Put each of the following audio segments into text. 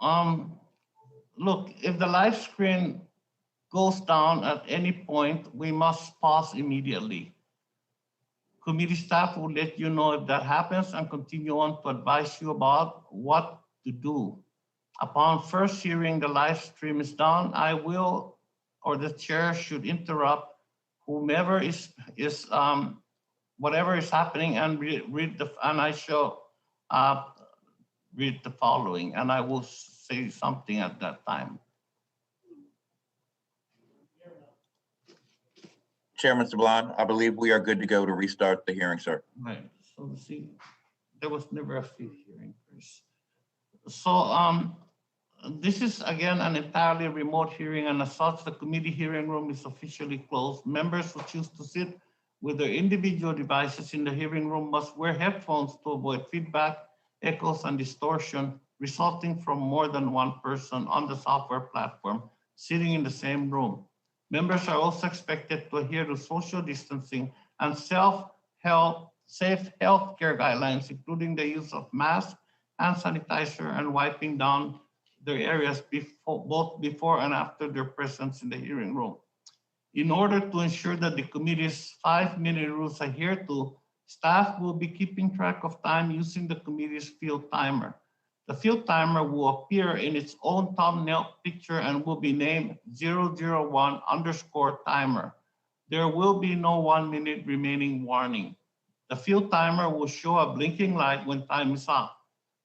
look, if the live screen goes down at any point, we must pause immediately. Committee staff will let you know if that happens and continue on to advise you about what to do. Upon first hearing the live stream is down, I will, or the chair should interrupt whomever is whatever is happening and I shall read the following, and I will say something at that time. Chairman Sablan, I believe we are good to go to restart the hearing, sir. Right. So see, there was never a fifth hearing, Chris. So this is again an entirely remote hearing, and as such, the committee hearing room is officially closed. Members who choose to sit with their individual devices in the hearing room must wear headphones to avoid feedback, echoes, and distortion resulting from more than one person on the software platform sitting in the same room. Members are also expected to adhere to social distancing and safe healthcare guidelines, including the use of masks, hand sanitizer, and wiping down their areas both before and after their presence in the hearing room. In order to ensure that the committee's 5-minute rules are adhered to, staff will be keeping track of time using the committee's field timer. The field timer will appear in its own thumbnail picture and will be named 001_timer. There will be no 1 minute remaining warning. The field timer will show a blinking light when time is up.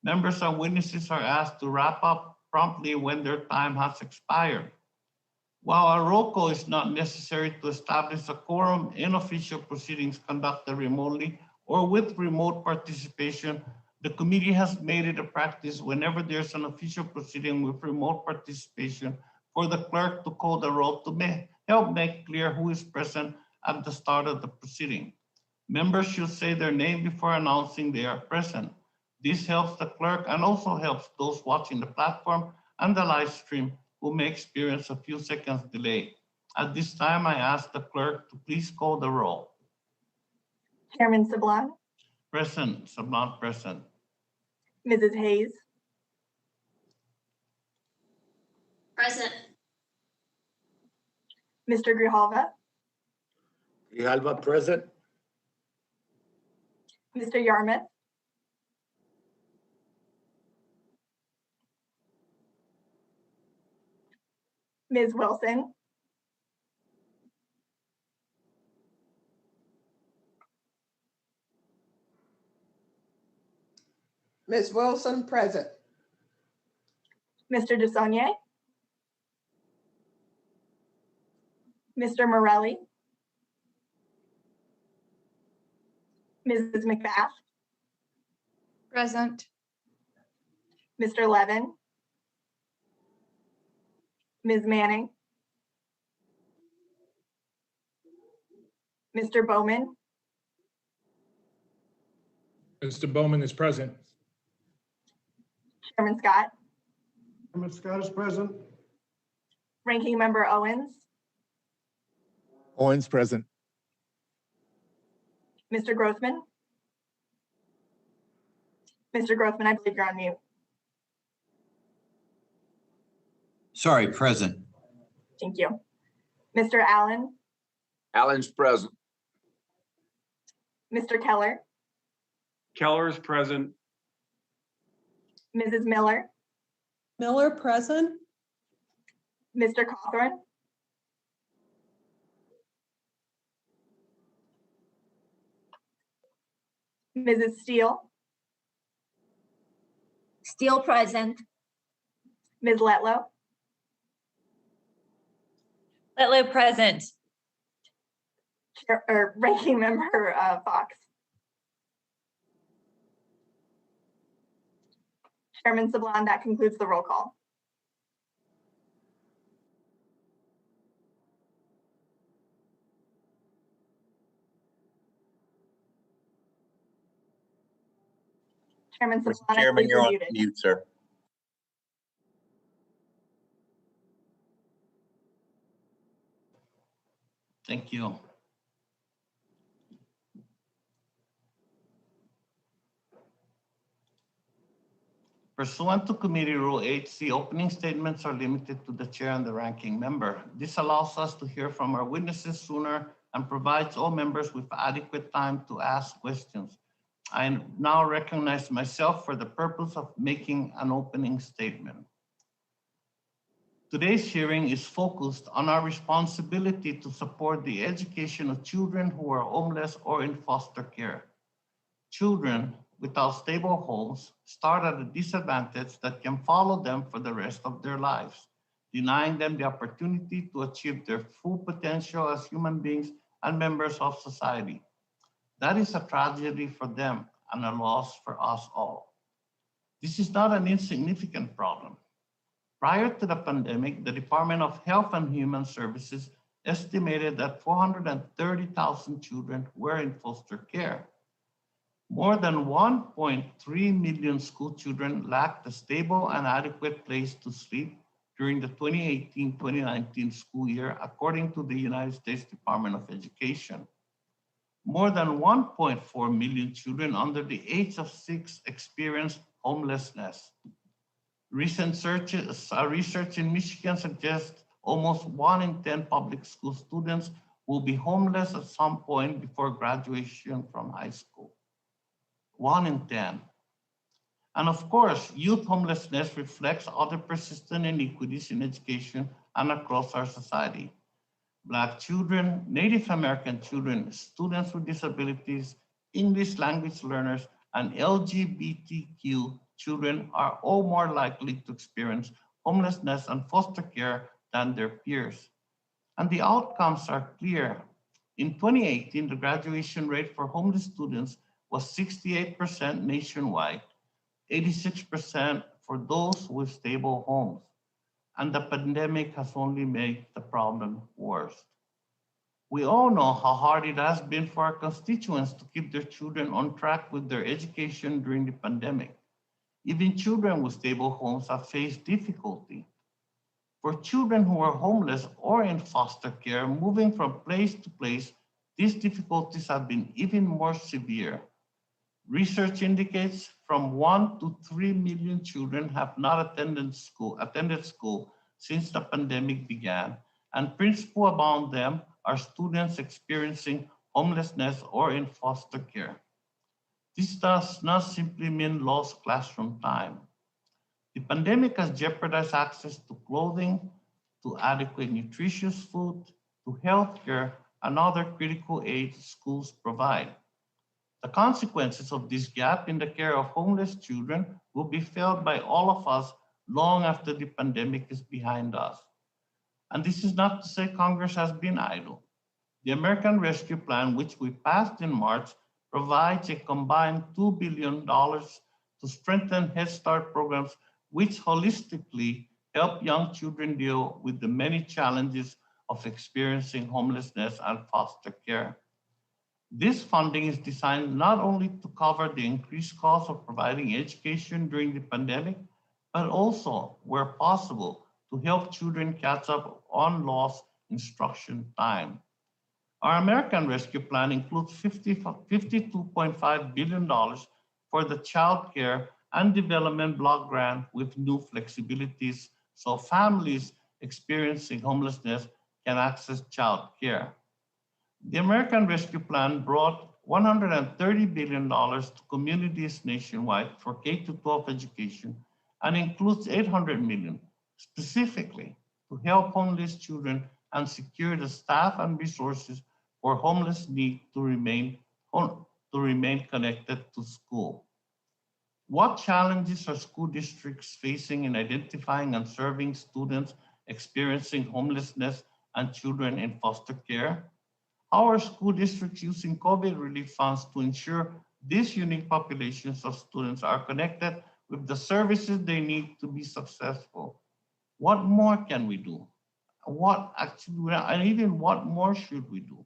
Members and witnesses are asked to wrap up promptly when their time has expired. While a roll call is not necessary to establish a quorum in official proceedings conducted remotely or with remote participation, the committee has made it a practice whenever there's an official proceeding with remote participation for the clerk to call the roll to help make clear who is present at the start of the proceeding. Members should say their name before announcing they are present. This helps the clerk and also helps those watching the platform and the live stream who may experience a few seconds delay. At this time, I ask the clerk to please call the roll. Chairman Sablan. Present, Sablan present. Mrs. Hayes. Present. Mr. Grijalva. Grijalva present. Mr. Yarmouth. Ms. Wilson. Ms. Wilson present. Mr. DeSaulnier. Mr. Morelli. Mrs. McBath. Present. Mr. Levin. Ms. Manning. Mr. Bowman. Mr. Bowman is present. Chairman Scott. Chairman Scott is present. Ranking Member Owens. Owens present. Mr. Grossman. Mr. Grossman, I believe you're on mute. Sorry, present. Thank you. Mr. Allen. Allen's present. Mr. Keller. Keller is present. Mrs. Miller. Miller present. Mr. Cawthorn. Mrs. Steele. Steele present. Ms. Letlow. Letlow present. Ranking Member Fox. Chairman Sablan, that concludes the roll call. Chairman Sablan, Mr. Chairman, you're on muted. mute, sir. Thank you. Pursuant to Committee Rule 8C, opening statements are limited to the chair and the ranking member. This allows us to hear from our witnesses sooner and provides all members with adequate time to ask questions. I now recognize myself for the purpose of making an opening statement. Today's hearing is focused on our responsibility to support the education of children who are homeless or in foster care. Children without stable homes start at a disadvantage that can follow them for the rest of their lives, denying them the opportunity to achieve their full potential as human beings and members of society. That is a tragedy for them and a loss for us all. This is not an insignificant problem. Prior to the pandemic, the Department of Health and Human Services estimated that 430,000 children were in foster care. More than 1.3 million school children lacked a stable and adequate place to sleep during the 2018-2019 school year, according to the United States Department of Education. More than 1.4 million children under the age of 6 experienced homelessness. Recent research in Michigan suggests almost 1 in 10 public school students will be homeless at some point before graduation from high school. 1 in 10. And of course, youth homelessness reflects other persistent inequities in education and across our society. Black children, Native American children, students with disabilities, English language learners, and LGBTQ children are all more likely to experience homelessness and foster care than their peers. And the outcomes are clear. In 2018, the graduation rate for homeless students was 68% nationwide, 86% for those with stable homes. And the pandemic has only made the problem worse. We all know how hard it has been for our constituents to keep their children on track with their education during the pandemic. Even children with stable homes have faced difficulty. For children who are homeless or in foster care, moving from place to place, these difficulties have been even more severe. Research indicates from 1 to 3 million children have not attended school since the pandemic began, and principal among them are students experiencing homelessness or in foster care. This does not simply mean lost classroom time. The pandemic has jeopardized access to clothing, to adequate nutritious food, to healthcare, and other critical aid schools provide. The consequences of this gap in the care of homeless children will be felt by all of us long after the pandemic is behind us. And this is not to say Congress has been idle. The American Rescue Plan, which we passed in March, provides a combined $2 billion to strengthen Head Start programs, which holistically help young children deal with the many challenges of experiencing homelessness and foster care. This funding is designed not only to cover the increased cost of providing education during the pandemic, but also, where possible, to help children catch up on lost instruction time. Our American Rescue Plan includes $52.5 billion for the Child Care and Development Block Grant with new flexibilities so families experiencing homelessness can access child care. The American Rescue Plan brought $130 billion to communities nationwide for K-12 education and includes $800 million specifically to help homeless children and secure the staff and resources for homeless need to remain connected to school. What challenges are school districts facing in identifying and serving students experiencing homelessness and children in foster care? How are school districts using COVID relief funds to ensure these unique populations of students are connected with the services they need to be successful? What more can we do? And even what more should we do?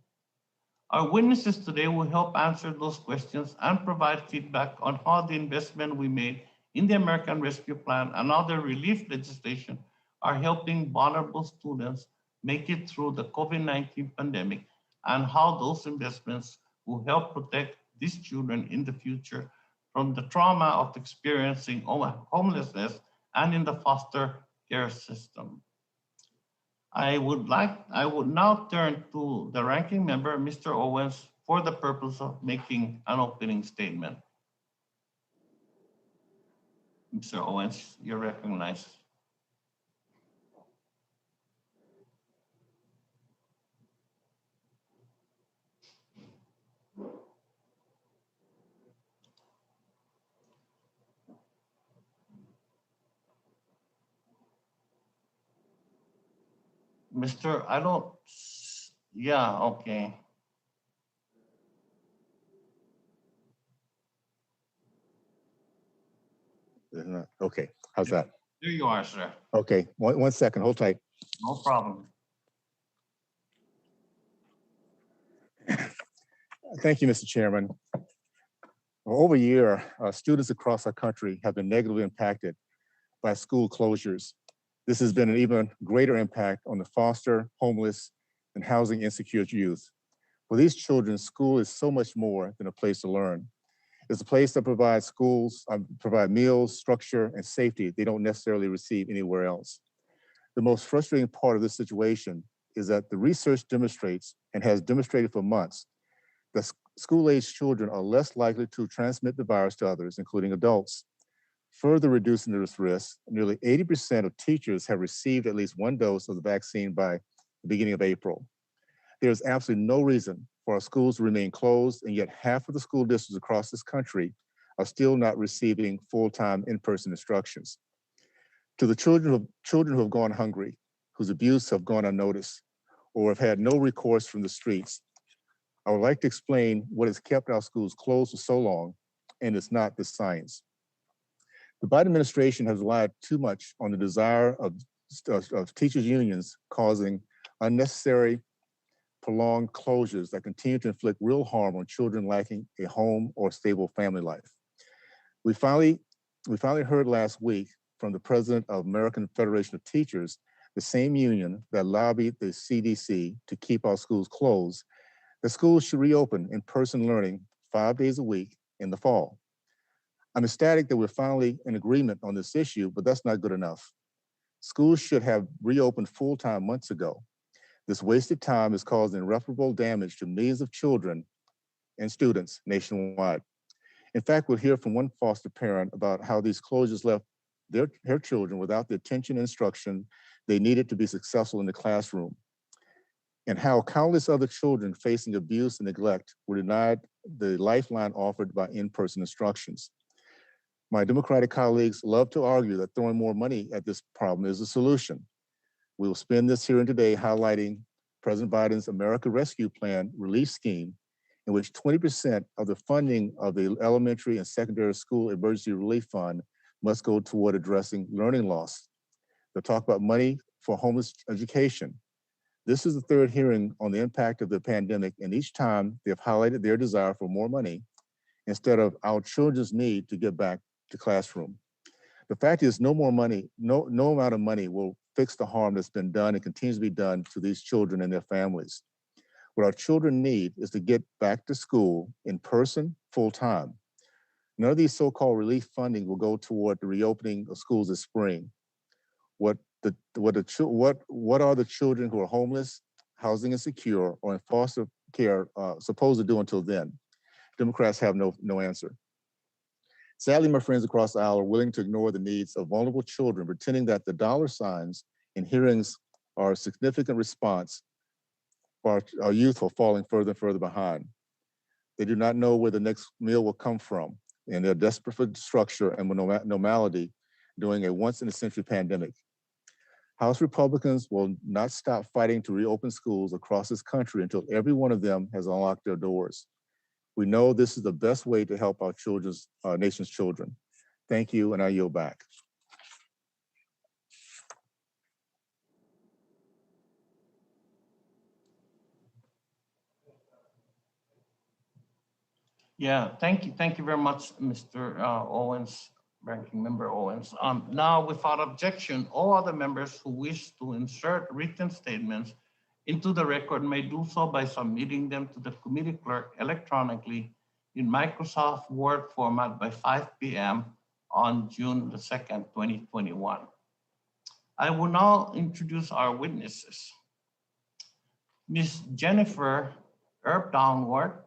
Our witnesses today will help answer those questions and provide feedback on how the investment we made in the American Rescue Plan and other relief legislation are helping vulnerable students make it through the COVID-19 pandemic, and how those investments will help protect these children in the future from the trauma of experiencing homelessness and in the foster care system. I would now turn to the ranking member, Mr. Owens, for the purpose of making an opening statement. Mr. Owens, you're recognized. Yeah, okay. Okay, how's that? There you are, sir. Okay, one second, hold tight. No problem. Thank you, Mr. Chairman. For over a year, students across our country have been negatively impacted by school closures. This has been an even greater impact on the foster, homeless, and housing insecure youth. For these children, school is so much more than a place to learn. It's a place that provides provide meals, structure, and safety they don't necessarily receive anywhere else. The most frustrating part of this situation is that the research demonstrates, and has demonstrated for months, that school-age children are less likely to transmit the virus to others, including adults. Further reducing this risk, nearly 80% of teachers have received at least one dose of the vaccine by the beginning of April. There is absolutely no reason for our schools to remain closed, and yet half of the school districts across this country are still not receiving full-time in-person instructions. To the children who have gone hungry, whose abuse have gone unnoticed, or have had no recourse from the streets, I would like to explain what has kept our schools closed for so long, and it's not the science. The Biden administration has relied too much on the desire of teachers' unions, causing unnecessary prolonged closures that continue to inflict real harm on children lacking a home or stable family life. We finally heard last week from the president of American Federation of Teachers, the same union that lobbied the CDC to keep our schools closed, that schools should reopen in-person learning 5 days a week in the fall. I'm ecstatic that we're finally in agreement on this issue, but that's not good enough. Schools should have reopened full-time months ago. This wasted time has caused irreparable damage to millions of children and students nationwide. In fact, we'll hear from one foster parent about how these closures left her children without the attention and instruction they needed to be successful in the classroom, and how countless other children facing abuse and neglect were denied the lifeline offered by in-person instructions. My Democratic colleagues love to argue that throwing more money at this problem is a solution. We will spend this hearing today highlighting President Biden's America Rescue Plan relief scheme, in which 20% of the funding of the elementary and secondary school emergency relief fund must go toward addressing learning loss. They'll talk about money for homeless education. This is the third hearing on the impact of the pandemic, and each time they have highlighted their desire for more money instead of our children's need to get back to classroom. The fact is, no amount of money will fix the harm that's been done and continues to be done to these children and their families. What our children need is to get back to school in person, full time. None of these so-called relief funding will go toward the reopening of schools this spring. What are the children who are homeless, housing insecure, or in foster care supposed to do until then? Democrats have no answer. Sadly, my friends across the aisle are willing to ignore the needs of vulnerable children, pretending that the dollar signs in hearings are a significant response for our youth who are falling further and further behind. They do not know where the next meal will come from, and they're desperate for structure and normality during a once-in-a-century pandemic. House Republicans will not stop fighting to reopen schools across this country until every one of them has unlocked their doors. We know this is the best way to help our nation's children. Thank you, and I yield back. Yeah, thank you very much, Mr. Owens, Ranking Member Owens. Now, without objection, all other members who wish to insert written statements into the record may do so by submitting them to the committee clerk electronically in Microsoft Word format by 5 p.m. on June the 2nd, 2021. I will now introduce our witnesses. Ms. Jennifer Erb Downward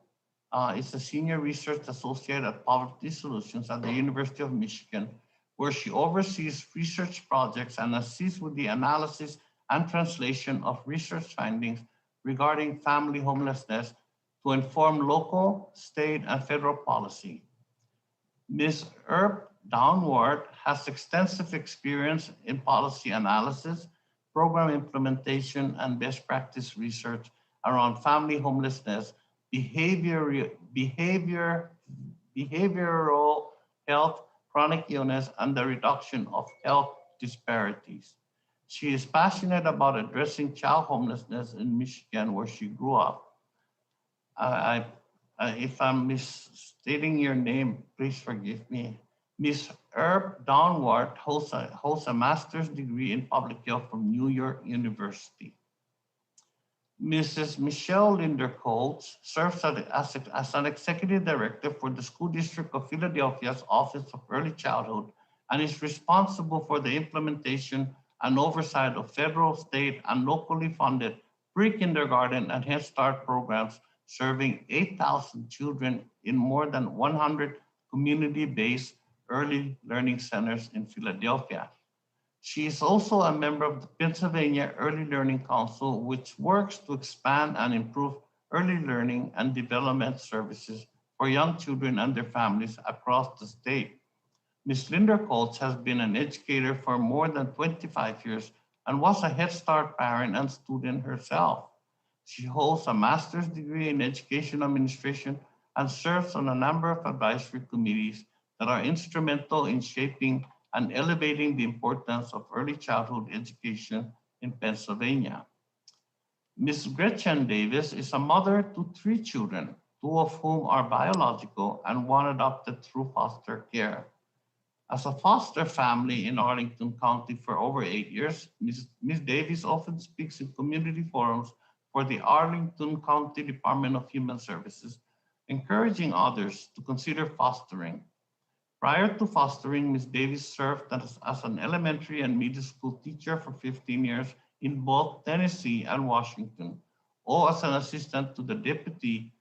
is a senior research associate at Poverty Solutions at the University of Michigan, where she oversees research projects and assists with the analysis and translation of research findings regarding family homelessness to inform local, state, and federal policy. Ms. Erb Downward has extensive experience in policy analysis, program implementation, and best practice research around family homelessness, behavioral health, chronic illness, and the reduction of health disparities. She is passionate about addressing child homelessness in Michigan, where she grew up. If I'm misstating your name, please forgive me. Ms. Erb Downward holds a master's degree in public health from New York University. Mrs. Michelle Linder-Colts serves as an executive director for the School District of Philadelphia's Office of Early Childhood and is responsible for the implementation and oversight of federal, state, and locally funded pre-kindergarten and Head Start programs serving 8,000 children in more than 100 community-based early learning centers in Philadelphia. She is also a member of the Pennsylvania Early Learning Council, which works to expand and improve early learning and development services for young children and their families across the state. Ms. Linder-Colts has been an educator for more than 25 years and was a Head Start parent and student herself. She holds a master's degree in education administration and serves on a number of advisory committees that are instrumental in shaping and elevating the importance of early childhood education in Pennsylvania. Ms. Gretchen Davis is a mother to 3 children, 2 of whom are biological and 1 adopted through foster care. As a foster family in Arlington County for over 8 years, Ms. Davis often speaks in community forums for the Arlington County Department of Human Services, encouraging others to consider fostering. Prior to fostering, Ms. Davis served as an elementary and middle school teacher for 15 years in both Tennessee and Washington, or as an assistant to the Deputy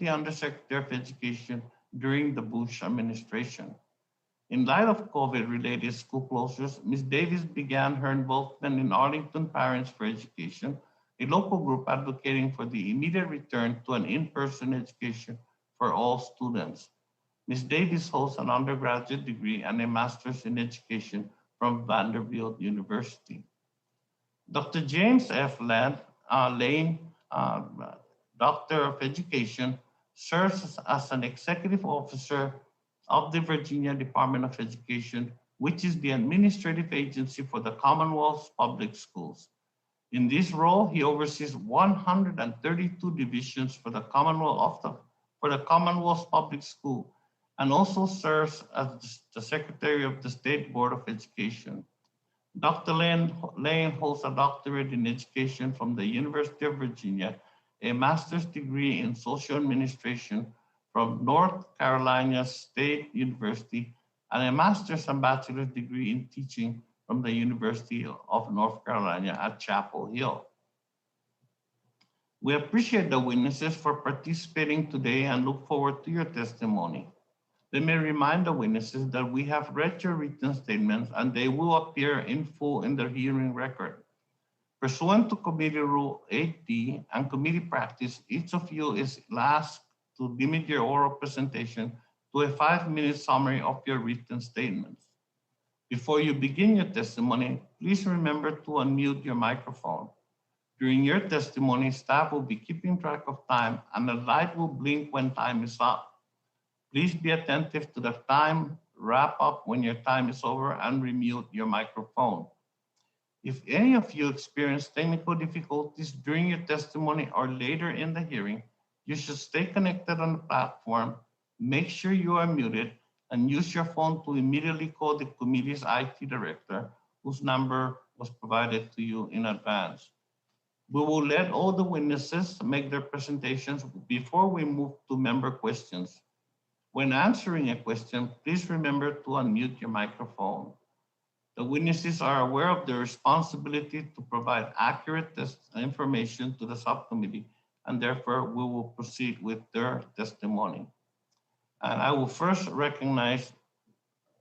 Undersecretary of Education during the Bush administration. In light of COVID-related school closures, Ms. Davis began her involvement in Arlington Parents for Education, a local group advocating for the immediate return to an in-person education for all students. Ms. Davis holds an undergraduate degree and a master's in education from Vanderbilt University. Dr. James F. Lane, Doctor of Education, serves as an executive officer of the Virginia Department of Education, which is the administrative agency for the Commonwealth's public schools. In this role, he oversees 132 divisions for the Commonwealth's public school, and also serves as the Secretary of the State Board of Education. Dr. Lane holds a doctorate in education from the University of Virginia, a master's degree in social administration from North Carolina State University, and a master's and bachelor's degree in teaching from the University of North Carolina at Chapel Hill. We appreciate the witnesses for participating today and look forward to your testimony. Let me remind the witnesses that we have read your written statements and they will appear in full in the hearing record. Pursuant to Committee Rule 8D and committee practice, each of you is asked to limit your oral presentation to a 5-minute summary of your written statements. Before you begin your testimony, please remember to unmute your microphone. During your testimony, staff will be keeping track of time and the light will blink when time is up. Please be attentive to the time, wrap up when your time is over, and remute your microphone. If any of you experience technical difficulties during your testimony or later in the hearing, you should stay connected on the platform, make sure you are muted, and use your phone to immediately call the committee's IT director, whose number was provided to you in advance. We will let all the witnesses make their presentations before we move to member questions. When answering a question, please remember to unmute your microphone. The witnesses are aware of their responsibility to provide accurate information to the subcommittee, and therefore we will proceed with their testimony. And I will first recognize,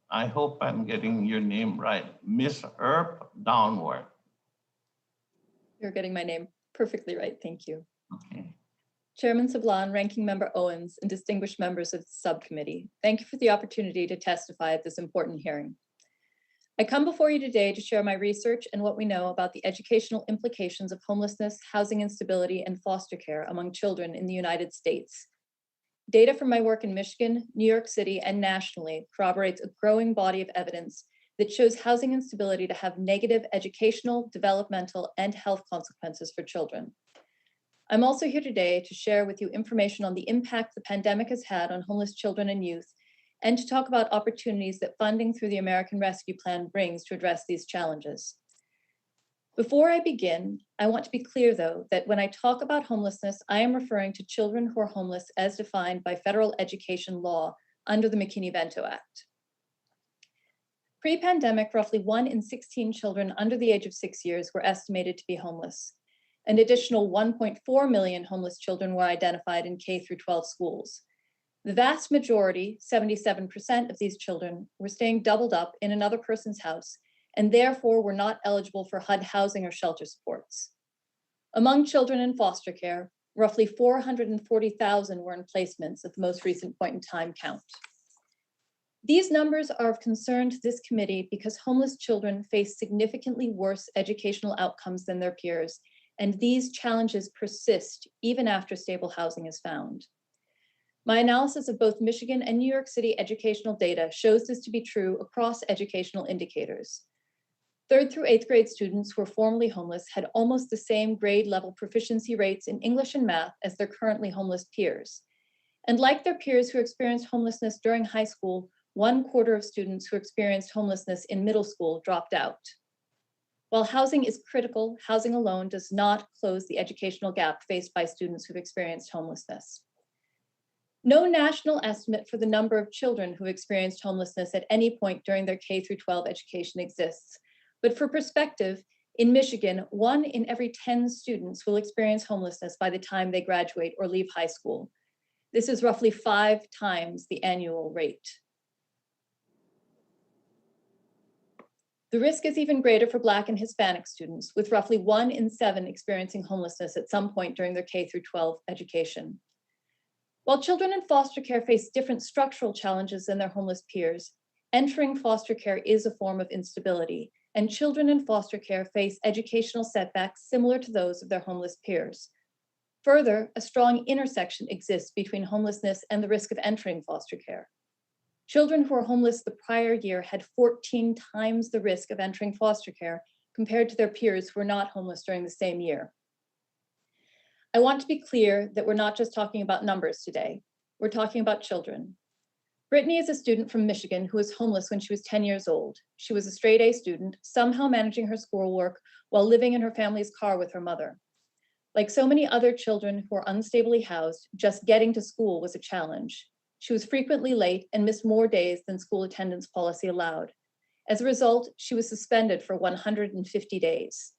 I hope I'm getting your name right, Ms. Herb Downward. You're getting my name perfectly right, thank you. Okay. Chairman Sablan, Ranking Member Owens, and distinguished members of the subcommittee, thank you for the opportunity to testify at this important hearing. I come before you today to share my research and what we know about the educational implications of homelessness, housing instability, and foster care among children in the United States. Data from my work in Michigan, New York City, and nationally corroborates a growing body of evidence that shows housing instability to have negative educational, developmental, and health consequences for children. I'm also here today to share with you information on the impact the pandemic has had on homeless children and youth, and to talk about opportunities that funding through the American Rescue Plan brings to address these challenges. Before I begin, I want to be clear, though, that when I talk about homelessness, I am referring to children who are homeless as defined by federal education law under the McKinney-Vento Act. Pre-pandemic, roughly 1 in 16 children under the age of 6 years were estimated to be homeless. An additional 1.4 million homeless children were identified in K-12 schools. The vast majority, 77% of these children, were staying doubled up in another person's house and therefore were not eligible for HUD housing or shelter supports. Among children in foster care, roughly 440,000 were in placements at the most recent point in time count. These numbers are of concern to this committee because homeless children face significantly worse educational outcomes than their peers, and these challenges persist even after stable housing is found. My analysis of both Michigan and New York City educational data shows this to be true across educational indicators. 3rd through 8th grade students who were formerly homeless had almost the same grade level proficiency rates in English and math as their currently homeless peers. And like their peers who experienced homelessness during high school, 1/4 of students who experienced homelessness in middle school dropped out. While housing is critical, housing alone does not close the educational gap faced by students who've experienced homelessness. No national estimate for the number of children who experienced homelessness at any point during their K-12 education exists. But for perspective, in Michigan, 1 in every 10 students will experience homelessness by the time they graduate or leave high school. This is roughly 5 times the annual rate. The risk is even greater for Black and Hispanic students, with roughly 1 in 7 experiencing homelessness at some point during their K-12 education. While children in foster care face different structural challenges than their homeless peers, entering foster care is a form of instability, and children in foster care face educational setbacks similar to those of their homeless peers. Further, a strong intersection exists between homelessness and the risk of entering foster care. Children who were homeless the prior year had 14 times the risk of entering foster care compared to their peers who were not homeless during the same year. I want to be clear that we're not just talking about numbers today. We're talking about children. Brittany is a student from Michigan who was homeless when she was 10 years old. She was a straight A student, somehow managing her schoolwork while living in her family's car with her mother. Like so many other children who are unstably housed, just getting to school was a challenge. She was frequently late and missed more days than school attendance policy allowed. As a result, she was suspended for 150 days.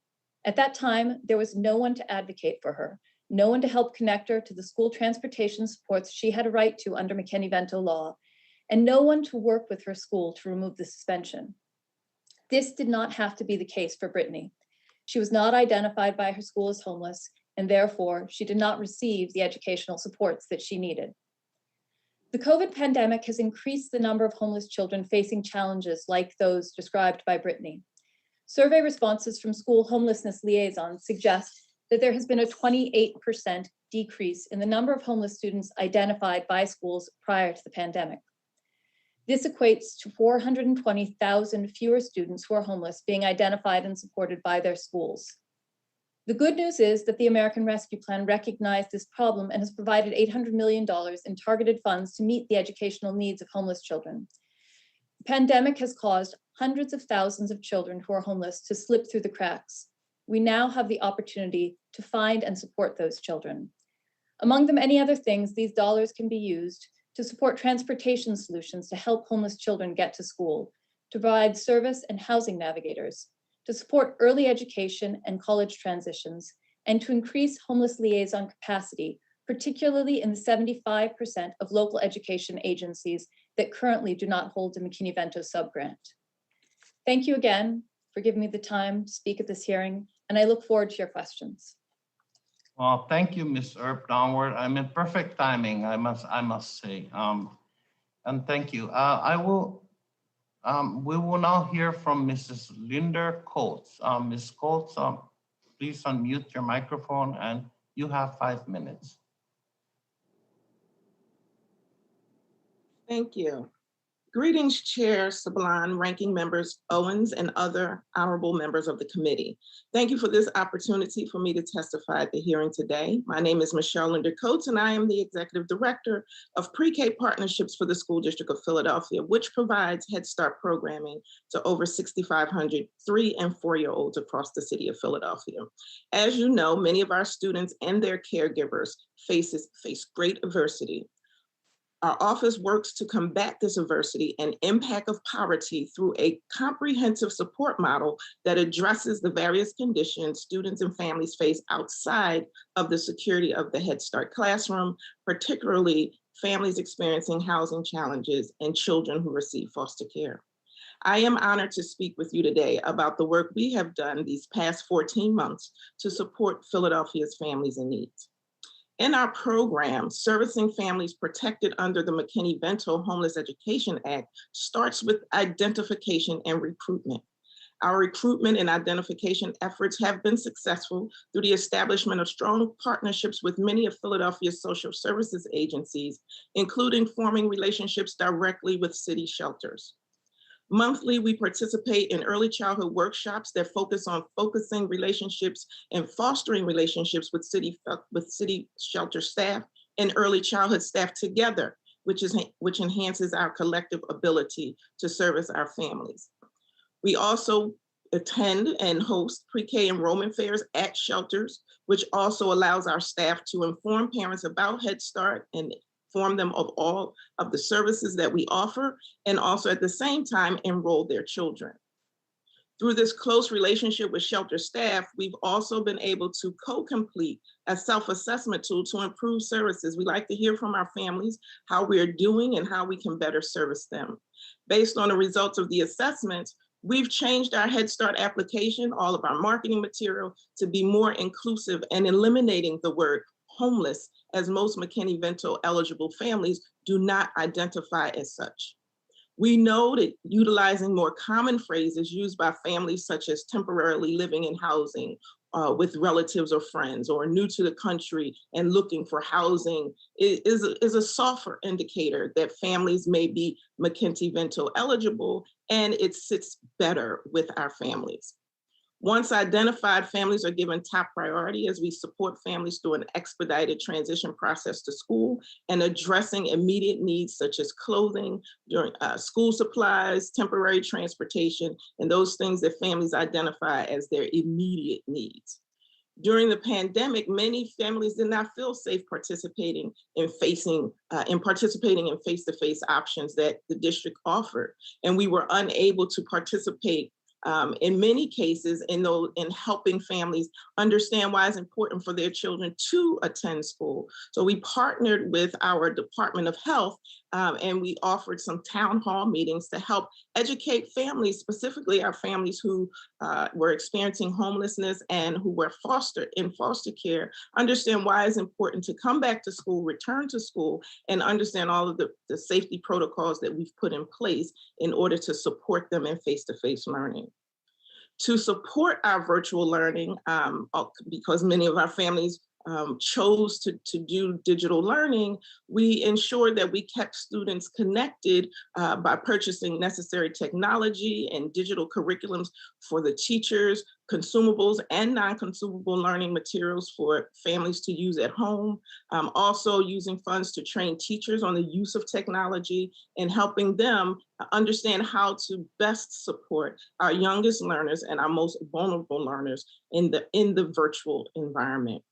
At that time, there was no one to advocate for her, no one to help connect her to the school transportation supports she had a right to under McKinney-Vento law, and no one to work with her school to remove the suspension. This did not have to be the case for Brittany. She was not identified by her school as homeless, and therefore she did not receive the educational supports that she needed. The COVID pandemic has increased the number of homeless children facing challenges like those described by Brittany. Survey responses from school homelessness liaisons suggest that there has been a 28% decrease in the number of homeless students identified by schools prior to the pandemic. This equates to 420,000 fewer students who are homeless being identified and supported by their schools. The good news is that the American Rescue Plan recognized this problem and has provided $800 million in targeted funds to meet the educational needs of homeless children. The pandemic has caused hundreds of thousands of children who are homeless to slip through the cracks. we now have the opportunity to find and support those children. Among the many other things, these dollars can be used to support transportation solutions to help homeless children get to school, to provide service and housing navigators, to support early education and college transitions, and to increase homeless liaison capacity, particularly in the 75% of local education agencies that currently do not hold a McKinney-Vento subgrant. Thank you again for giving me the time to speak at this hearing, and I look forward to your questions. Well, thank you, Ms. Earp Downward. I'm in perfect timing, I must say. And thank you. We will now hear from Mrs. Linda Coates. Ms. Coates, please unmute your microphone and you have 5 minutes. Thank you. Greetings, Chair Sablon, Ranking Members Owens, and other honorable members of the committee. Thank you for this opportunity for me to testify at the hearing today. My name is Michelle Linda Coates, and I am the Executive Director of Pre-K Partnerships for the School District of Philadelphia, which provides Head Start programming to over 6,500 3- and 4-year-olds across the city of Philadelphia. As you know, many of our students and their caregivers face great adversity. Our office works to combat this adversity and impact of poverty through a comprehensive support model that addresses the various conditions students and families face outside of the security of the Head Start classroom, particularly families experiencing housing challenges and children who receive foster care. I am honored to speak with you today about the work we have done these past 14 months to support Philadelphia's families in need. In our program, Servicing Families Protected under the McKinney-Vento Homeless Education Act starts with identification and recruitment. Our recruitment and identification efforts have been successful through the establishment of strong partnerships with many of Philadelphia's social services agencies, including forming relationships directly with city shelters. Monthly, we participate in early childhood workshops that focus on focusing relationships and fostering relationships with city shelter staff and early childhood staff together, which enhances our collective ability to service our families. We also attend and host pre-K enrollment fairs at shelters, which also allows our staff to inform parents about Head Start and inform them of all of the services that we offer, and also at the same time enroll their children. Through this close relationship with shelter staff, we've also been able to co-complete a self-assessment tool to improve services. We like to hear from our families how we're doing and how we can better service them. Based on the results of the assessments, we've changed our Head Start application, all of our marketing material, to be more inclusive and eliminating the word homeless, as most McKinney-Vento eligible families do not identify as such. We know that utilizing more common phrases used by families such as temporarily living in housing with relatives or friends, or new to the country and looking for housing is a softer indicator that families may be McKinney-Vento eligible, and it sits better with our families. Once identified, families are given top priority as we support families through an expedited transition process to school and addressing immediate needs such as clothing, during school supplies, temporary transportation, and those things that families identify as their immediate needs. During the pandemic, many families did not feel safe participating in participating in face-to-face options that the district offered, and we were unable to participate in many cases in helping families understand why it's important for their children to attend school. So we partnered with our Department of Health and we offered some town hall meetings to help educate families, specifically our families who were experiencing homelessness and who were in foster care, understand why it's important to come back to school, return to school, and understand all of the safety protocols that we've put in place in order to support them in face-to-face learning. To support our virtual learning, because many of our families chose to do digital learning, we ensured that we kept students connected by purchasing necessary technology and digital curriculums for the teachers, consumables and non-consumable learning materials for families to use at home. Also using funds to train teachers on the use of technology and helping them understand how to best support our youngest learners and our most vulnerable learners in the virtual environment.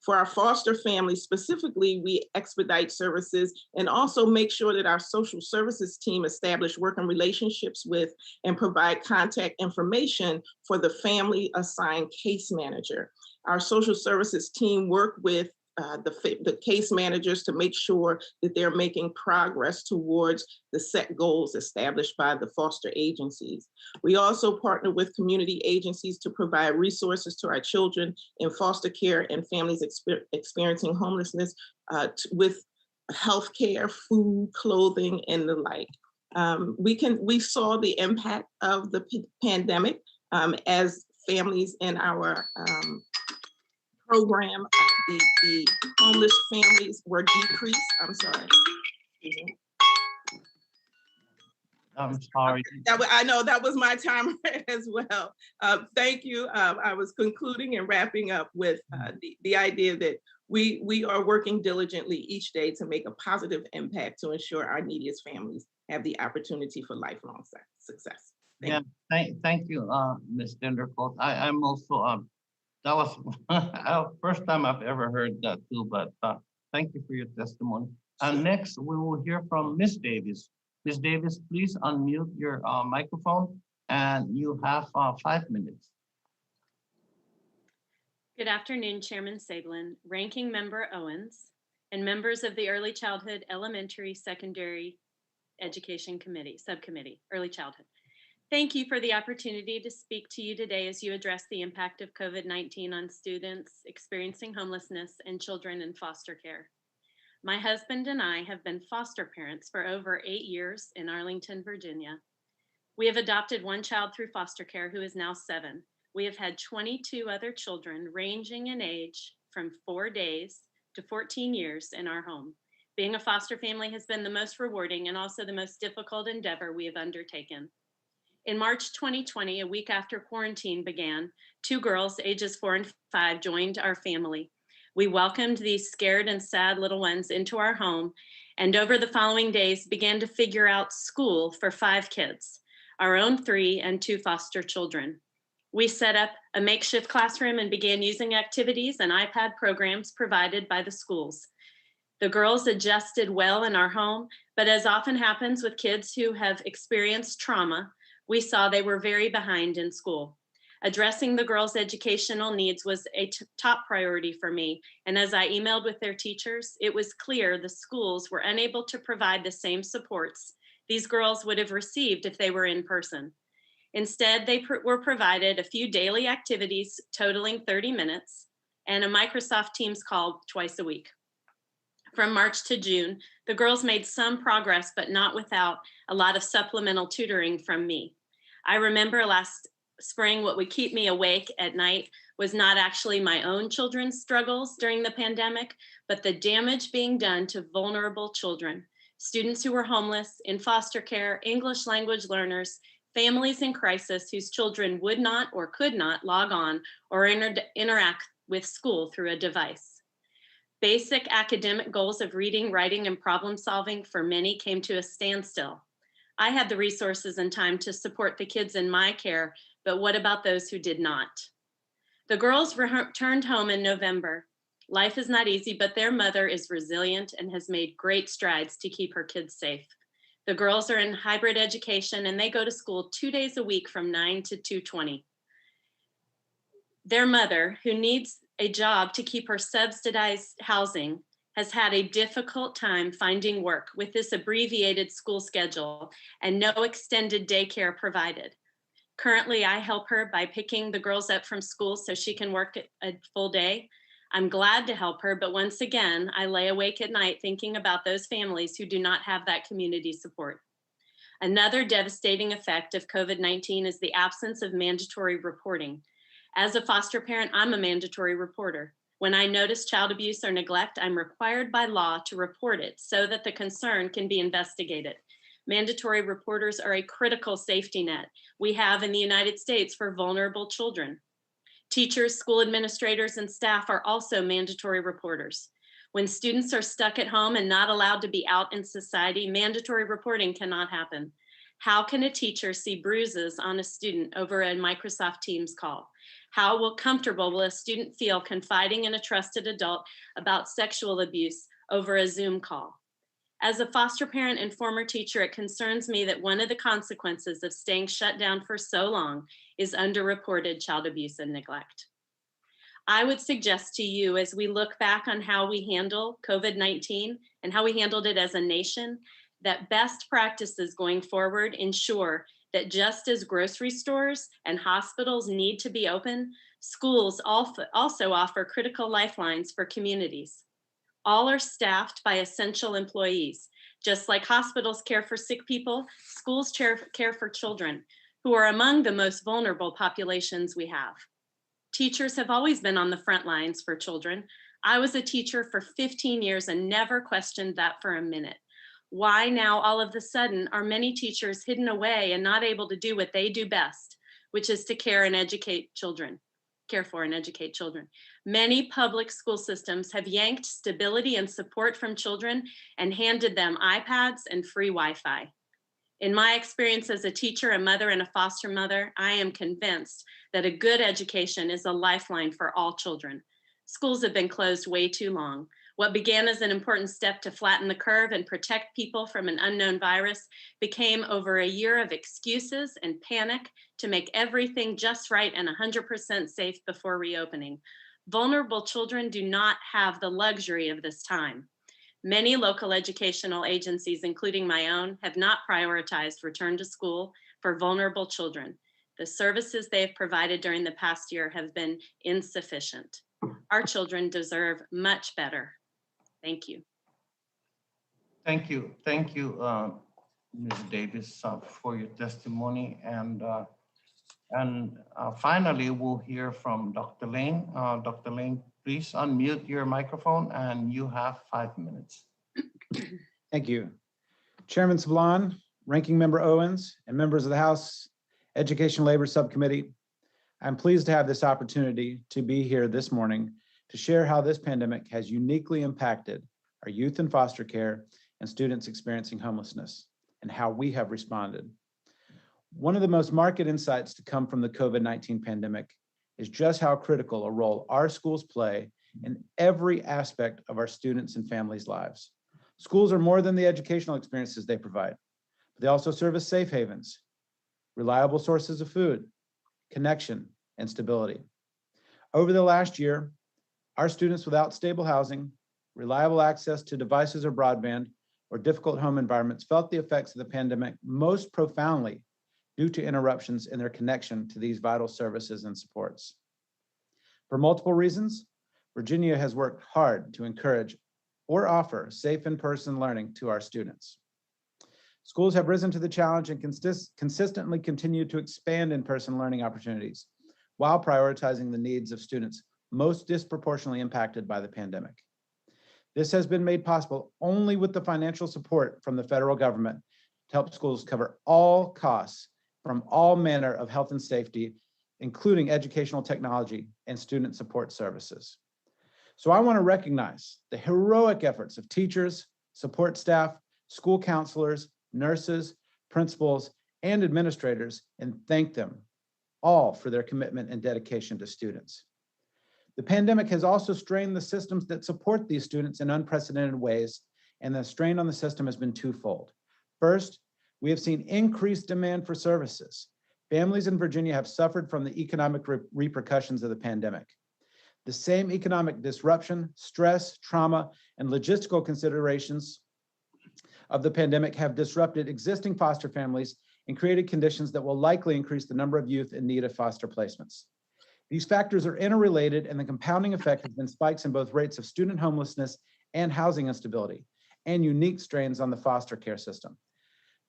For our foster families specifically, we expedite services and also make sure that our social services team establish working relationships with and provide contact information for the family assigned case manager. Our social services team work with the case managers to make sure that they're making progress towards the set goals established by the foster agencies. We also partner with community agencies to provide resources to our children in foster care and families experiencing homelessness with healthcare, food, clothing, and the like. We saw the impact of the pandemic as families in our program, the homeless families were decreased. I'm sorry. I'm sorry. I know that was my timer as well. Thank you. I was concluding and wrapping up with the idea that we are working diligently each day to make a positive impact to ensure our neediest families have the opportunity for lifelong success. Thank you, Ms. Dendercoat. I'm also that was first time I've ever heard that too, but thank you for your testimony. And next, we will hear from Ms. Davis. Ms. Davis, please unmute your microphone and you have 5 minutes. Good afternoon, Chairman Sablin, Ranking Member Owens, and members of the Early Childhood Elementary Secondary Education Committee, Subcommittee, Early Childhood. Thank you for the opportunity to speak to you today as you address the impact of COVID-19 on students experiencing homelessness and children in foster care. My husband and I have been foster parents for over 8 years in Arlington, Virginia. We have adopted one child through foster care who is now 7. We have had 22 other children ranging in age from 4 days to 14 years in our home. Being a foster family has been the most rewarding and also the most difficult endeavor we have undertaken. In March 2020, a week after quarantine began, 2 girls, ages 4 and 5, joined our family. We welcomed these scared and sad little ones into our home, and over the following days began to figure out school for 5 kids, our own 3 and 2 foster children. We set up a makeshift classroom and began using activities and iPad programs provided by the schools. The girls adjusted well in our home, but as often happens with kids who have experienced trauma, we saw they were very behind in school. Addressing the girls' educational needs was a top priority for me, and as I emailed with their teachers, it was clear the schools were unable to provide the same supports these girls would have received if they were in person. Instead, they were provided a few daily activities totaling 30 minutes and a Microsoft Teams call twice a week. From March to June, the girls made some progress, but not without a lot of supplemental tutoring from me. I remember last spring, what would keep me awake at night was not actually my own children's struggles during the pandemic, but the damage being done to vulnerable children, students who were homeless, in foster care, English language learners, families in crisis whose children would not or could not log on or interact with school through a device. Basic academic goals of reading, writing, and problem solving for many came to a standstill. I had the resources and time to support the kids in my care, but what about those who did not? The girls returned home in November. Life is not easy, but their mother is resilient and has made great strides to keep her kids safe. The girls are in hybrid education and they go to school 2 days a week from 9 to 2:20. Their mother, who needs a job to keep her subsidized housing, has had a difficult time finding work with this abbreviated school schedule and no extended daycare provided. Currently, I help her by picking the girls up from school so she can work a full day. I'm glad to help her, but once again, I lay awake at night thinking about those families who do not have that community support. Another devastating effect of COVID-19 is the absence of mandatory reporting. As a foster parent, I'm a mandatory reporter. When I notice child abuse or neglect, I'm required by law to report it so that the concern can be investigated. Mandatory reporters are a critical safety net we have in the United States for vulnerable children. Teachers, school administrators, and staff are also mandatory reporters. When students are stuck at home and not allowed to be out in society, mandatory reporting cannot happen. How can a teacher see bruises on a student over a Microsoft Teams call? How comfortable will a student feel confiding in a trusted adult about sexual abuse over a Zoom call? As a foster parent and former teacher, it concerns me that one of the consequences of staying shut down for so long is underreported child abuse and neglect. I would suggest to you, as we look back on how we handle COVID-19 and how we handled it as a nation, that best practices going forward ensure that just as grocery stores and hospitals need to be open, schools also offer critical lifelines for communities. All are staffed by essential employees. Just like hospitals care for sick people, schools care for children, who are among the most vulnerable populations we have. Teachers have always been on the front lines for children. I was a teacher for 15 years and never questioned that for a minute. Why now all of a sudden are many teachers hidden away and not able to do what they do best, which is to care for and educate children? Many public school systems have yanked stability and support from children and handed them iPads and free Wi-Fi. In my experience as a teacher, a mother, and a foster mother, I am convinced that a good education is a lifeline for all children. Schools have been closed way too long. What began as an important step to flatten the curve and protect people from an unknown virus became over a year of excuses and panic to make everything just right and 100% safe before reopening. Vulnerable children do not have the luxury of this time. Many local educational agencies, including my own, have not prioritized return to school for vulnerable children. The services they have provided during the past year have been insufficient. Our children deserve much better. Thank you. Thank you, Ms. Davis, for your testimony. And finally, we'll hear from Dr. Lane. Dr. Lane, please unmute your microphone and you have 5 minutes. Thank you. Chairman Sablon, Ranking Member Owens, and members of the House Education Labor Subcommittee, I'm pleased to have this opportunity to be here this morning to share how this pandemic has uniquely impacted our youth in foster care and students experiencing homelessness, and how we have responded. One of the most marked insights to come from the COVID-19 pandemic is just how critical a role our schools play in every aspect of our students and families' lives. Schools are more than the educational experiences they provide, but they also serve as safe havens, reliable sources of food, connection, and stability. Over the last year, our students without stable housing, reliable access to devices or broadband, or difficult home environments felt the effects of the pandemic most profoundly due to interruptions in their connection to these vital services and supports. For multiple reasons, Virginia has worked hard to encourage or offer safe in-person learning to our students. Schools have risen to the challenge and consistently continue to expand in-person learning opportunities while prioritizing the needs of students most disproportionately impacted by the pandemic. This has been made possible only with the financial support from the federal government to help schools cover all costs from all manner of health and safety, including educational technology and student support services. So I want to recognize the heroic efforts of teachers, support staff, school counselors, nurses, principals, and administrators, and thank them all for their commitment and dedication to students. The pandemic has also strained the systems that support these students in unprecedented ways, and the strain on the system has been twofold. First, we have seen increased demand for services. Families in Virginia have suffered from the economic repercussions of the pandemic. The same economic disruption, stress, trauma, and logistical considerations of the pandemic have disrupted existing foster families and created conditions that will likely increase the number of youth in need of foster placements. These factors are interrelated, and the compounding effect has been spikes in both rates of student homelessness and housing instability, and unique strains on the foster care system.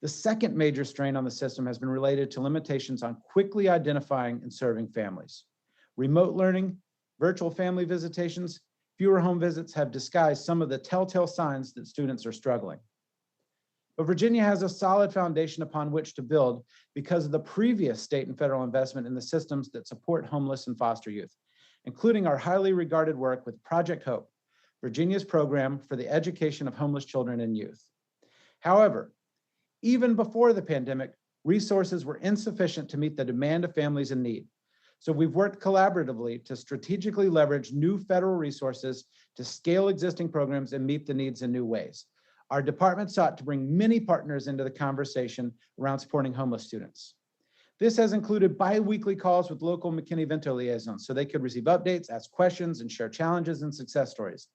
The second major strain on the system has been related to limitations on quickly identifying and serving families. Remote learning virtual family visitations, fewer home visits have disguised some of the telltale signs that students are struggling. But Virginia has a solid foundation upon which to build because of the previous state and federal investment in the systems that support homeless and foster youth, including our highly regarded work with Project Hope, Virginia's program for the education of homeless children and youth. However, even before the pandemic, resources were insufficient to meet the demand of families in need. So we've worked collaboratively to strategically leverage new federal resources to scale existing programs and meet the needs in new ways. Our department sought to bring many partners into the conversation around supporting homeless students. This has included bi-weekly calls with local McKinney-Vento liaisons so they could receive updates, ask questions, and share challenges and success stories.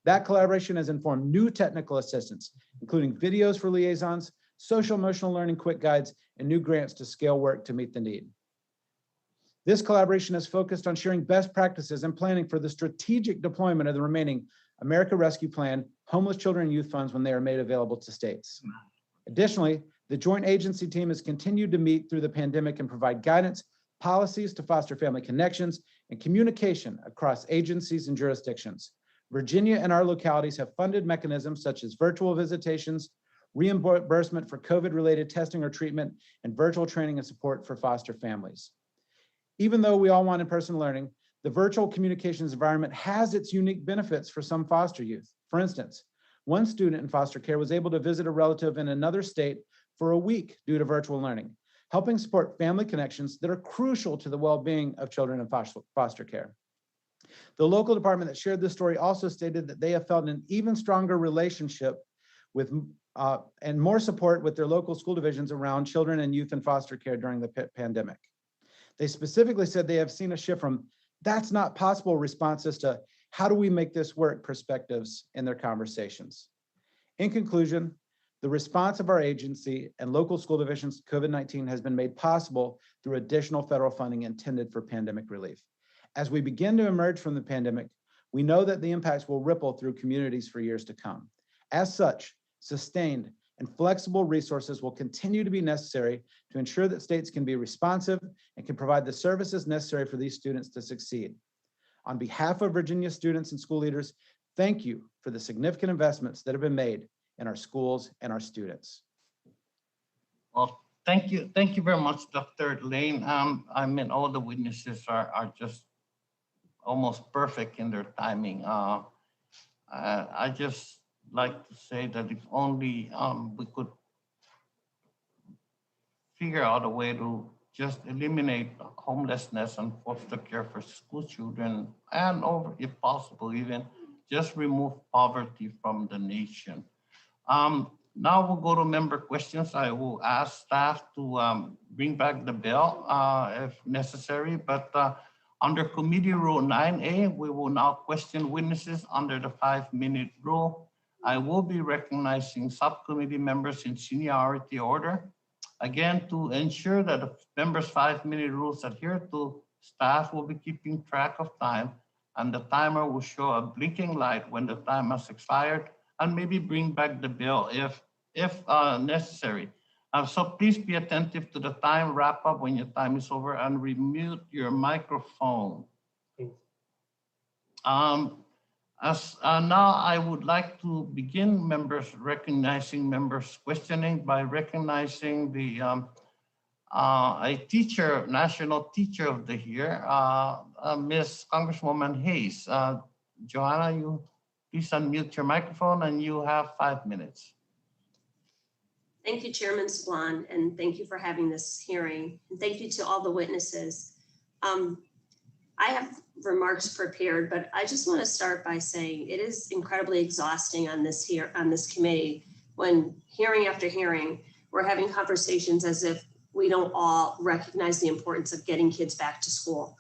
That collaboration has informed new technical assistance, including videos for liaisons, social emotional learning quick guides, and new grants to scale work to meet the need. This collaboration is focused on sharing best practices and planning for the strategic deployment of the remaining America Rescue Plan homeless children and youth funds when they are made available to states. Additionally, the joint agency team has continued to meet through the pandemic and provide guidance, policies to foster family connections, and communication across agencies and jurisdictions. Virginia and our localities have funded mechanisms such as virtual visitations, reimbursement for COVID-related testing or treatment, and virtual training and support for foster families. Even though we all want in-person learning, the virtual communications environment has its unique benefits for some foster youth. For instance, one student in foster care was able to visit a relative in another state for a week due to virtual learning, helping support family connections that are crucial to the well-being of children in foster care. The local department that shared this story also stated that they have felt an even stronger relationship with and more support with their local school divisions around children and youth in foster care during the pandemic. They specifically said they have seen a shift from "that's not possible" responses to "how do we make this work" perspectives in their conversations. In conclusion, the response of our agency and local school divisions to COVID-19 has been made possible through additional federal funding intended for pandemic relief. As we begin to emerge from the pandemic, we know that the impacts will ripple through communities for years to come. As such, sustained and flexible resources will continue to be necessary to ensure that states can be responsive and can provide the services necessary for these students to succeed. On behalf of Virginia students and school leaders, thank you for the significant investments that have been made in our schools and our students. Well, thank you very much, Dr. Lane. I mean, all the witnesses are just almost perfect in their timing. I just like to say that if only we could figure out a way to just eliminate homelessness and foster care for school children, and if possible, even just remove poverty from the nation. Now we'll go to member questions. I will ask staff to bring back the bell if necessary, but under committee rule 9A, we will now question witnesses under the 5-minute rule. I will be recognizing subcommittee members in seniority order. Again, to ensure that the members' 5-minute rules adhere to, staff will be keeping track of time, and the timer will show a blinking light when the time has expired, and maybe bring back the bell if necessary. So please be attentive to the time wrap up when your time is over, and remute your microphone. Now I would like to begin recognizing members questioning by recognizing the a teacher, National Teacher of the Year, Miss Congresswoman Hayes. Joanna, you please unmute your microphone, and you have 5 minutes. Thank you, Chairman Sablan, and thank you for having this hearing. And thank you to all the witnesses. I have remarks prepared, but I just want to start by saying it is incredibly exhausting on this committee when hearing after hearing, we're having conversations as if we don't all recognize the importance of getting kids back to school.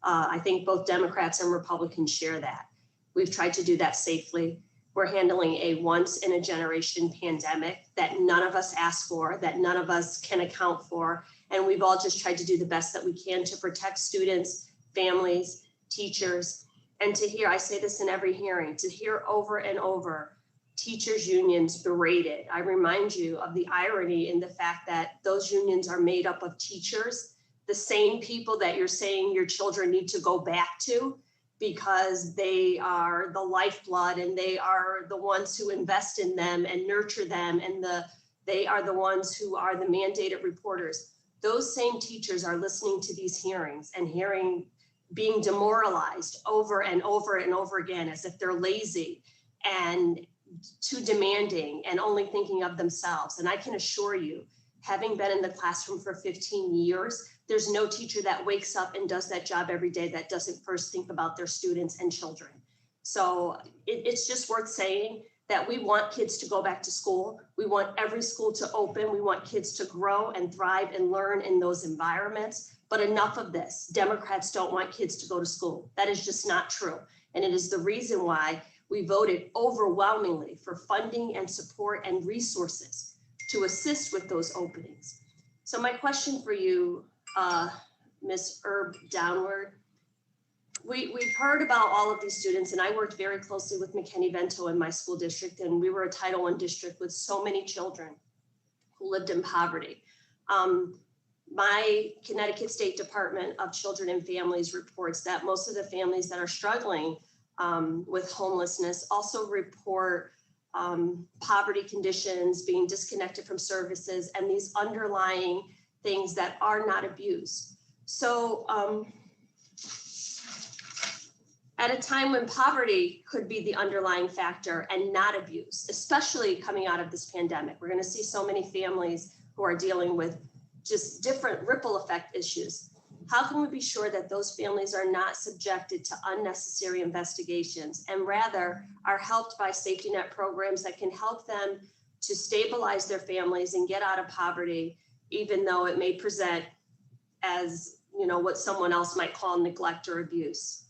I think both Democrats and Republicans share that. We've tried to do that safely. We're handling a once-in-a-generation pandemic that none of us asked for, that none of us can account for, and we've all just tried to do the best that we can to protect students, families, teachers, and to hear, I say this in every hearing, to hear over and over teachers' unions berated. I remind you of the irony in the fact that those unions are made up of teachers, the same people that you're saying your children need to go back to. because they are the lifeblood and they are the ones who invest in them and nurture them, and they are the ones who are the mandated reporters. Those same teachers are listening to these hearings and being demoralized over and over and over again as if they're lazy and too demanding and only thinking of themselves. And I can assure you, having been in the classroom for 15 years, there's no teacher that wakes up and does that job every day that doesn't first think about their students and children. So it's just worth saying that we want kids to go back to school. We want every school to open. We want kids to grow and thrive and learn in those environments. But enough of this. Democrats don't want kids to go to school. That is just not true. And it is the reason why we voted overwhelmingly for funding and support and resources to assist with those openings. So my question for you, Ms. Herb Downward, we've heard about all of these students, and I worked very closely with McKinney-Vento in my school district, and we were a Title I district with so many children who lived in poverty. My Connecticut State Department of Children and Families reports that most of the families that are struggling with homelessness also report poverty conditions, being disconnected from services, and these underlying things that are not abuse. So at a time when poverty could be the underlying factor and not abuse, especially coming out of this pandemic, we're going to see so many families who are dealing with just different ripple effect issues. How can we be sure that those families are not subjected to unnecessary investigations and rather are helped by safety net programs that can help them to stabilize their families and get out of poverty, even though it may present as, you know, what someone else might call neglect or abuse?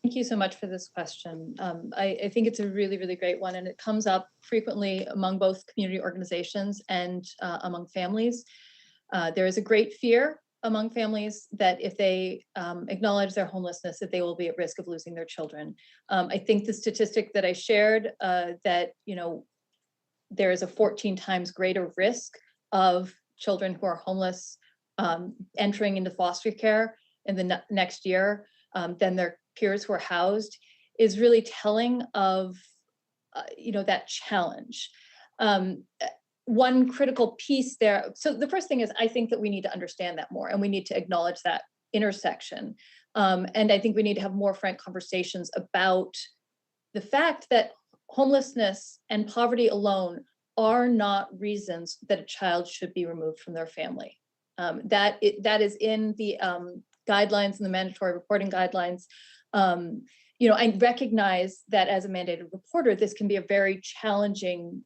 Thank you so much for this question. I think it's a really, really great one, and it comes up frequently among both community organizations and among families. There is a great fear among families that if they acknowledge their homelessness, that they will be at risk of losing their children. I think the statistic that I shared that, you know, there is a 14 times greater risk of children who are homeless entering into foster care in the next year than their peers who are housed is really telling of, you know, that challenge. One critical piece there. So the first thing is, I think that we need to understand that more, and we need to acknowledge that intersection. And I think we need to have more frank conversations about the fact that homelessness and poverty alone are not reasons that a child should be removed from their family. That is in the guidelines and the mandatory reporting guidelines. You know, I recognize that as a mandated reporter, this can be a very challenging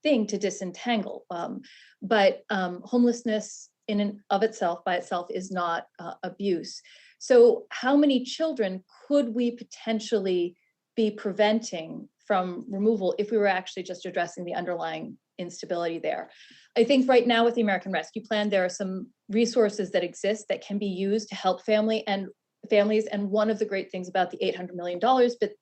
thing to disentangle. But homelessness in and of itself, by itself, is not abuse. So how many children could we potentially be preventing from removal if we were actually just addressing the underlying instability there? I think right now with the American Rescue Plan, there are some resources that exist that can be used to help families. And one of the great things about the $800 million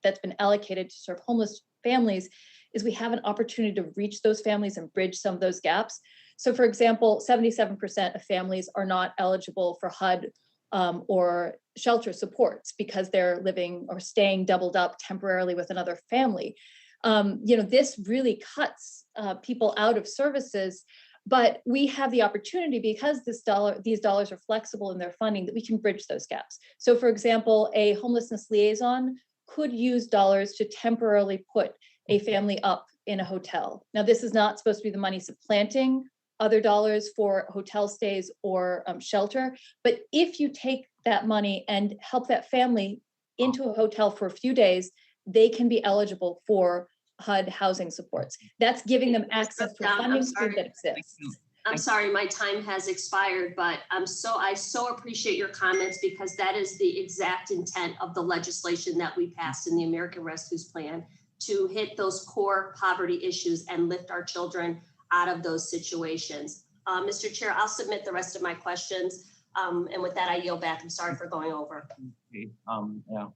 that's been allocated to serve homeless families is we have an opportunity to reach those families and bridge some of those gaps. So for example, 77% of families are not eligible for HUD or shelter supports because they're living or staying doubled up temporarily with another family. You know, this really cuts people out of services, but we have the opportunity, because these dollars are flexible in their funding, that we can bridge those gaps. So for example, a homelessness liaison could use dollars to temporarily put a family up in a hotel. Now, this is not supposed to be the money supplanting other dollars for hotel stays or shelter, but if you take that money and help that family into a hotel for a few days, they can be eligible for HUD housing supports. That's giving them access to a funding stream that exists. I'm sorry, my time has expired, but I so appreciate your comments, because that is the exact intent of the legislation that we passed in the American Rescue Plan, to hit those core poverty issues and lift our children out of those situations. Mr. Chair, I'll submit the rest of my questions. And with that, I yield back. I'm sorry for going over. Okay. Yeah.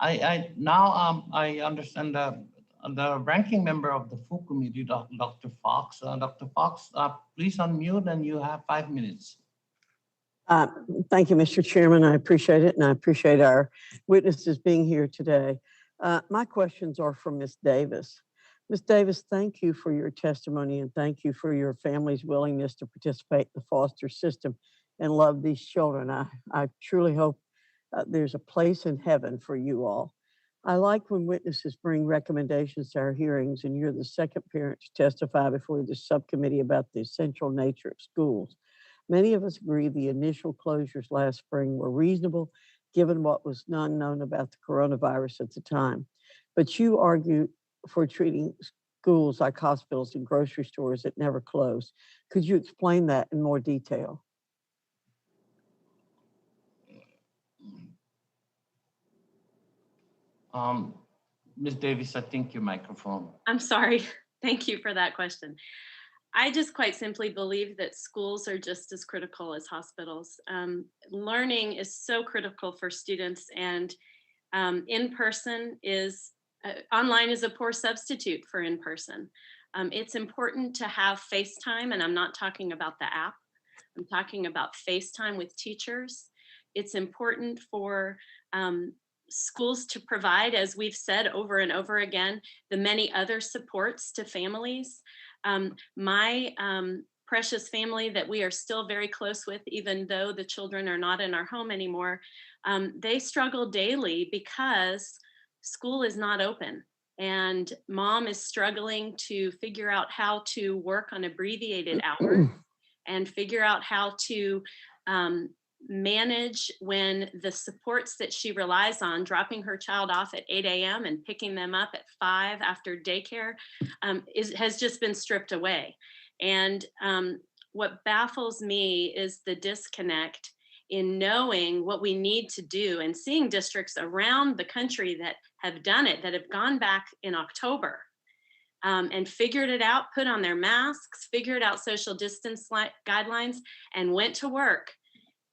I understand the ranking member of the full committee, Dr. Fox. Dr. Fox, please unmute, and you have 5 minutes. Thank you, Mr. Chairman. I appreciate it, and I appreciate our witnesses being here today. My questions are for Ms. Davis. Ms. Davis, thank you for your testimony, and thank you for your family's willingness to participate in the foster system and love these children. I truly hope there's a place in heaven for you all. I like when witnesses bring recommendations to our hearings, and you're the second parent to testify before the subcommittee about the essential nature of schools. Many of us agree the initial closures last spring were reasonable, given what was unknown about the coronavirus at the time. But you argue for treating schools like hospitals and grocery stores that never close. Could you explain that in more detail? Ms. Davis, I think your microphone. I'm sorry. Thank you for that question. I just quite simply believe that schools are just as critical as hospitals. Learning is so critical for students, and in-person is, online is a poor substitute for in-person. It's important to have FaceTime, and I'm not talking about the app. I'm talking about FaceTime with teachers. It's important for schools to provide, as we've said over and over again, the many other supports to families. My precious family that we are still very close with, even though the children are not in our home anymore, they struggle daily because school is not open. And mom is struggling to figure out how to work on abbreviated hours and figure out how to manage when the supports that she relies on, dropping her child off at 8 a.m. and picking them up at 5 after daycare, has just been stripped away. And what baffles me is the disconnect in knowing what we need to do and seeing districts around the country that have done it, that have gone back in October and figured it out, put on their masks, figured out social distance guidelines, and went to work.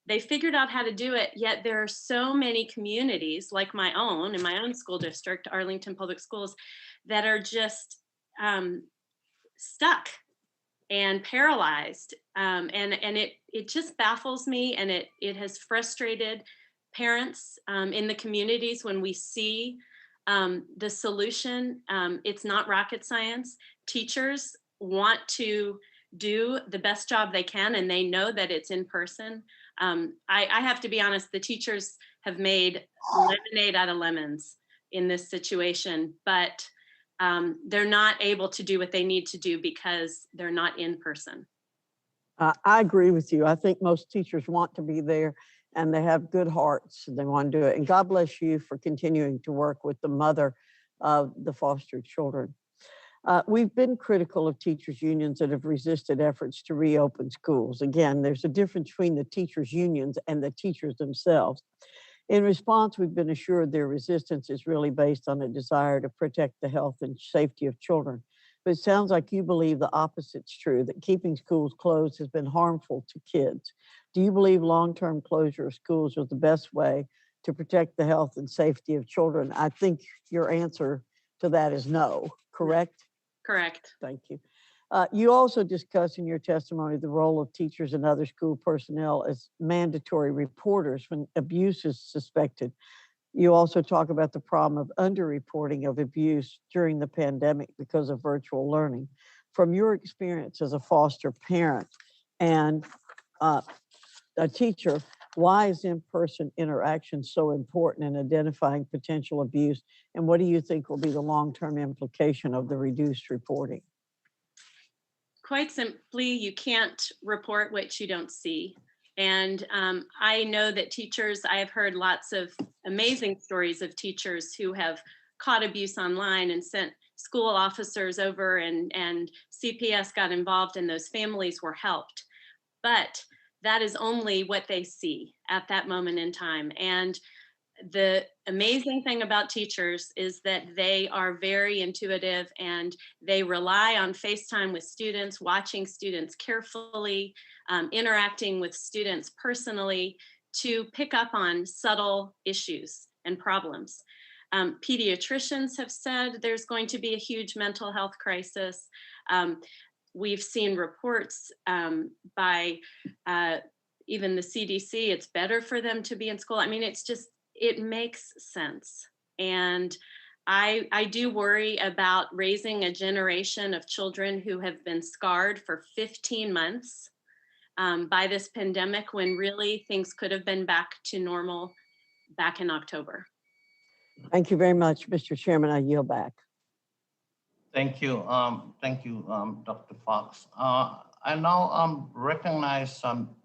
They figured out how to do it, yet there are so many communities like my own, in my own school district, Arlington Public Schools, that are just stuck and paralyzed. And it just baffles me, and it has frustrated parents in the communities when we see the solution. It's not rocket science. Teachers want to do the best job they can, and they know that it's in person. I have to be honest, the teachers have made lemonade out of lemons in this situation, but they're not able to do what they need to do because they're not in person. I agree with you. I think most teachers want to be there, and they have good hearts, and they want to do it. And God bless you for continuing to work with the mother of the foster children. We've been critical of teachers' unions that have resisted efforts to reopen schools. Again, there's a difference between the teachers' unions and the teachers themselves. In response, we've been assured their resistance is really based on a desire to protect the health and safety of children. But it sounds like you believe the opposite's true, that keeping schools closed has been harmful to kids. Do you believe long-term closure of schools was the best way to protect the health and safety of children? I think your answer to that is no, correct? Correct. Thank you. You also discuss in your testimony the role of teachers and other school personnel as mandatory reporters when abuse is suspected. You also talk about the problem of underreporting of abuse during the pandemic because of virtual learning. From your experience as a foster parent and a teacher, why is in-person interaction so important in identifying potential abuse? And what do you think will be the long-term implication of the reduced reporting? Quite simply, you can't report what you don't see. And I know that teachers, I have heard lots of amazing stories of teachers who have caught abuse online and sent school officers over, and CPS got involved and those families were helped. But that is only what they see at that moment in time. And the amazing thing about teachers is that they are very intuitive, and they rely on FaceTime with students, watching students carefully, interacting with students personally to pick up on subtle issues and problems. Pediatricians have said there's going to be a huge mental health crisis. We've seen reports by even the CDC, it's better for them to be in school. I mean, it's just, it makes sense. And I do worry about raising a generation of children who have been scarred for 15 months by this pandemic, when really things could have been back to normal back in October. Thank you very much, Mr. Chairman. I yield back. Thank you, Dr. Fox. I now recognize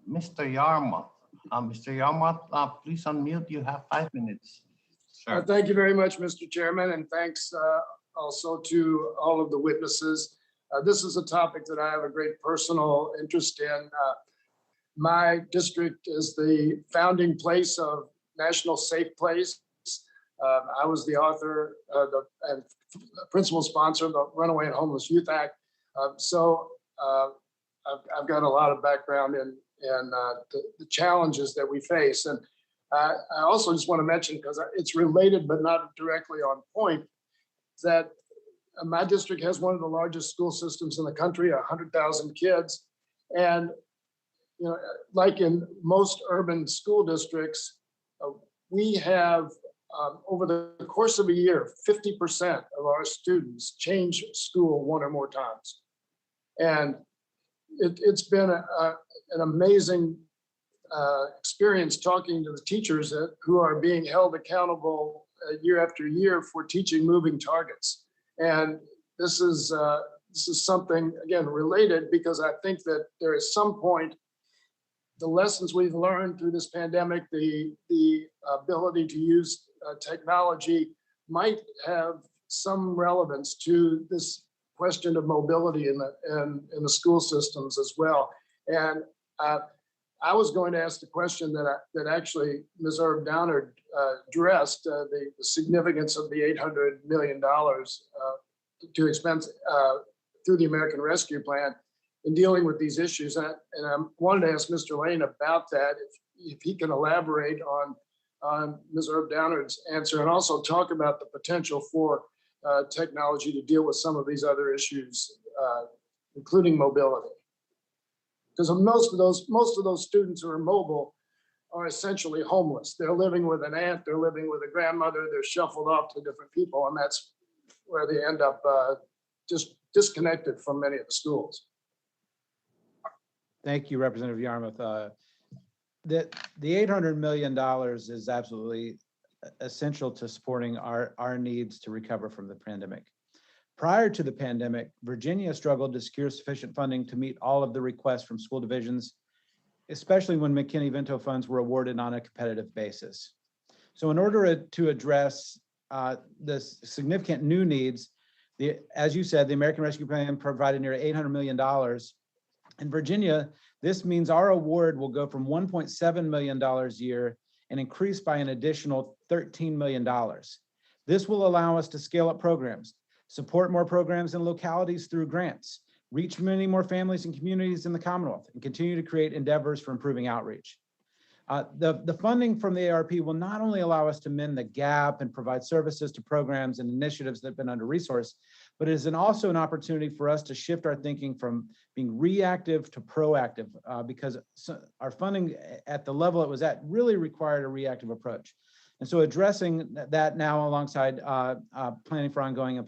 Mr. Yarmouth. Mr. Yarmouth, please unmute. You have 5 minutes. Sure. Thank you very much, Mr. Chairman, and thanks also to all of the witnesses. This is a topic that I have a great personal interest in. My district is the founding place of National Safe Place. I was the author and principal sponsor of the Runaway and Homeless Youth Act. So I've got a lot of background in the challenges that we face. And I also just want to mention, because it's related but not directly on point, that my district has one of the largest school systems in the country, 100,000 kids. And you know, like in most urban school districts, we have over the course of a year, 50% of our students change school one or more times. And it's been an amazing experience talking to the teachers who are being held accountable year after year for teaching moving targets. And this is something, again, related, because I think that there is some point, the lessons we've learned through this pandemic, the ability to use technology might have some relevance to this question of mobility in the school systems as well. And I was going to ask the question that actually Ms. Herb Downard addressed, the significance of the $800 million to expense through the American Rescue Plan in dealing with these issues. And I wanted to ask Mr. Lane about that, if he can elaborate on Ms. Herb Downard's answer, and also talk about the potential for technology to deal with some of these other issues, including mobility. Because most of those students who are mobile are essentially homeless. They're living with an aunt, they're living with a grandmother, they're shuffled off to different people, and that's where they end up just disconnected from many of the schools. Thank you, Representative Yarmouth. The $800 million is absolutely essential to supporting our needs to recover from the pandemic. Prior to the pandemic, Virginia struggled to secure sufficient funding to meet all of the requests from school divisions, especially when McKinney-Vento funds were awarded on a competitive basis. So in order to address the significant new needs, as you said, the American Rescue Plan provided near $800 million. In Virginia, this means our award will go from $1.7 million a year and increase by an additional $13 million. This will allow us to scale up programs, support more programs in localities through grants, reach many more families and communities in the Commonwealth, and continue to create endeavors for improving outreach. The funding from the ARP will not only allow us to mend the gap and provide services to programs and initiatives that have been under-resourced, but it is also an opportunity for us to shift our thinking from being reactive to proactive, because our funding at the level it was at really required a reactive approach. And so addressing that now alongside planning for ongoing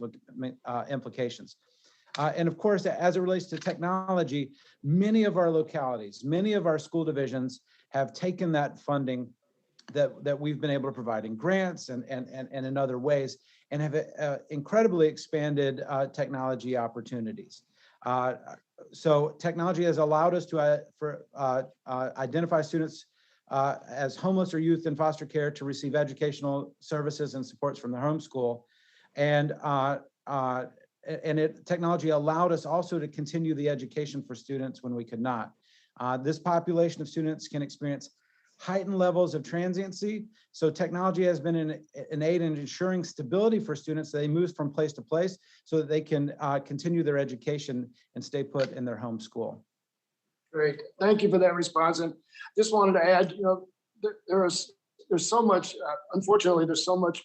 implications. And of course, as it relates to technology, many of our localities, many of our school divisions have taken that funding that we've been able to provide in grants and in other ways, and have incredibly expanded technology opportunities. So technology has allowed us to identify students as homeless or youth in foster care to receive educational services and supports from their home school. And technology allowed us also to continue the education for students when we could not. This population of students can experience heightened levels of transiency. So technology has been an aid in ensuring stability for students so they move from place to place so that they can continue their education and stay put in their home school. Great, thank you for that response. And just wanted to add, you know, there's so much, unfortunately, been so much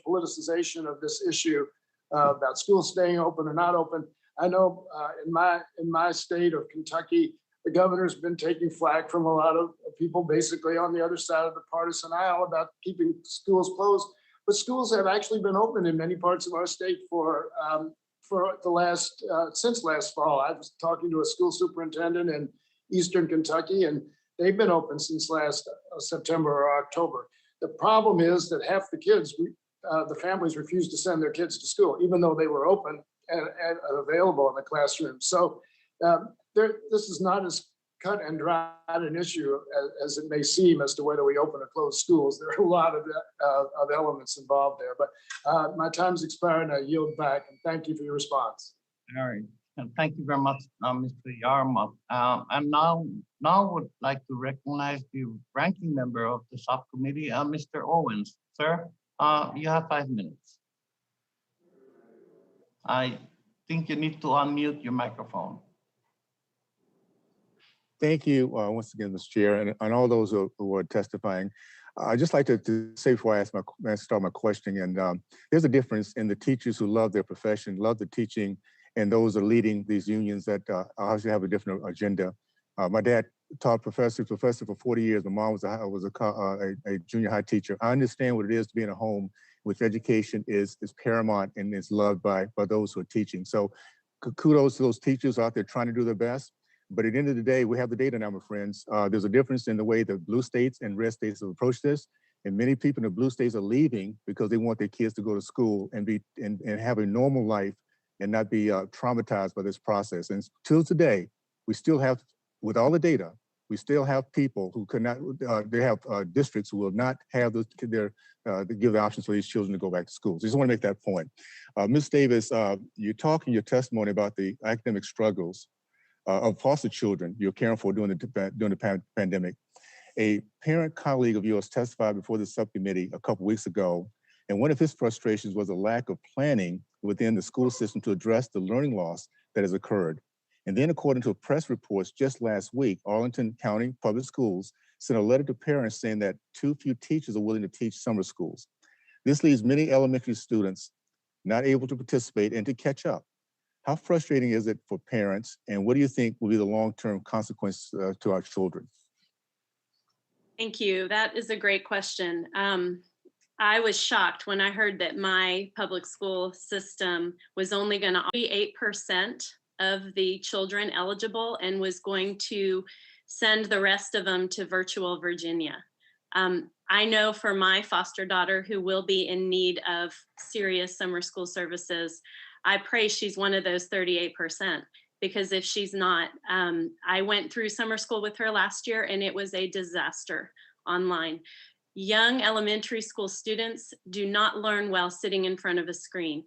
politicization of this issue about schools staying open or not open. I know in my state of Kentucky, the governor's been taking flack from a lot of people basically on the other side of the partisan aisle about keeping schools closed. But schools have actually been open in many parts of our state for the last, since last fall. I was talking to a school superintendent in Eastern Kentucky, and they've been open since last September or October. The problem is that half the kids, the families refused to send their kids to school, even though they were open and available in the classroom. So this is not as cut and dried an issue as it may seem as to whether we open or close schools. There are a lot of elements involved there. But my time's expired and I yield back. And thank you for your response. All right, and thank you very much, Mr. Yarmouth. And now would like to recognize the ranking member of the subcommittee, Mr. Owens. Sir, you have 5 minutes. I think you need to unmute your microphone. Thank you once again, Mr. Chair, and all those who are testifying. I'd just like to say before I start my questioning, and there's a difference in the teachers who love their profession, love the teaching, and those are leading these unions that obviously have a different agenda. My dad taught professor for 40 years. My mom was a junior high teacher. I understand what it is to be in a home which education is paramount and is loved by those who are teaching. So kudos to those teachers out there trying to do their best. But at the end of the day, we have the data now, my friends. There's a difference in the way the blue states and red states have approached this. And many people in the blue states are leaving because they want their kids to go to school and have a normal life and not be traumatized by this process. And till today, we still have, with all the data, we still have people who could not, they have districts who will not have give the options for these children to go back to school. So I just want to make that point. Ms. Davis, you talk in your testimony about the academic struggles of foster children you're caring for during the pandemic. A parent colleague of yours testified before the subcommittee a couple weeks ago, and one of his frustrations was a lack of planning within the school system to address the learning loss that has occurred. And then according to press reports just last week, Arlington County Public Schools sent a letter to parents saying that too few teachers are willing to teach summer schools. This leaves many elementary students not able to participate and to catch up. How frustrating is it for parents, and what do you think will be the long-term consequences to our children? Thank you. That is a great question. I was shocked when I heard that my public school system was only going to be 8% of the children eligible and was going to send the rest of them to virtual Virginia. I know for my foster daughter who will be in need of serious summer school services, I pray she's one of those 38%, because if she's not, I went through summer school with her last year and it was a disaster online. Young elementary school students do not learn well sitting in front of a screen.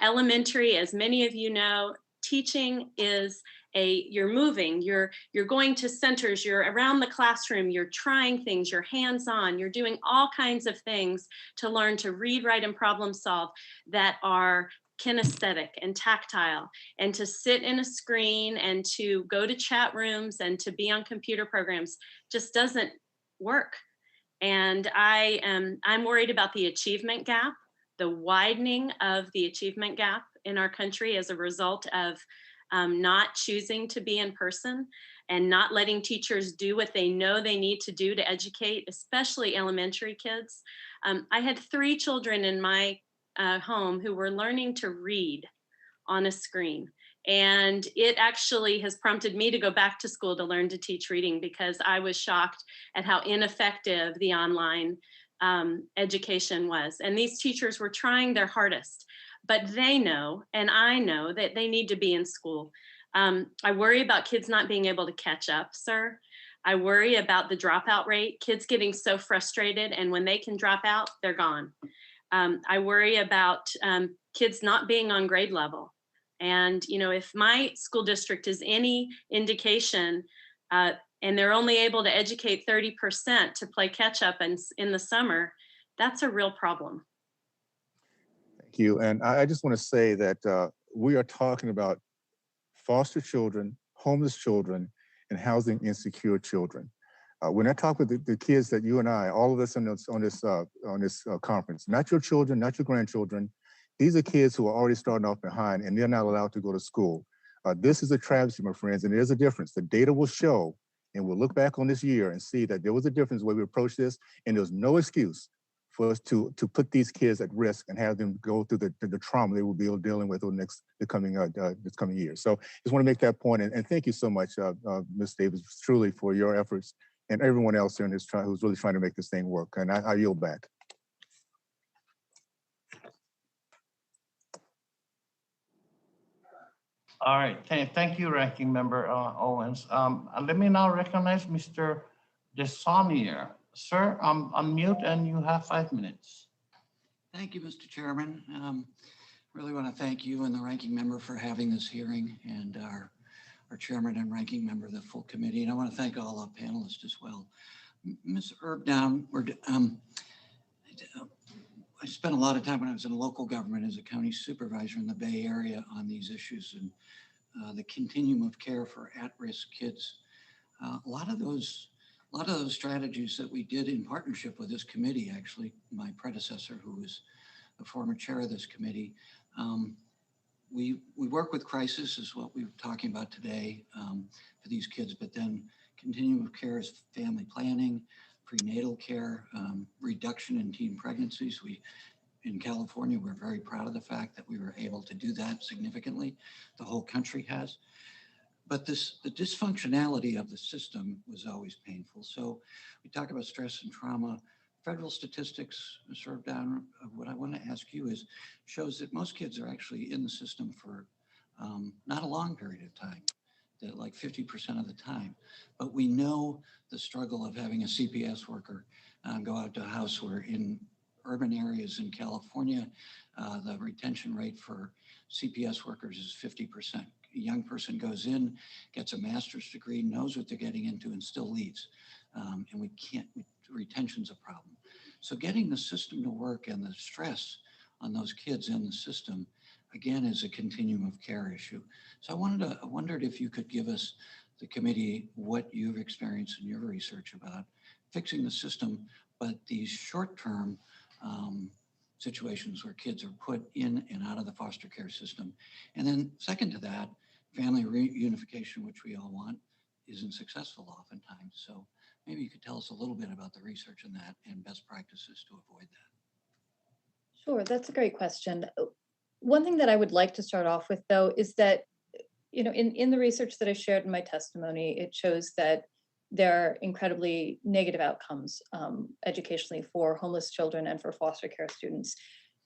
Elementary, as many of you know, teaching is you're moving, you're going to centers, you're around the classroom, you're trying things, you're hands-on, you're doing all kinds of things to learn to read, write, and problem solve that are kinesthetic and tactile, and to sit in a screen and to go to chat rooms and to be on computer programs just doesn't work. And I'm worried about the achievement gap, the widening of the achievement gap in our country as a result of not choosing to be in person and not letting teachers do what they know they need to do to educate, especially elementary kids. I had 3 children in my home who were learning to read on a screen. And it actually has prompted me to go back to school to learn to teach reading, because I was shocked at how ineffective the online education was. And these teachers were trying their hardest, but they know, and I know, that they need to be in school. I worry about kids not being able to catch up, sir. I worry about the dropout rate, kids getting so frustrated, and when they can drop out, they're gone. I worry about kids not being on grade level. And, you know, if my school district is any indication, and they're only able to educate 30% to play catch up in the summer, that's a real problem. Thank you. And I just want to say that we are talking about foster children, homeless children, and housing insecure children. When I talk with the kids that you and I, all of us on this conference, not your children, not your grandchildren, these are kids who are already starting off behind and they're not allowed to go to school. This is a travesty, my friends, and there's a difference. The data will show, and we'll look back on this year and see that there was a difference when we approached this, and there's no excuse for us to put these kids at risk and have them go through the trauma they will be dealing with over the coming year. So just want to make that point, and thank you so much, Ms. Davis, truly for your efforts and everyone else here in this trial who's really trying to make this thing work. And I yield back. All right, thank you, Ranking Member Owens. Let me now recognize Mr. Desaunier. Sir, unmute and you have 5 minutes. Thank you, Mr. Chairman. Really want to thank you and the ranking member for having this hearing, and our chairman and ranking member of the full committee. And I want to thank all our panelists as well. Ms. Erbdown, I spent a lot of time when I was in local government as a county supervisor in the Bay Area on these issues and the continuum of care for at-risk kids. A lot of those strategies that we did in partnership with this committee, actually, my predecessor, who was the former chair of this committee, we work with crisis is what we were talking about today for these kids, but then continuum of care is family planning, prenatal care, reduction in teen pregnancies. In California, we're very proud of the fact that we were able to do that significantly. The whole country has. But the dysfunctionality of the system was always painful. So we talk about stress and trauma. Federal statistics, Ms. Erbdown, what I want to ask you is, shows that most kids are actually in the system for not a long period of time, that like 50% of the time. But we know the struggle of having a CPS worker go out to a house where in urban areas in California, the retention rate for CPS workers is 50%. A young person goes in, gets a master's degree, knows what they're getting into, and still leaves. And we can't, retention's a problem. So getting the system to work and the stress on those kids in the system, again, is a continuum of care issue. So I wondered if you could give us, the committee, what you've experienced in your research about fixing the system, but these short-term situations where kids are put in and out of the foster care system. And then second to that, family reunification, which we all want, isn't successful oftentimes. So maybe you could tell us a little bit about the research on that and best practices to avoid that. Sure, that's a great question. One thing that I would like to start off with, though, is that, you know, in the research that I shared in my testimony, it shows that there are incredibly negative outcomes educationally for homeless children and for foster care students.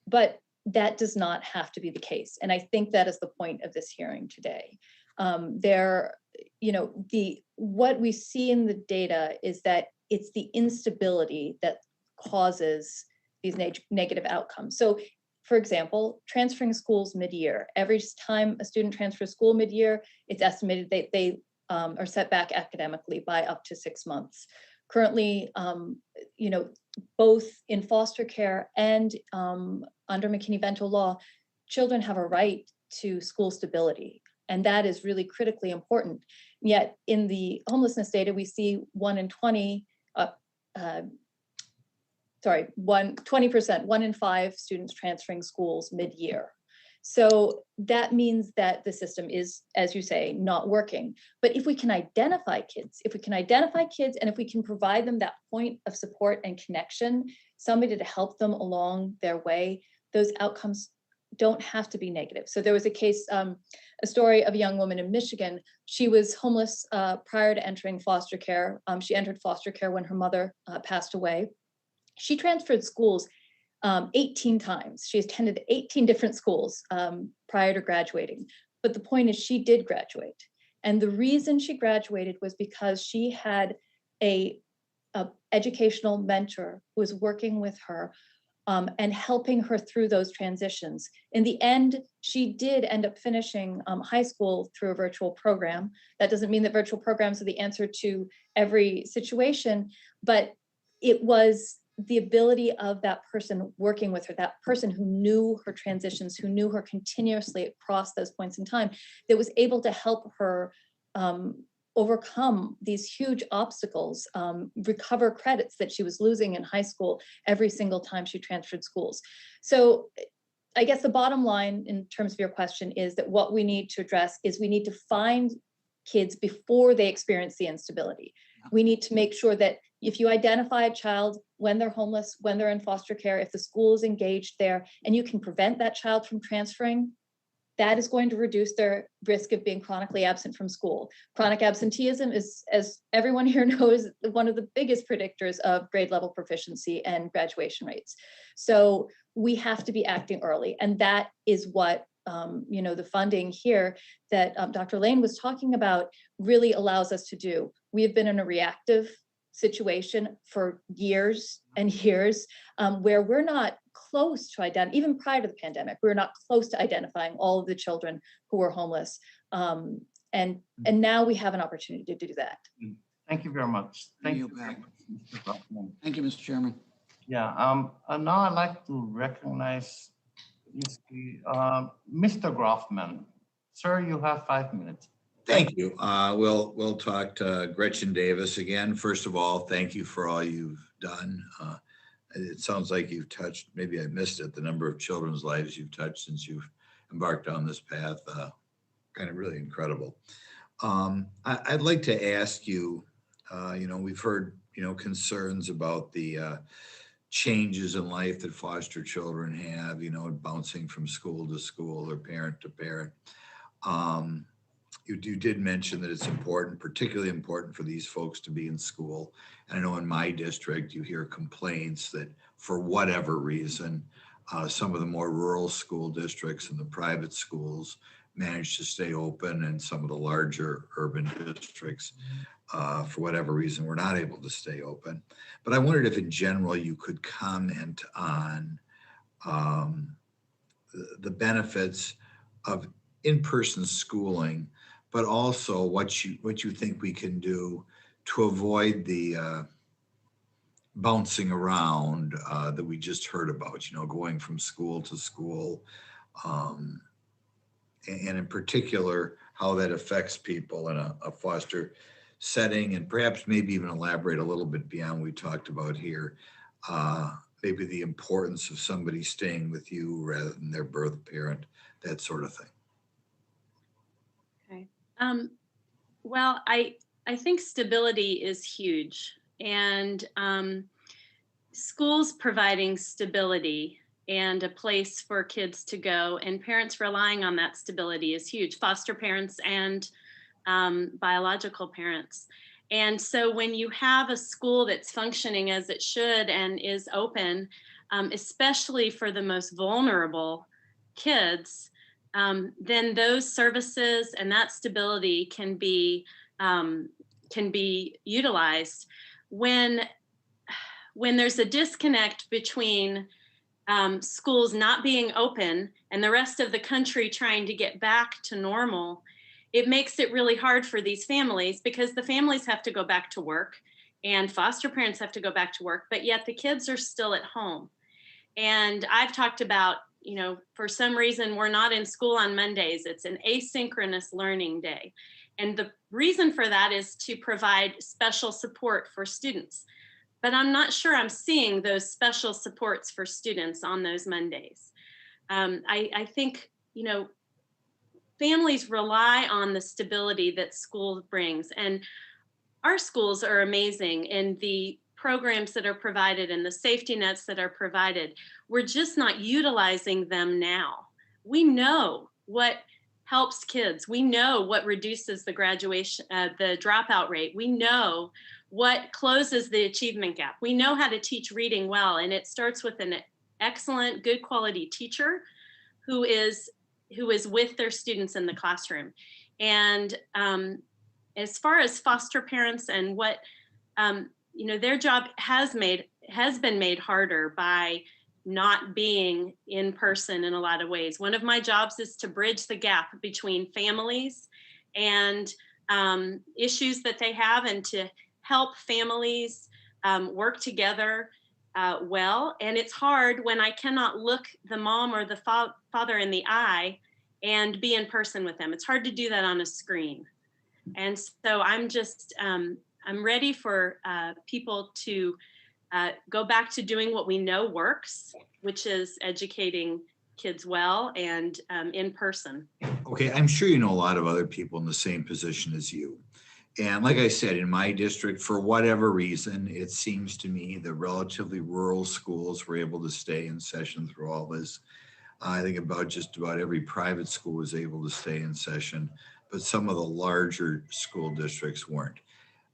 But that does not have to be the case. And I think that is the point of this hearing today. What we see in the data is that it's the instability that causes these negative outcomes. So, for example, transferring schools mid-year. Every time a student transfers school mid-year, it's estimated they are set back academically by up to 6 months. Currently, both in foster care and under McKinney-Vento law, children have a right to school stability, and that is really critically important. Yet in the homelessness data, we see 20%, 1 in 5 students transferring schools mid-year. So that means that the system is, as you say, not working. But if we can identify kids, and if we can provide them that point of support and connection, somebody to help them along their way, those outcomes don't have to be negative. So there was a case, a story of a young woman in Michigan. She was homeless prior to entering foster care. She entered foster care when her mother passed away. She transferred schools 18 times. She attended 18 different schools prior to graduating. But the point is, she did graduate. And the reason she graduated was because she had a educational mentor who was working with her and helping her through those transitions. In the end, she did end up finishing high school through a virtual program. That doesn't mean that virtual programs are the answer to every situation, but it was the ability of that person working with her, that person who knew her transitions, who knew her continuously across those points in time, that was able to help her overcome these huge obstacles, recover credits that she was losing in high school every single time she transferred schools. So I guess the bottom line in terms of your question is that what we need to address is we need to find kids before they experience the instability. We need to make sure that if you identify a child when they're homeless, when they're in foster care, if the school is engaged there, and you can prevent that child from transferring, that is going to reduce their risk of being chronically absent from school. Chronic absenteeism is, as everyone here knows, one of the biggest predictors of grade level proficiency and graduation rates. So we have to be acting early. And that is what the funding here that Dr. Lane was talking about really allows us to do. We have been in a reactive situation for years and years where we're not close to identifying, even prior to the pandemic, we're not close to identifying all of the children who were homeless. And now we have an opportunity to do that. Thank you very much. Thank you. Thank you, Mr. Chairman. Yeah, and now I'd like to recognize Mr. Groffman. Sir, you have 5 minutes. Thank you. We'll talk to Gretchen Davis again. First of all, thank you for all you've done. It sounds like you've touched, maybe I missed it, the number of children's lives you've touched since you've embarked on this path. Kind of really incredible. I'd like to ask you, we've heard, concerns about the changes in life that foster children have, bouncing from school to school or parent to parent. You did mention that it's important, particularly important for these folks to be in school. And I know in my district, you hear complaints that for whatever reason, some of the more rural school districts and the private schools manage to stay open, and some of the larger urban districts, for whatever reason, were not able to stay open. But I wondered if in general you could comment on the benefits of in-person schooling, but also what you think we can do to avoid the bouncing around that we just heard about, going from school to school, and in particular, how that affects people in a foster setting, and perhaps maybe even elaborate a little bit beyond what we talked about here, maybe the importance of somebody staying with you rather than their birth parent, that sort of thing. Okay. Well, I think stability is huge, and schools providing stability and a place for kids to go, and parents relying on that stability is huge, foster parents and biological parents. And so when you have a school that's functioning as it should and is open, especially for the most vulnerable kids, then those services and that stability can be utilized. When there's a disconnect between schools not being open and the rest of the country trying to get back to normal, it makes it really hard for these families, because the families have to go back to work and foster parents have to go back to work, but yet the kids are still at home. And I've talked about, for some reason, we're not in school on Mondays. It's an asynchronous learning day. And the reason for that is to provide special support for students. But I'm not sure I'm seeing those special supports for students on those Mondays. I think, families rely on the stability that school brings. And our schools are amazing in the programs that are provided and the safety nets that are provided. We're just not utilizing them now. We know what helps kids. We know what reduces the the dropout rate. We know what closes the achievement gap. We know how to teach reading well, and it starts with an excellent, good quality teacher who is with their students in the classroom. And as far as foster parents and what, their job has been made harder by not being in person in a lot of ways. One of my jobs is to bridge the gap between families and issues that they have, and to help families work together well. And it's hard when I cannot look the mom or the father in the eye and be in person with them. It's hard to do that on a screen. And so I'm just, I'm ready for people to go back to doing what we know works, which is educating kids well and in person. Okay, I'm sure you know a lot of other people in the same position as you. And like I said, in my district, for whatever reason, it seems to me the relatively rural schools were able to stay in session through all this. I think just about every private school was able to stay in session, but some of the larger school districts weren't.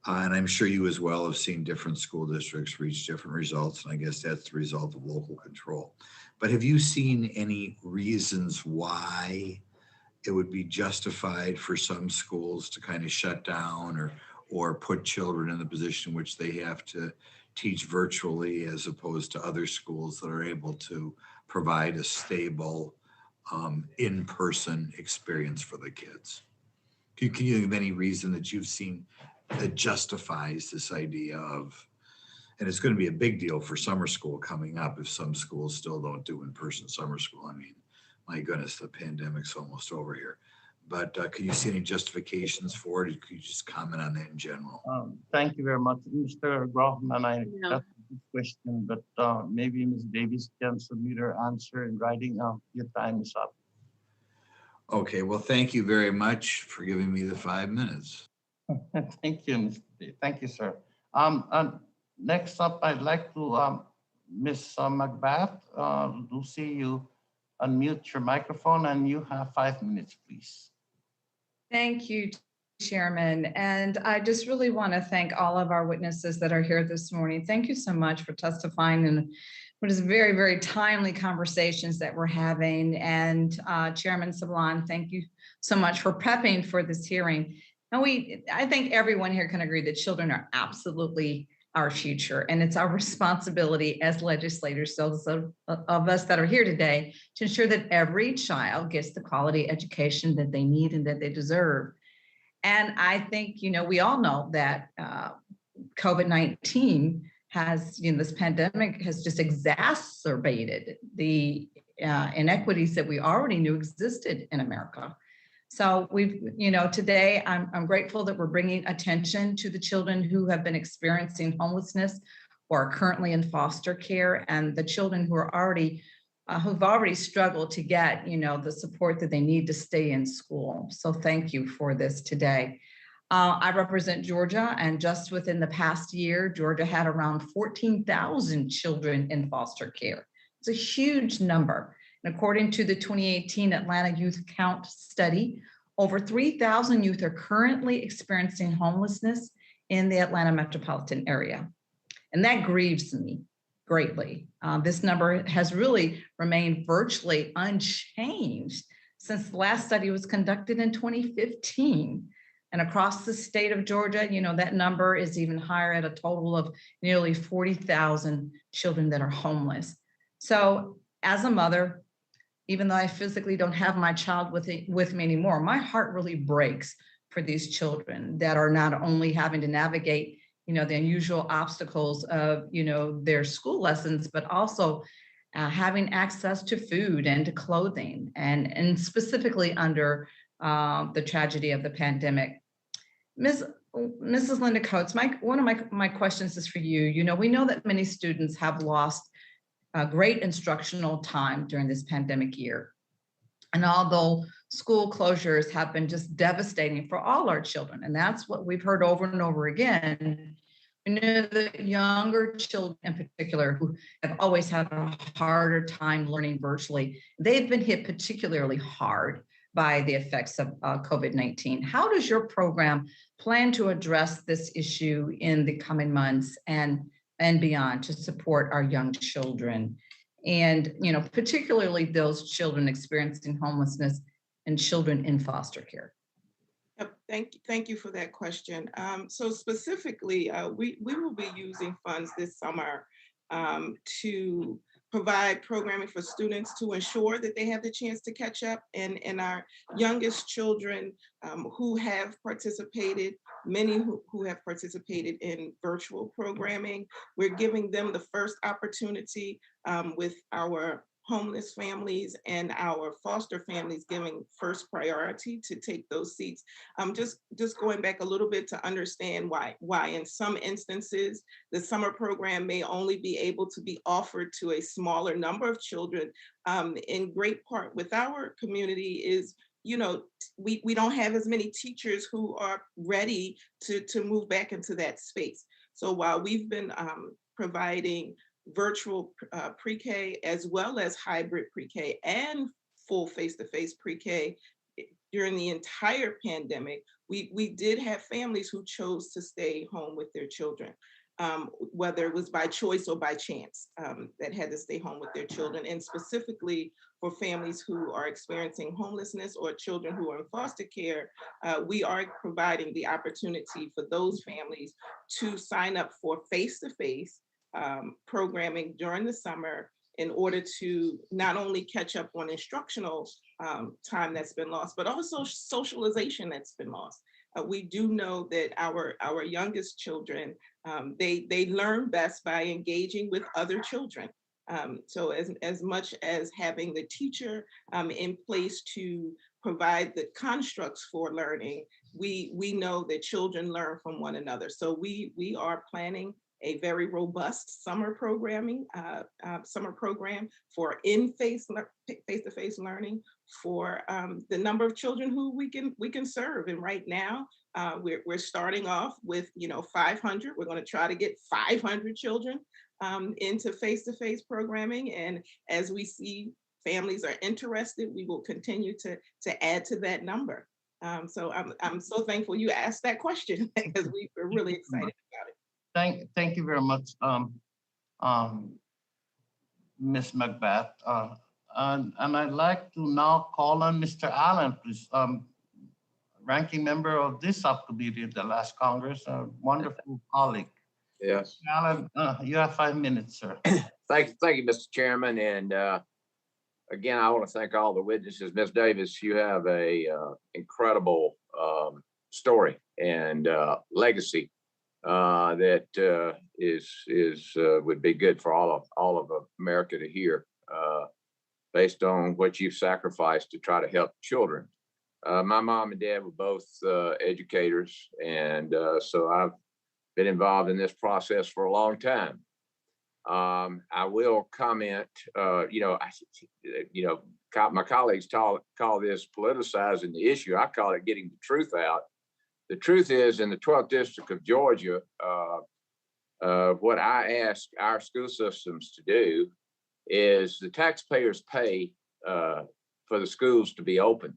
And I'm sure you as well have seen different school districts reach different results, and I guess that's the result of local control. But have you seen any reasons why it would be justified for some schools to kind of shut down or put children in the position in which they have to teach virtually, as opposed to other schools that are able to provide a stable in-person experience for the kids? Can you think of any reason that you've seen that justifies this idea of, and it's going to be a big deal for summer school coming up if some schools still don't do in-person summer school. I mean, my goodness, the pandemic's almost over here. But can you see any justifications for it? Could you just comment on that in general? Thank you very much, Mr. Groffman. I No. that's a good question, but maybe Ms. Davis can submit her answer in writing. Your time is up. Okay, well, thank you very much for giving me the 5 minutes. Thank you, Mr. Day. Thank you, sir. Next up, I'd like to Ms. McBath. Lucy, you unmute your microphone and you have 5 minutes, please. Thank you, Chairman. And I just really want to thank all of our witnesses that are here this morning. Thank you so much for testifying in what is very, very timely conversations that we're having. And Chairman Sablan, thank you so much for prepping for this hearing. And I think everyone here can agree that children are absolutely our future, and it's our responsibility as legislators, those of us that are here today, to ensure that every child gets the quality education that they need and that they deserve. And I think, we all know that COVID-19 has, this pandemic has just exacerbated the inequities that we already knew existed in America. So today I'm grateful that we're bringing attention to the children who have been experiencing homelessness or are currently in foster care, and the children who are who've already struggled to get, the support that they need to stay in school. So thank you for this today. I represent Georgia, and just within the past year, Georgia had around 14,000 children in foster care. It's a huge number. And according to the 2018 Atlanta Youth Count study, over 3,000 youth are currently experiencing homelessness in the Atlanta metropolitan area. And that grieves me greatly. This number has really remained virtually unchanged since the last study was conducted in 2015. And across the state of Georgia, that number is even higher at a total of nearly 40,000 children that are homeless. So as a mother, even though I physically don't have my child with me anymore, my heart really breaks for these children that are not only having to navigate, the unusual obstacles of, their school lessons, but also having access to food and to clothing, and specifically under the tragedy of the pandemic. Mrs. Linda Coates, one of my questions is for you. We know that many students have lost great instructional time during this pandemic year. And although school closures have been just devastating for all our children, and that's what we've heard over and over again, we know that younger children in particular who have always had a harder time learning virtually, they've been hit particularly hard by the effects of COVID-19. How does your program plan to address this issue in the coming months and beyond to support our young children, and particularly those children experiencing homelessness and children in foster care? Yep, thank you for that question. So specifically, we will be using funds this summer to provide programming for students to ensure that they have the chance to catch up, and our youngest children who have participated, many who have participated in virtual programming, we're giving them the first opportunity with our homeless families and our foster families giving first priority to take those seats. Just going back a little bit to understand why in some instances, the summer program may only be able to be offered to a smaller number of children. In great part with our community is, we don't have as many teachers who are ready to move back into that space. So while we've been providing virtual pre-K as well as hybrid pre-K and full face-to-face pre-K during the entire pandemic, we did have families who chose to stay home with their children, whether it was by choice or by chance, that had to stay home with their children. And specifically for families who are experiencing homelessness or children who are in foster care, we are providing the opportunity for those families to sign up for face-to-face programming during the summer in order to not only catch up on instructional time that's been lost, but also socialization that's been lost. We do know that our youngest children, they learn best by engaging with other children. So as much as having the teacher in place to provide the constructs for learning, we know that children learn from one another. So we are planning a very robust summer program for face-to-face learning for the number of children who we can serve. And right now, we're starting off with 500. We're going to try to get 500 children into face-to-face programming. And as we see families are interested, we will continue to add to that number. So I'm so thankful you asked that question because we're really excited about it. Thank you very much, Ms. Macbeth. And I'd like to now call on Mr. Allen, please. Ranking member of this subcommittee at the last Congress, a wonderful colleague. Yes. Alan, you have 5 minutes, sir. Thank you, Mr. Chairman. And again, I want to thank all the witnesses. Ms. Davis, you have a incredible story and legacy that would be good for all of America to hear, based on what you've sacrificed to try to help children. My mom and dad were both educators, and so I've been involved in this process for a long time. I will comment, my colleagues call this politicizing the issue. I call it getting the truth out. The truth is, in the 12th District of Georgia, what I ask our school systems to do is the taxpayers pay for the schools to be open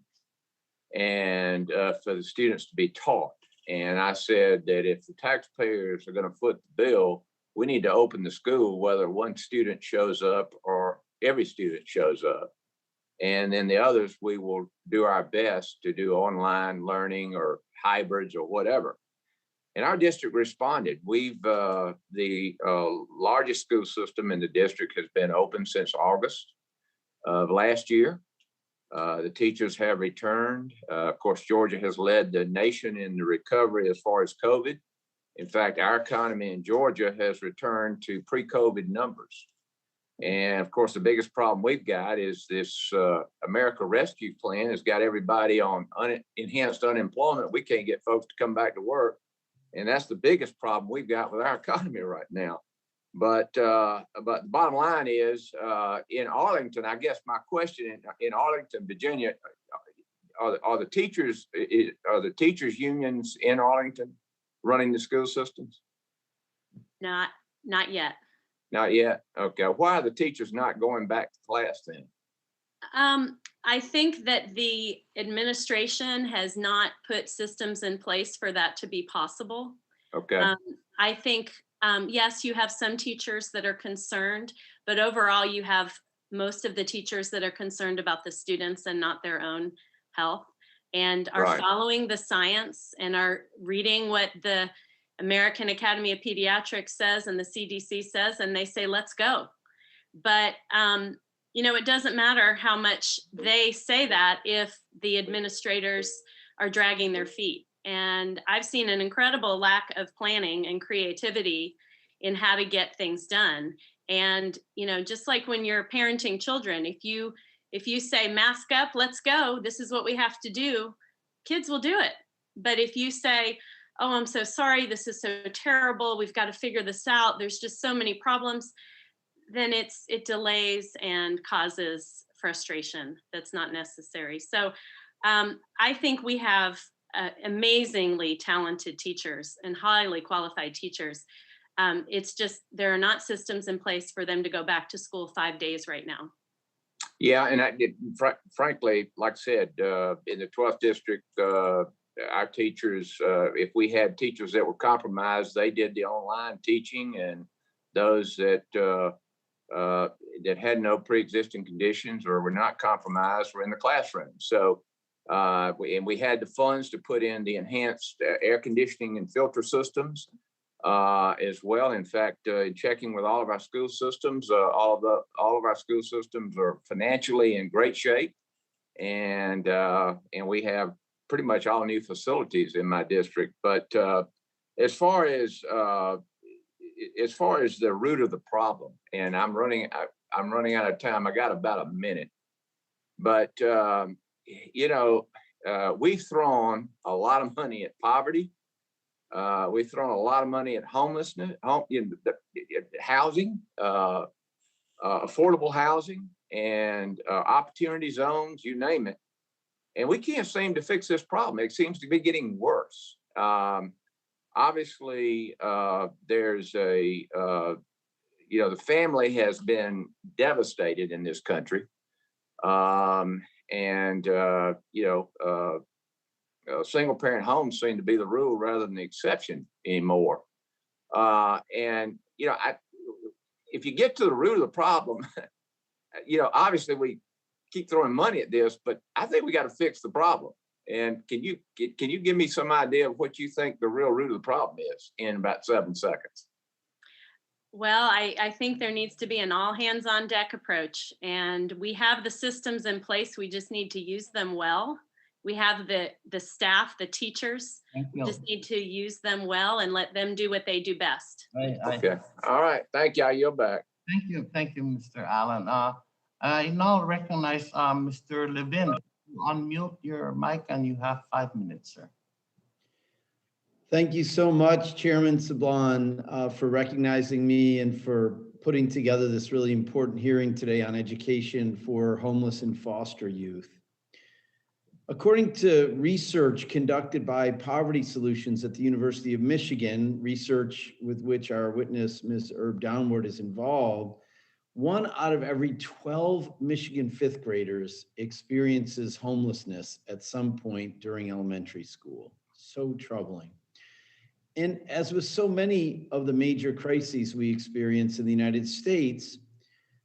and for the students to be taught. And I said that if the taxpayers are going to foot the bill, we need to open the school, whether one student shows up or every student shows up. And then the others, we will do our best to do online learning or hybrids or whatever. And our district responded. The largest school system in the district has been open since August of last year. The teachers have returned. Of course, Georgia has led the nation in the recovery as far as COVID. In fact, our economy in Georgia has returned to pre-COVID numbers. And of course, the biggest problem we've got is this America Rescue Plan has got everybody on enhanced unemployment. We can't get folks to come back to work. And that's the biggest problem we've got with our economy right now. But the bottom line is, in Arlington, I guess my question in Arlington, Virginia, are the teachers unions in Arlington running the school systems? Not yet. Not yet. Okay. Why are the teachers not going back to class then? I think that the administration has not put systems in place for that to be possible. Okay. I think, yes, you have some teachers that are concerned, but overall you have most of the teachers that are concerned about the students and not their own health, and are following the science and are reading what the American Academy of Pediatrics says and the CDC says, and they say, let's go. But, it doesn't matter how much they say that if the administrators are dragging their feet. And I've seen an incredible lack of planning and creativity in how to get things done. And, you know, just like when you're parenting children, if you say mask up, let's go, this is what we have to do, kids will do it. But if you say, oh, I'm so sorry, this is so terrible, we've got to figure this out, there's just so many problems, then it delays and causes frustration that's not necessary. So I think we have amazingly talented teachers and highly qualified teachers. It's just there are not systems in place for them to go back to school 5 days right now. Yeah, and frankly, like I said, in the 12th district, our teachers, if we had teachers that were compromised, they did the online teaching, and those that had no pre-existing conditions or were not compromised were in the classroom. So, and we had the funds to put in the enhanced air conditioning and filter systems as well. In fact, checking with all of our school systems, all of our school systems are financially in great shape, and we have pretty much all new facilities in my district. But as far as the root of the problem, and I'm running out of time. I got about a minute, but you know, we've thrown a lot of money at poverty. We've thrown a lot of money at homelessness, housing, affordable housing, and opportunity zones, you name it. And we can't seem to fix this problem. It seems to be getting worse. Obviously, there's a, you know, the family has been devastated in this country. You know, single parent homes seem to be the rule rather than the exception anymore. And, you know, if you get to the root of the problem, you know, obviously we keep throwing money at this, but I think we got to fix the problem. And can you give me some idea of what you think the real root of the problem is in about 7 seconds? Well, I think there needs to be an all hands on deck approach, and we have the systems in place. We just need to use them well. We have the staff, the teachers. We just need to use them well and let them do what they do best. Okay. All right. Thank you. I yield back. Thank you, Mr. Allen. I now recognize Mr. Levin. Unmute your mic and you have 5 minutes, sir. Thank you so much, Chairman Sablon, for recognizing me and for putting together this really important hearing today on education for homeless and foster youth. According to research conducted by Poverty Solutions at the University of Michigan, research with which our witness, Ms. Herb Downward, is involved, 1 out of every 12 Michigan 5th graders experiences homelessness at some point during elementary school. So troubling. And as with so many of the major crises we experience in the United States,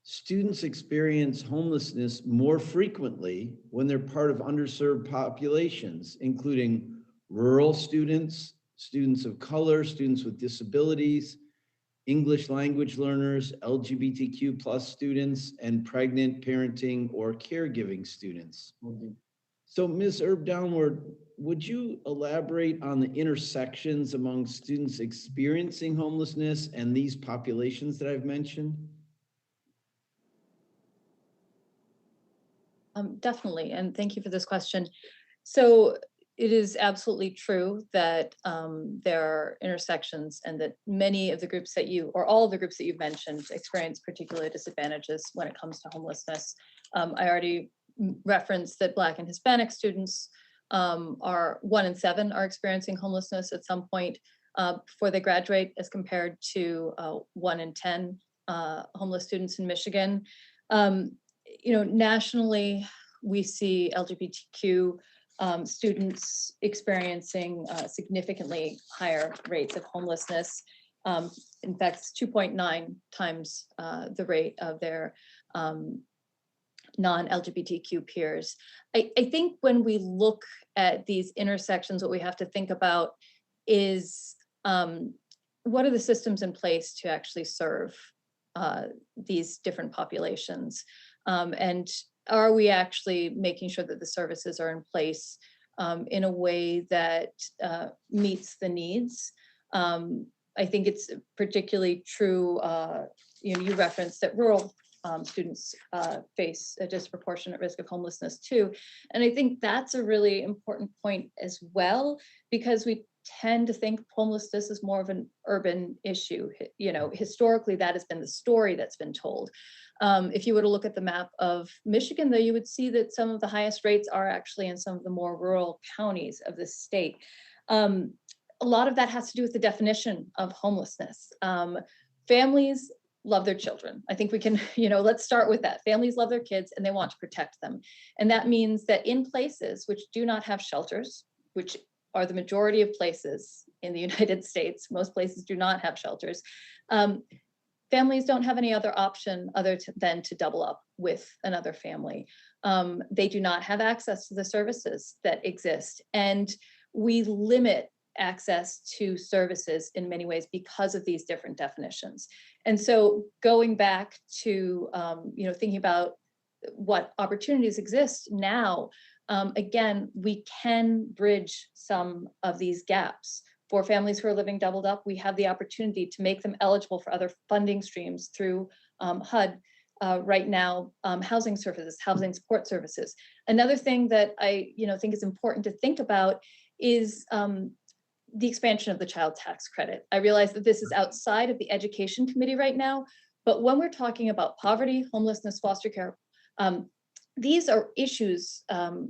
students experience homelessness more frequently when they're part of underserved populations, including rural students, students of color, students with disabilities, English language learners, LGBTQ+ students, and pregnant, parenting, or caregiving students. So Ms. Herb Downward, would you elaborate on the intersections among students experiencing homelessness and these populations that I've mentioned? Definitely, and thank you for this question. So it is absolutely true that there are intersections and that many of the groups that or all of the groups that you've mentioned experience particular disadvantages when it comes to homelessness. I already referenced that Black and Hispanic students are 1 in 7 are experiencing homelessness at some point before they graduate, as compared to 1 in 10 homeless students in Michigan. You know, nationally, we see LGBTQ students experiencing significantly higher rates of homelessness. In fact, it's 2.9 times the rate of their non-LGBTQ peers. I think when we look at these intersections, what we have to think about is what are the systems in place to actually serve these different populations? And are we actually making sure that the services are in place in a way that meets the needs? I think it's particularly true, you referenced that rural students face a disproportionate risk of homelessness too. And I think that's a really important point as well, because we tend to think homelessness is more of an urban issue. Historically, that has been the story that's been told. If you were to look at the map of Michigan, though, you would see that some of the highest rates are actually in some of the more rural counties of the state. A lot of that has to do with the definition of homelessness. Families love their children. I think we can, let's start with that. Families love their kids and they want to protect them. And that means that in places which do not have shelters, which are the majority of places in the United States, most places do not have shelters, families don't have any other option than to double up with another family. They do not have access to the services that exist. And we limit access to services in many ways because of these different definitions. And so going back to, thinking about what opportunities exist now, again, we can bridge some of these gaps. For families who are living doubled up, we have the opportunity to make them eligible for other funding streams through HUD. Right now, housing services, housing support services. Another thing that I think is important to think about is the expansion of the child tax credit. I realize that this is outside of the Education Committee right now, but when we're talking about poverty, homelessness, foster care, these are issues.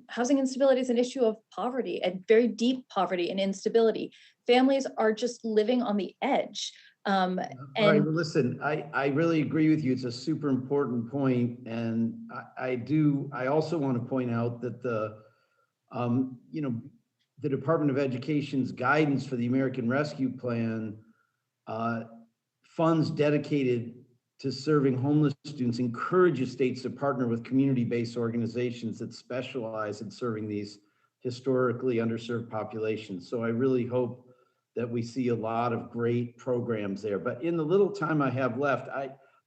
Housing instability is an issue of poverty, and very deep poverty and instability. Families are just living on the edge. All right, well, listen, I really agree with you. It's a super important point. And I also want to point out that the Department of Education's guidance for the American Rescue Plan funds dedicated to serving homeless students encourages states to partner with community-based organizations that specialize in serving these historically underserved populations. So I really hope that we see a lot of great programs there. But in the little time I have left,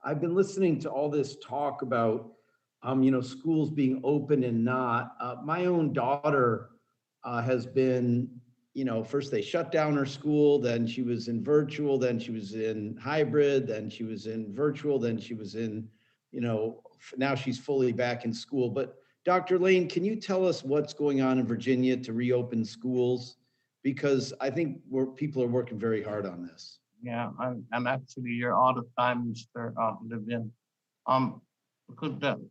I've been listening to all this talk about schools being open and not. My own daughter has been, first they shut down her school, then she was in virtual, then she was in hybrid, then she was in virtual, then she was in, now she's fully back in school. But Dr. Lane, can you tell us what's going on in Virginia to reopen schools? Because I think people are working very hard on this. Yeah, and actually you're out of time, Mr. Levin. Could the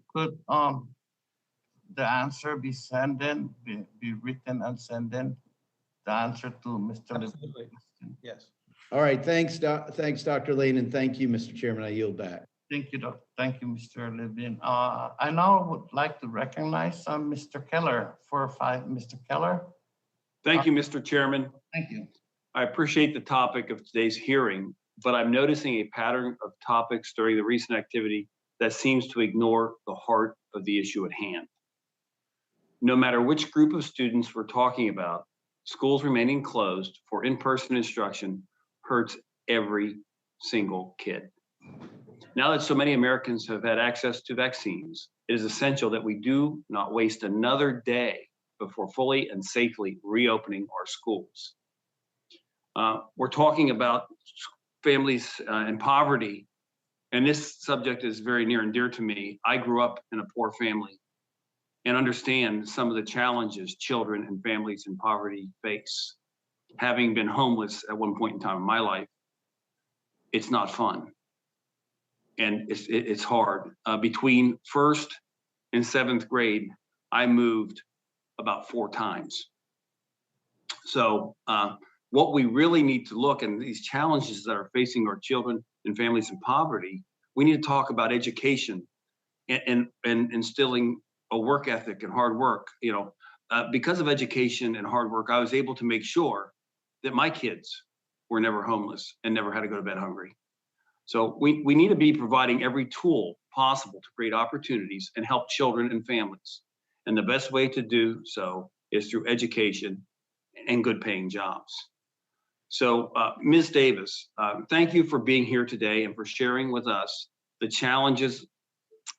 answer be sent in, be written and sent in? The answer to Mr. Absolutely. Levin. Yes. All right, thanks, Dr. Lane, and thank you, Mr. Chairman. I yield back. Thank you, Doctor. Thank you, Mr. Levin. I now would like to recognize Mr. Keller for Mr. Keller. Thank you, Mr. Chairman. Thank you. I appreciate the topic of today's hearing, but I'm noticing a pattern of topics during the recent activity that seems to ignore the heart of the issue at hand. No matter which group of students we're talking about, schools remaining closed for in-person instruction hurts every single kid. Now that so many Americans have had access to vaccines, it is essential that we do not waste another day before fully and safely reopening our schools. We're talking about families in poverty, and this subject is very near and dear to me. I grew up in a poor family and understand some of the challenges children and families in poverty face. Having been homeless at one point in time in my life, it's not fun. And it's hard. Between 1st and 7th grade, I moved about 4 times. So what we really need to look at these challenges that are facing our children and families in poverty, we need to talk about education and instilling a work ethic and hard work. Because of education and hard work, I was able to make sure that my kids were never homeless and never had to go to bed hungry. So we need to be providing every tool possible to create opportunities and help children and families. And the best way to do so is through education and good paying jobs. So Ms. Davis, thank you for being here today and for sharing with us the challenges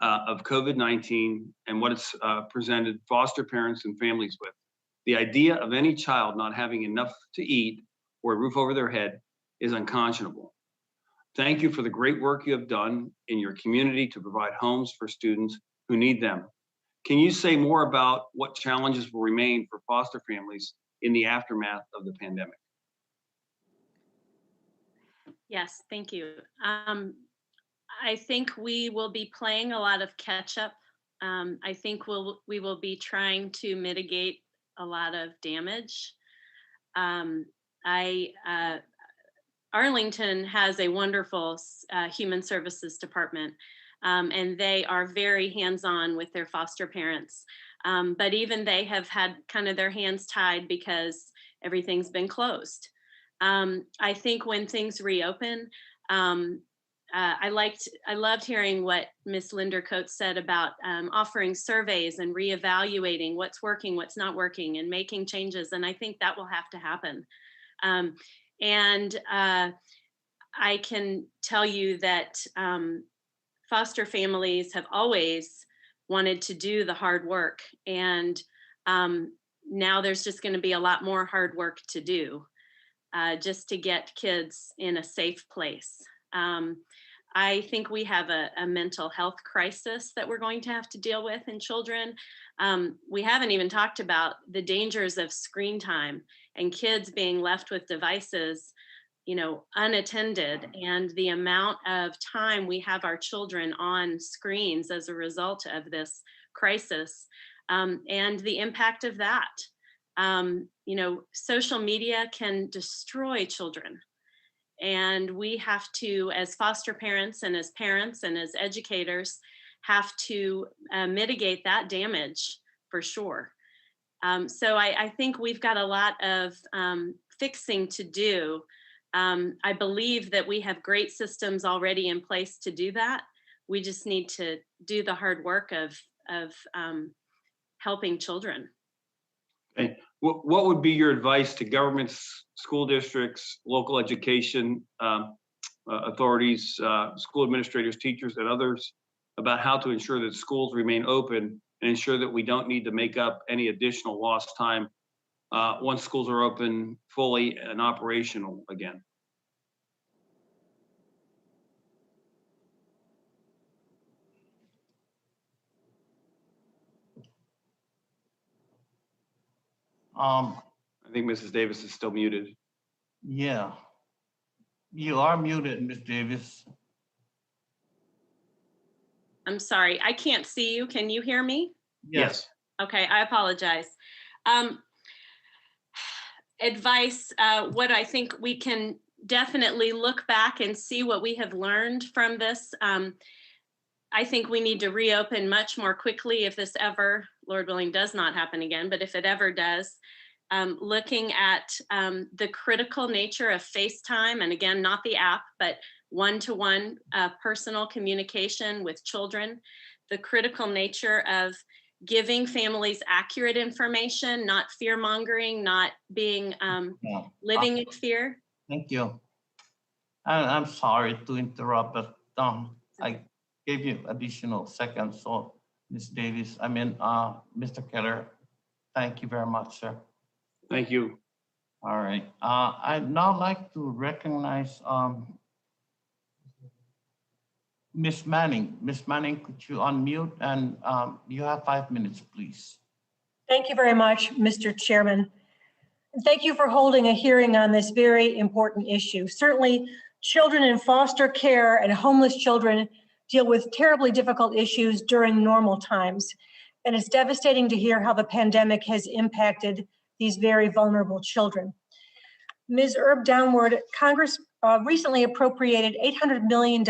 of COVID-19 and what it's presented foster parents and families with. The idea of any child not having enough to eat or a roof over their head is unconscionable. Thank you for the great work you have done in your community to provide homes for students who need them. Can you say more about what challenges will remain for foster families in the aftermath of the pandemic? Yes, thank you. I think we will be playing a lot of catch up. I think we will be trying to mitigate a lot of damage. Arlington has a wonderful human services department, and they are very hands-on with their foster parents. But even they have had kind of their hands tied because everything's been closed. I think when things reopen, I loved hearing what Ms. Linder Coates said about offering surveys and reevaluating what's working, what's not working, and making changes. And I think that will have to happen. I can tell you that foster families have always wanted to do the hard work. And now there's just going to be a lot more hard work to do just to get kids in a safe place. I think we have a mental health crisis that we're going to have to deal with in children. We haven't even talked about the dangers of screen time and kids being left with devices, unattended, and the amount of time we have our children on screens as a result of this crisis, and the impact of that. Social media can destroy children. And we have to, as foster parents and as educators, have to mitigate that damage for sure. So I think we've got a lot of fixing to do. I believe that we have great systems already in place to do that. We just need to do the hard work of helping children. Okay. What would be your advice to governments, school districts, local education authorities, school administrators, teachers, and others about how to ensure that schools remain open and ensure that we don't need to make up any additional lost time once schools are open fully and operational again? I think Mrs. Davis is still muted. Yeah, you are muted, Ms. Davis. I'm sorry, I can't see you. Can you hear me? Yes. Okay, I apologize. Advice, what I think we can definitely look back and see what we have learned from this. I think we need to reopen much more quickly if this ever, Lord willing, does not happen again, but if it ever does, looking at the critical nature of FaceTime, and again, not the app, but one-to-one personal communication with children, the critical nature of giving families accurate information, not fear-mongering, not being living in fear. Thank you. I'm sorry to interrupt, but I gave you additional seconds. So Ms. Davis, Mr. Keller, thank you very much, sir. Thank you. All right. I'd now like to recognize Ms. Manning. Ms. Manning, could you unmute, and you have 5 minutes, please. Thank you very much, Mr. Chairman. Thank you for holding a hearing on this very important issue. Certainly, children in foster care and homeless children deal with terribly difficult issues during normal times. And it's devastating to hear how the pandemic has impacted these very vulnerable children. Ms. Erb Downward, Congress recently appropriated $800 million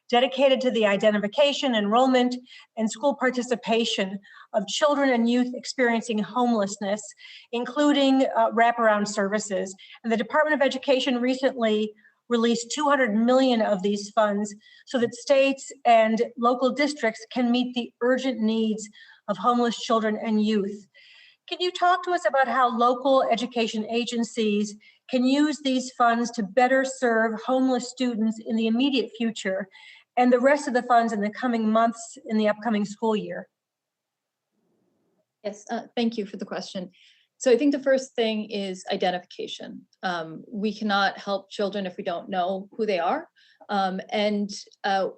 dedicated to the identification, enrollment, and school participation of children and youth experiencing homelessness, including wraparound services. And the Department of Education recently released 200 million of these funds so that states and local districts can meet the urgent needs of homeless children and youth. Can you talk to us about how local education agencies can use these funds to better serve homeless students in the immediate future, and the rest of the funds in the coming months in the upcoming school year? Yes, thank you for the question. So I think the first thing is identification. We cannot help children if we don't know who they are.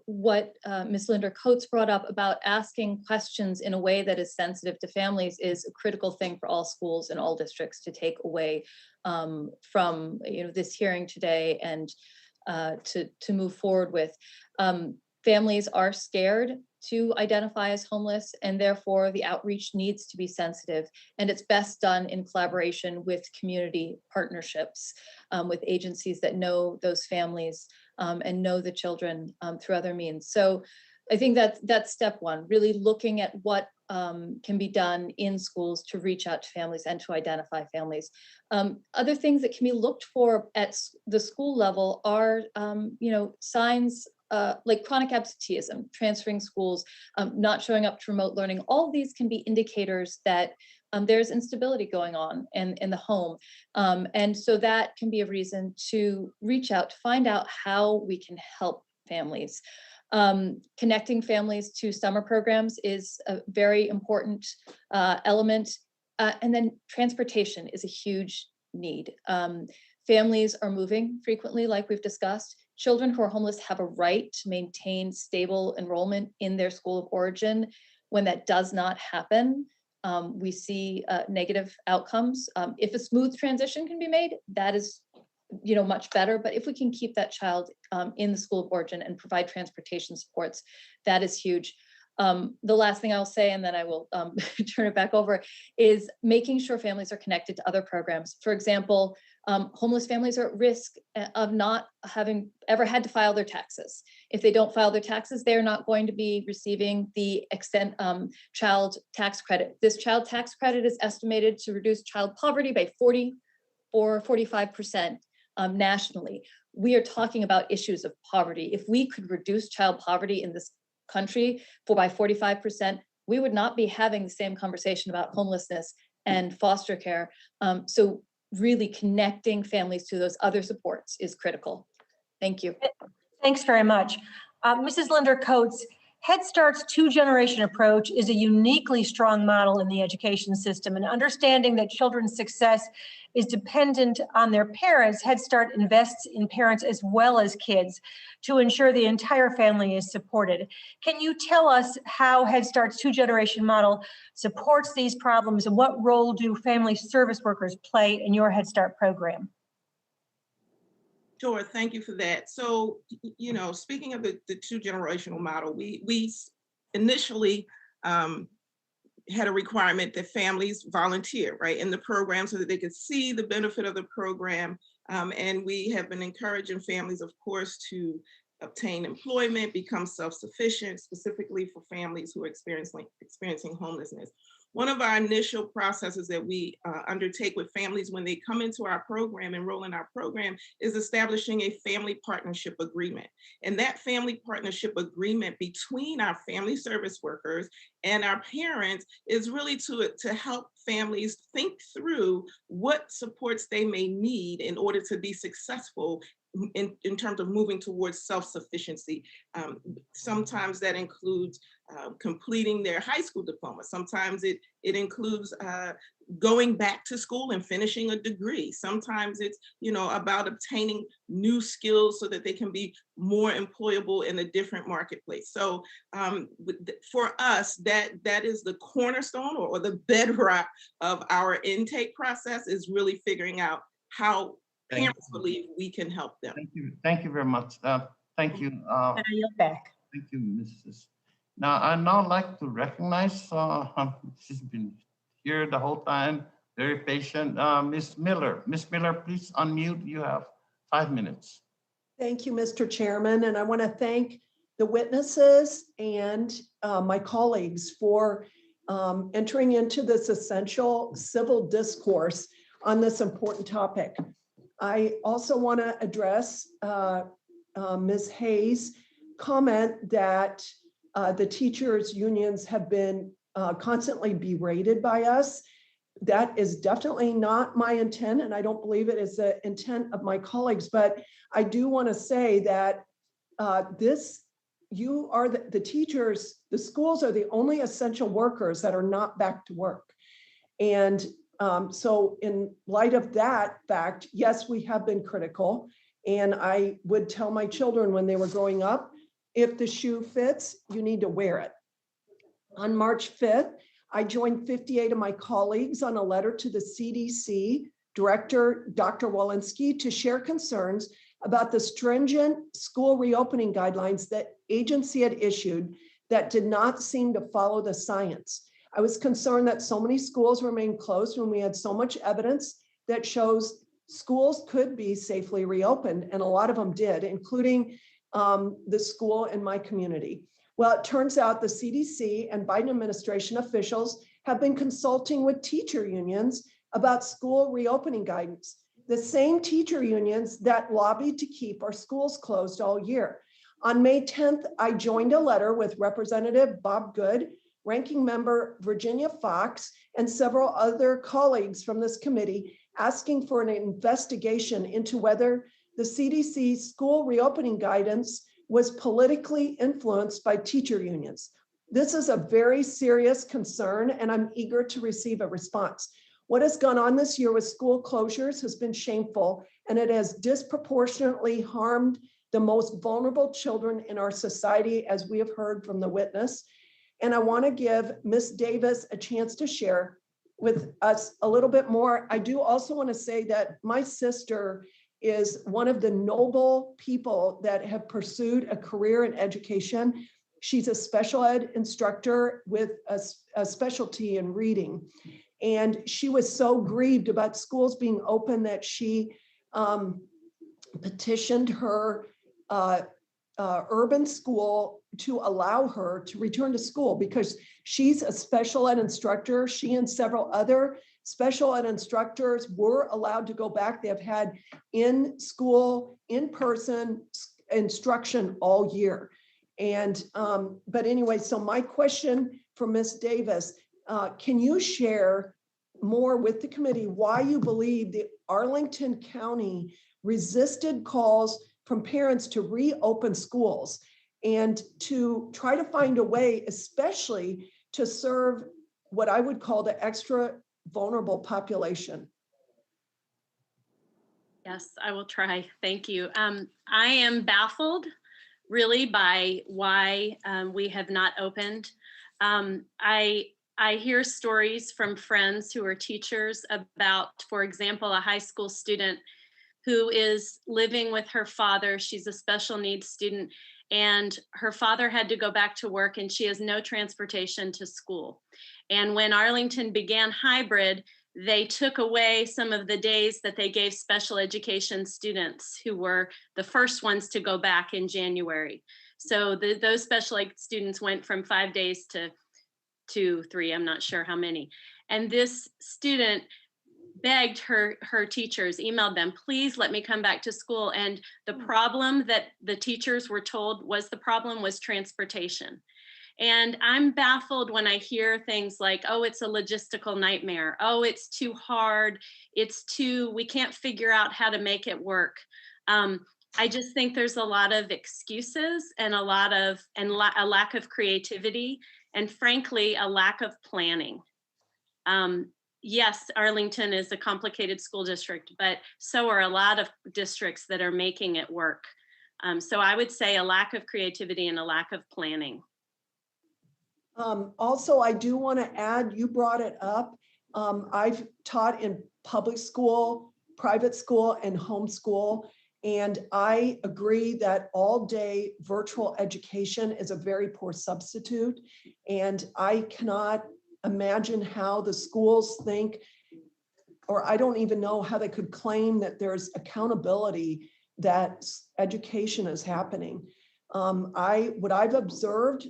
What Ms. Linda Coates brought up about asking questions in a way that is sensitive to families is a critical thing for all schools and all districts to take away from this hearing today and to move forward with. Families are scared to identify as homeless, and therefore the outreach needs to be sensitive, and it's best done in collaboration with community partnerships, with agencies that know those families and know the children through other means. So I think that's step one, really looking at what can be done in schools to reach out to families and to identify families. Other things that can be looked for at the school level are signs like chronic absenteeism, transferring schools, not showing up to remote learning. All of these can be indicators that there's instability going on in the home. And so that can be a reason to reach out to find out how we can help families. Connecting families to summer programs is a very important element. And then transportation is a huge need. Families are moving frequently, like we've discussed. Children who are homeless have a right to maintain stable enrollment in their school of origin. When that does not happen, we see negative outcomes. If a smooth transition can be made, that is much better. But if we can keep that child in the school of origin and provide transportation supports, that is huge. The last thing I'll say, and then I will turn it back over, is making sure families are connected to other programs. For example, homeless families are at risk of not having ever had to file their taxes. If they don't file their taxes, they're not going to be receiving the child tax credit. This child tax credit is estimated to reduce child poverty by 45% nationally. We are talking about issues of poverty. If we could reduce child poverty in this country by 45%, we would not be having the same conversation about homelessness and foster care. So really connecting families to those other supports is critical. Thank you. Thanks very much. Mrs. Linda Coates, Head Start's two-generation approach is a uniquely strong model in the education system, and understanding that children's success is dependent on their parents, Head Start invests in parents as well as kids to ensure the entire family is supported. Can you tell us how Head Start's two-generation model supports these problems, and what role do family service workers play in your Head Start program? Sure, thank you for that. So, speaking of the two-generational model, we initially had a requirement that families volunteer, right, in the program so that they could see the benefit of the program. And we have been encouraging families, of course, to obtain employment, become self-sufficient, specifically for families who are experiencing homelessness. One of our initial processes that we undertake with families when they come into our program, enroll in our program, is establishing a family partnership agreement. And that family partnership agreement between our family service workers and our parents is really to help families think through what supports they may need in order to be successful in terms of moving towards self-sufficiency. Sometimes that includes completing their high school diploma. Sometimes it includes going back to school and finishing a degree. Sometimes it's about obtaining new skills so that they can be more employable in a different marketplace. So for us, that is the cornerstone or the bedrock of our intake process, is really figuring out how parents believe we can help them. Thank you very much. Thank you. And I yield back. Thank you, Mrs. Now, I'd now like to recognize, she's been here the whole time, very patient, Ms. Miller. Ms. Miller, please unmute. You have 5 minutes. Thank you, Mr. Chairman. And I want to thank the witnesses and my colleagues for entering into this essential civil discourse on this important topic. I also want to address Ms. Hayes' comment that the teachers' unions have been constantly berated by us. That is definitely not my intent, and I don't believe it is the intent of my colleagues, but I do want to say that you are the teachers, the schools are the only essential workers that are not back to work. And So in light of that fact, yes, we have been critical. And I would tell my children when they were growing up, if the shoe fits, you need to wear it. On March 5th, I joined 58 of my colleagues on a letter to the CDC Director, Dr. Walensky, to share concerns about the stringent school reopening guidelines that agency had issued that did not seem to follow the science. I was concerned that so many schools remained closed when we had so much evidence that shows schools could be safely reopened, and a lot of them did, including the school in my community. Well, it turns out the CDC and Biden administration officials have been consulting with teacher unions about school reopening guidance, the same teacher unions that lobbied to keep our schools closed all year. On May 10th, I joined a letter with Representative Bob Good, Ranking Member Virginia Fox, and several other colleagues from this committee asking for an investigation into whether the CDC's school reopening guidance was politically influenced by teacher unions. This is a very serious concern, and I'm eager to receive a response. What has gone on this year with school closures has been shameful, and it has disproportionately harmed the most vulnerable children in our society, as we have heard from the witness. And I want to give Ms. Davis a chance to share with us a little bit more. I do also want to say that my sister is one of the noble people that have pursued a career in education. She's a special ed instructor with a specialty in reading. And she was so grieved about schools being open that she petitioned her urban school to allow her to return to school because she's a special ed instructor. She and several other special ed instructors were allowed to go back. They have had in-school, in-person instruction all year. And, but anyway, so my question for Ms. Davis, can you share more with the committee why you believe the Arlington County resisted calls from parents to reopen schools and to try to find a way, especially to serve what I would call the extra vulnerable population? Yes, I will try. Thank you. I am baffled really by why we have not opened. I hear stories from friends who are teachers about, for example, a high school student who is living with her father. She's a special needs student, and her father had to go back to work and she has no transportation to school. And when Arlington began hybrid, they took away some of the days that they gave special education students who were the first ones to go back in January. So those special ed students went from 5 days to 2, 3, I'm not sure how many. And this student begged her teachers, emailed them, please let me come back to school. And the problem that the teachers were told was transportation. And I'm baffled when I hear things like, oh, it's a logistical nightmare. Oh, it's too hard. We can't figure out how to make it work. I just think there's a lot of excuses and a lack of creativity, and frankly, a lack of planning. Yes, Arlington is a complicated school district, but so are a lot of districts that are making it work. So I would say a lack of creativity and a lack of planning. Also, I do want to add, you brought it up. I've taught in public school, private school, and homeschool. And I agree that all-day virtual education is a very poor substitute. And I cannot imagine how the schools think, or I don't even know how they could claim that there's accountability that education is happening. What I've observed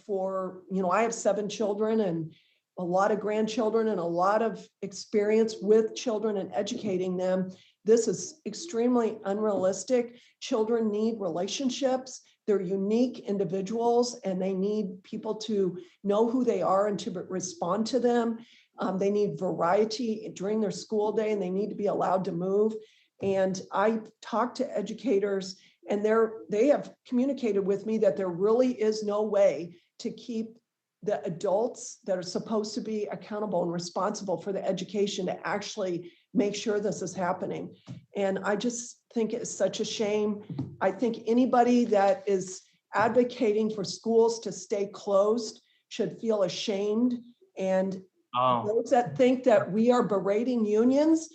for, I have 7 children and a lot of grandchildren and a lot of experience with children and educating them. This is extremely unrealistic. Children need relationships. They're unique individuals and they need people to know who they are and to respond to them. They need variety during their school day and they need to be allowed to move. And I talked to educators and they have communicated with me that there really is no way to keep the adults that are supposed to be accountable and responsible for the education to actually make sure this is happening. And I just think it's such a shame. I think anybody that is advocating for schools to stay closed should feel ashamed. And those that think that we are berating unions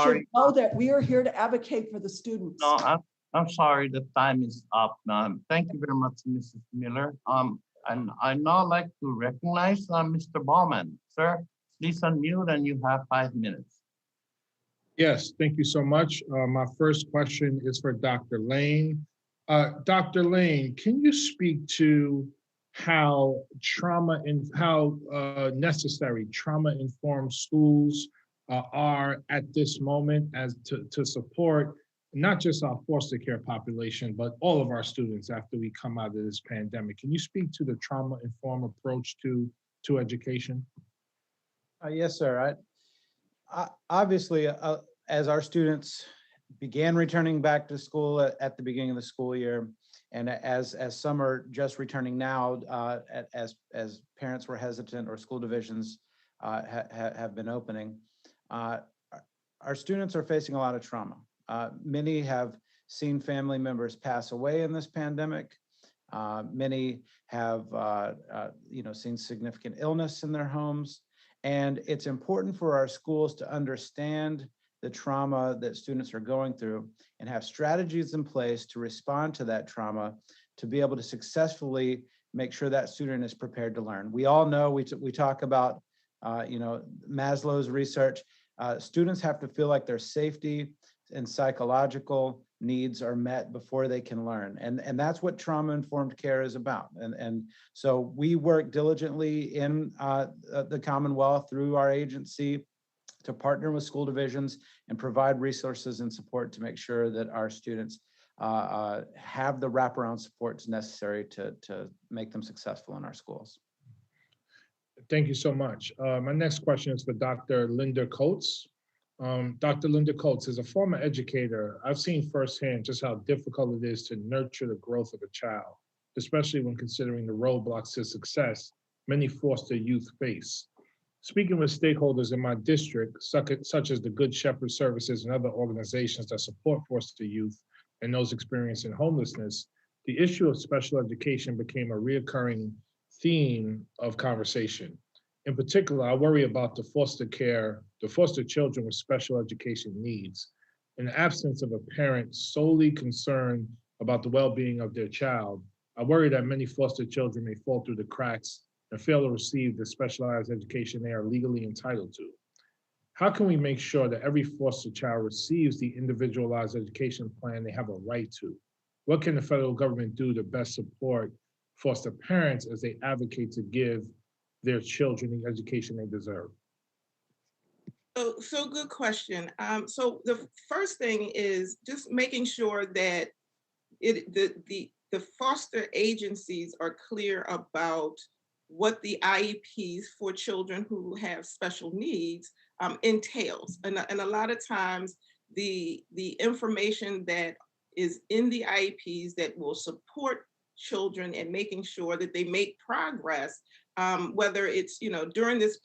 should know that we are here to advocate for the students. No, I'm sorry, the time is up. Thank you very much, Mrs. Miller. And I'd now like to recognize Mr. Baumann. Sir, please unmute and you have 5 minutes. Yes, thank you so much. My first question is for Dr. Lane. Dr. Lane, can you speak to how necessary trauma-informed schools are at this moment as to support not just our foster care population, but all of our students after we come out of this pandemic? Can you speak to the trauma-informed approach to education? Yes, sir. Obviously, as our students began returning back to school at the beginning of the school year, and as some are just returning now, as parents were hesitant or school divisions have been opening, our students are facing a lot of trauma. Many have seen family members pass away in this pandemic. Many have seen significant illness in their homes. And it's important for our schools to understand the trauma that students are going through and have strategies in place to respond to that trauma, to be able to successfully make sure that student is prepared to learn. We all know, we talk about Maslow's research. Students have to feel like their safety and psychological needs are met before they can learn. And that's what trauma-informed care is about. And so we work diligently in the Commonwealth through our agency to partner with school divisions and provide resources and support to make sure that our students have the wraparound supports necessary to make them successful in our schools. Thank you so much. My next question is for Dr. Linda Coates. Dr. Linda Coates, as a former educator, I've seen firsthand just how difficult it is to nurture the growth of a child, especially when considering the roadblocks to success many foster youth face. Speaking with stakeholders in my district, such as the Good Shepherd Services and other organizations that support foster youth and those experiencing homelessness, the issue of special education became a reoccurring theme of conversation. In particular, I worry about the foster children with special education needs. In the absence of a parent solely concerned about the well-being of their child, I worry that many foster children may fall through the cracks and fail to receive the specialized education they are legally entitled to. How can we make sure that every foster child receives the individualized education plan they have a right to? What can the federal government do to best support foster parents as they advocate to give their children the education they deserve? So good question. So the first thing is just making sure that the foster agencies are clear about what the IEPs for children who have special needs entails. And a lot of times the information that is in the IEPs that will support children and making sure that they make progress, whether it's during this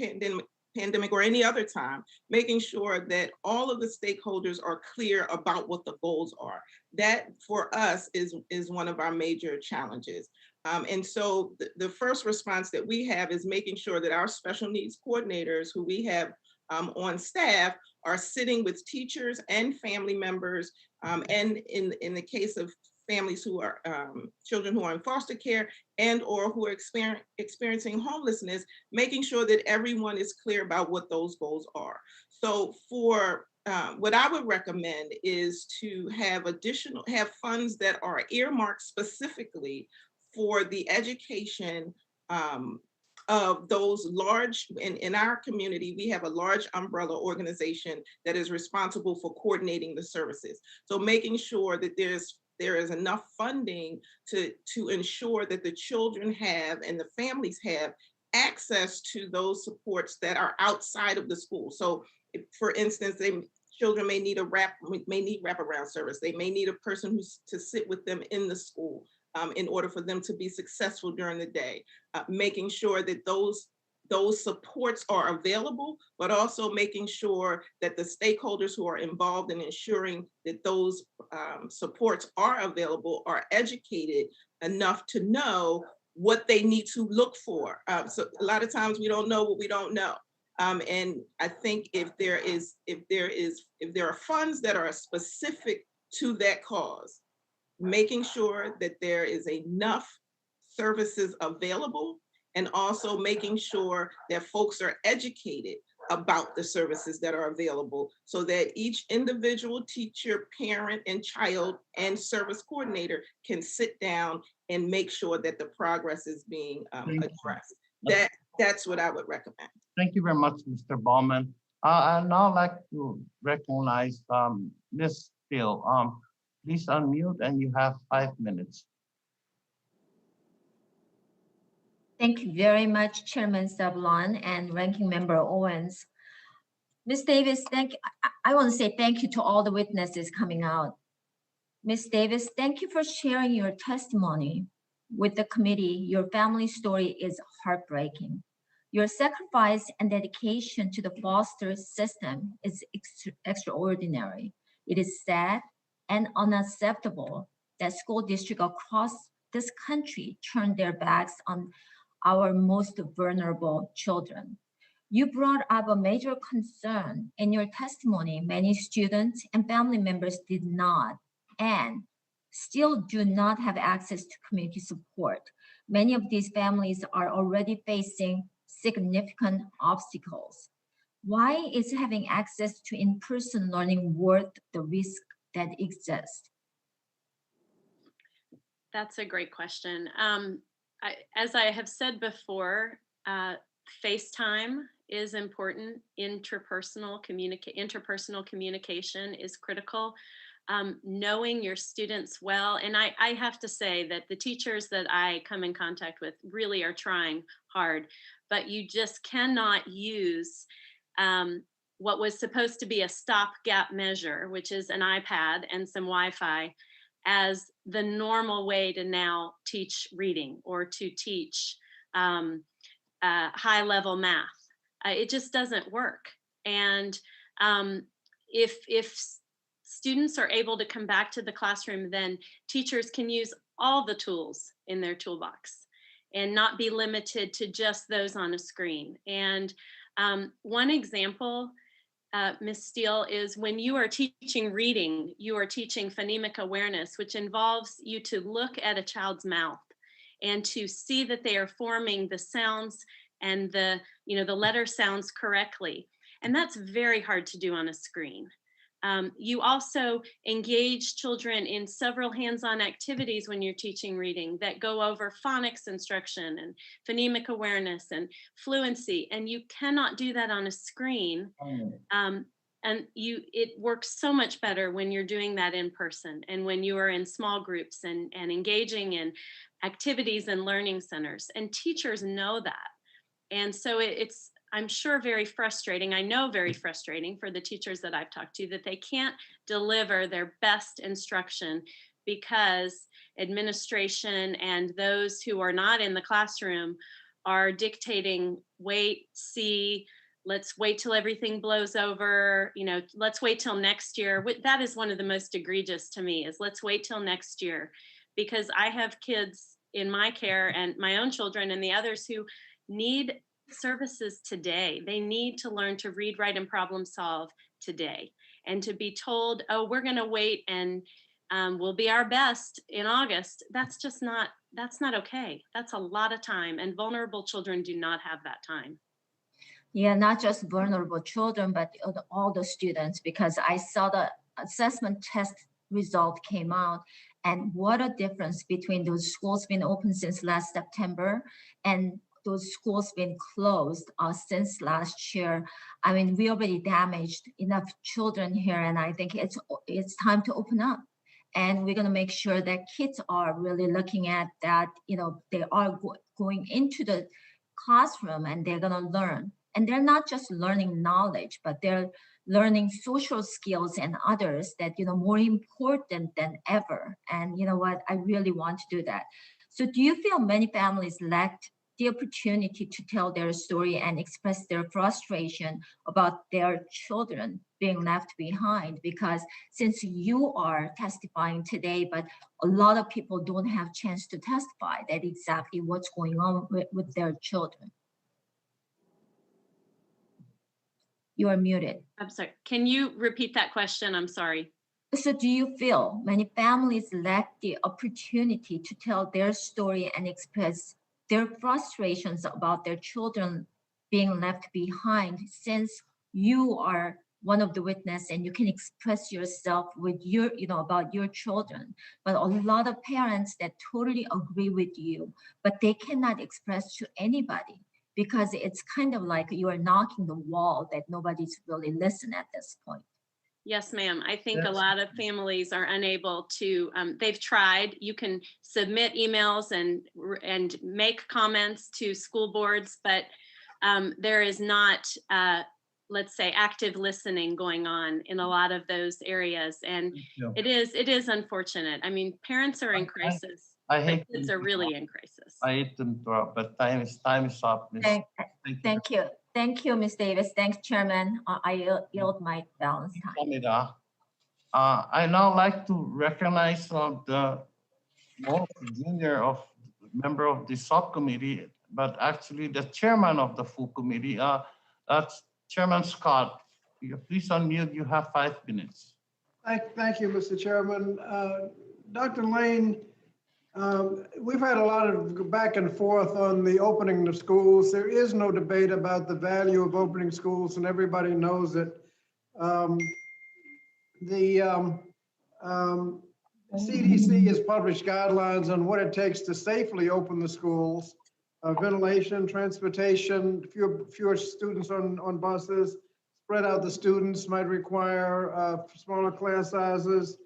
pandemic or any other time, making sure that all of the stakeholders are clear about what the goals are. That for us is one of our major challenges. And so the first response that we have is making sure that our special needs coordinators who we have on staff are sitting with teachers and family members. And in the case of families who are children who are in foster care and or who are experiencing homelessness, making sure that everyone is clear about what those goals are. So for what I would recommend is to have funds that are earmarked specifically for the education of those large, in our community, we have a large umbrella organization that is responsible for coordinating the services. So making sure that there is enough funding to ensure that the children have and the families have access to those supports that are outside of the school. So if, for instance, children may need wraparound service. They may need a person to sit with them in the school. in order for them to be successful during the day, making sure that those supports are available, but also making sure that the stakeholders who are involved in ensuring that those supports are available are educated enough to know what they need to look for. So a lot of times we don't know what we don't know. And I think if there are funds that are specific to that cause, making sure that there is enough services available, and also making sure that folks are educated about the services that are available so that each individual teacher, parent, and child and service coordinator can sit down and make sure that the progress is being addressed. That's what I would recommend. Thank you very much, Mr. Bowman. I'd now like to recognize Ms. Steele. Please unmute and you have 5 minutes. Thank you very much, Chairman Sablon and Ranking Member Owens. Ms. Davis, I want to say thank you to all the witnesses coming out. Ms. Davis, thank you for sharing your testimony with the committee. Your family story is heartbreaking. Your sacrifice and dedication to the foster system is extraordinary. It is sad and unacceptable that school districts across this country turn their backs on our most vulnerable children. You brought up a major concern in your testimony. Many students and family members did not and still do not have access to community support. Many of these families are already facing significant obstacles. Why is having access to in-person learning worth the risk that exists? That's a great question. As I have said before, FaceTime is important. Interpersonal communication is critical. Knowing your students well, and I have to say that the teachers that I come in contact with really are trying hard, but you just cannot use what was supposed to be a stopgap measure, which is an iPad and some Wi-Fi, as the normal way to now teach reading or to teach high-level math. It just doesn't work. And if students are able to come back to the classroom, then teachers can use all the tools in their toolbox and not be limited to just those on a screen. And one example, Ms. Steele, is when you are teaching reading, you are teaching phonemic awareness, which involves you to look at a child's mouth and to see that they are forming the sounds and the letter sounds correctly. And that's very hard to do on a screen. You also engage children in several hands-on activities when you're teaching reading that go over phonics instruction and phonemic awareness and fluency, and you cannot do that on a screen. And it works so much better when you're doing that in person and when you are in small groups and engaging in activities and learning centers. And teachers know that. And so it's, I'm sure, very frustrating. I know very frustrating for the teachers that I've talked to that they can't deliver their best instruction because administration and those who are not in the classroom are dictating, wait, see, let's wait till everything blows over, let's wait till next year. That is one of the most egregious to me, is let's wait till next year, because I have kids in my care and my own children and the others who need services today. They need to learn to read, write, and problem solve today. And to be told, oh, we're going to wait and we'll be our best in August, that's not okay. That's a lot of time, and vulnerable children do not have that time. Yeah, not just vulnerable children, but all the students, because I saw the assessment test result came out, and what a difference between those schools been open since last September and those schools been closed since last year. I mean, we already damaged enough children here, and I think it's time to open up. And we're going to make sure that kids are really looking at that, they are going into the classroom and they're going to learn. And they're not just learning knowledge, but they're learning social skills and others that, more important than ever. And you know what, I really want to do that. So do you feel many families lacked the opportunity to tell their story and express their frustration about their children being left behind? Because since you are testifying today, but a lot of people don't have chance to testify that exactly what's going on with their children. You are muted. I'm sorry. Can you repeat that question? I'm sorry. So do you feel many families lack the opportunity to tell their story and express their frustrations about their children being left behind, since you are one of the witnesses and you can express yourself with your, about your children, but a lot of parents that totally agree with you, but they cannot express to anybody because it's kind of like you are knocking the wall that nobody's really listening at this point. Yes, ma'am. I think a lot of families are unable to, they've tried. You can submit emails and make comments to school boards, but there is not, let's say, active listening going on in a lot of those areas. And it is unfortunate. I mean, parents are in crisis. I hate kids are really in crisis. I hate to interrupt, but time is up. Miss. Thank you. Thank you, Ms. Davis. Thanks, Chairman. I yield my balance time. I now like to recognize the most junior member of the subcommittee, but actually the chairman of the full committee. That's Chairman Scott. Please unmute. You have 5 minutes. Thank you, Mr. Chairman. Dr. Lane, we've had a lot of back and forth on the opening of schools. There is no debate about the value of opening schools, and everybody knows it. The CDC has published guidelines on what it takes to safely open the schools. Ventilation, transportation, fewer students on buses, spread out the students might require smaller class sizes,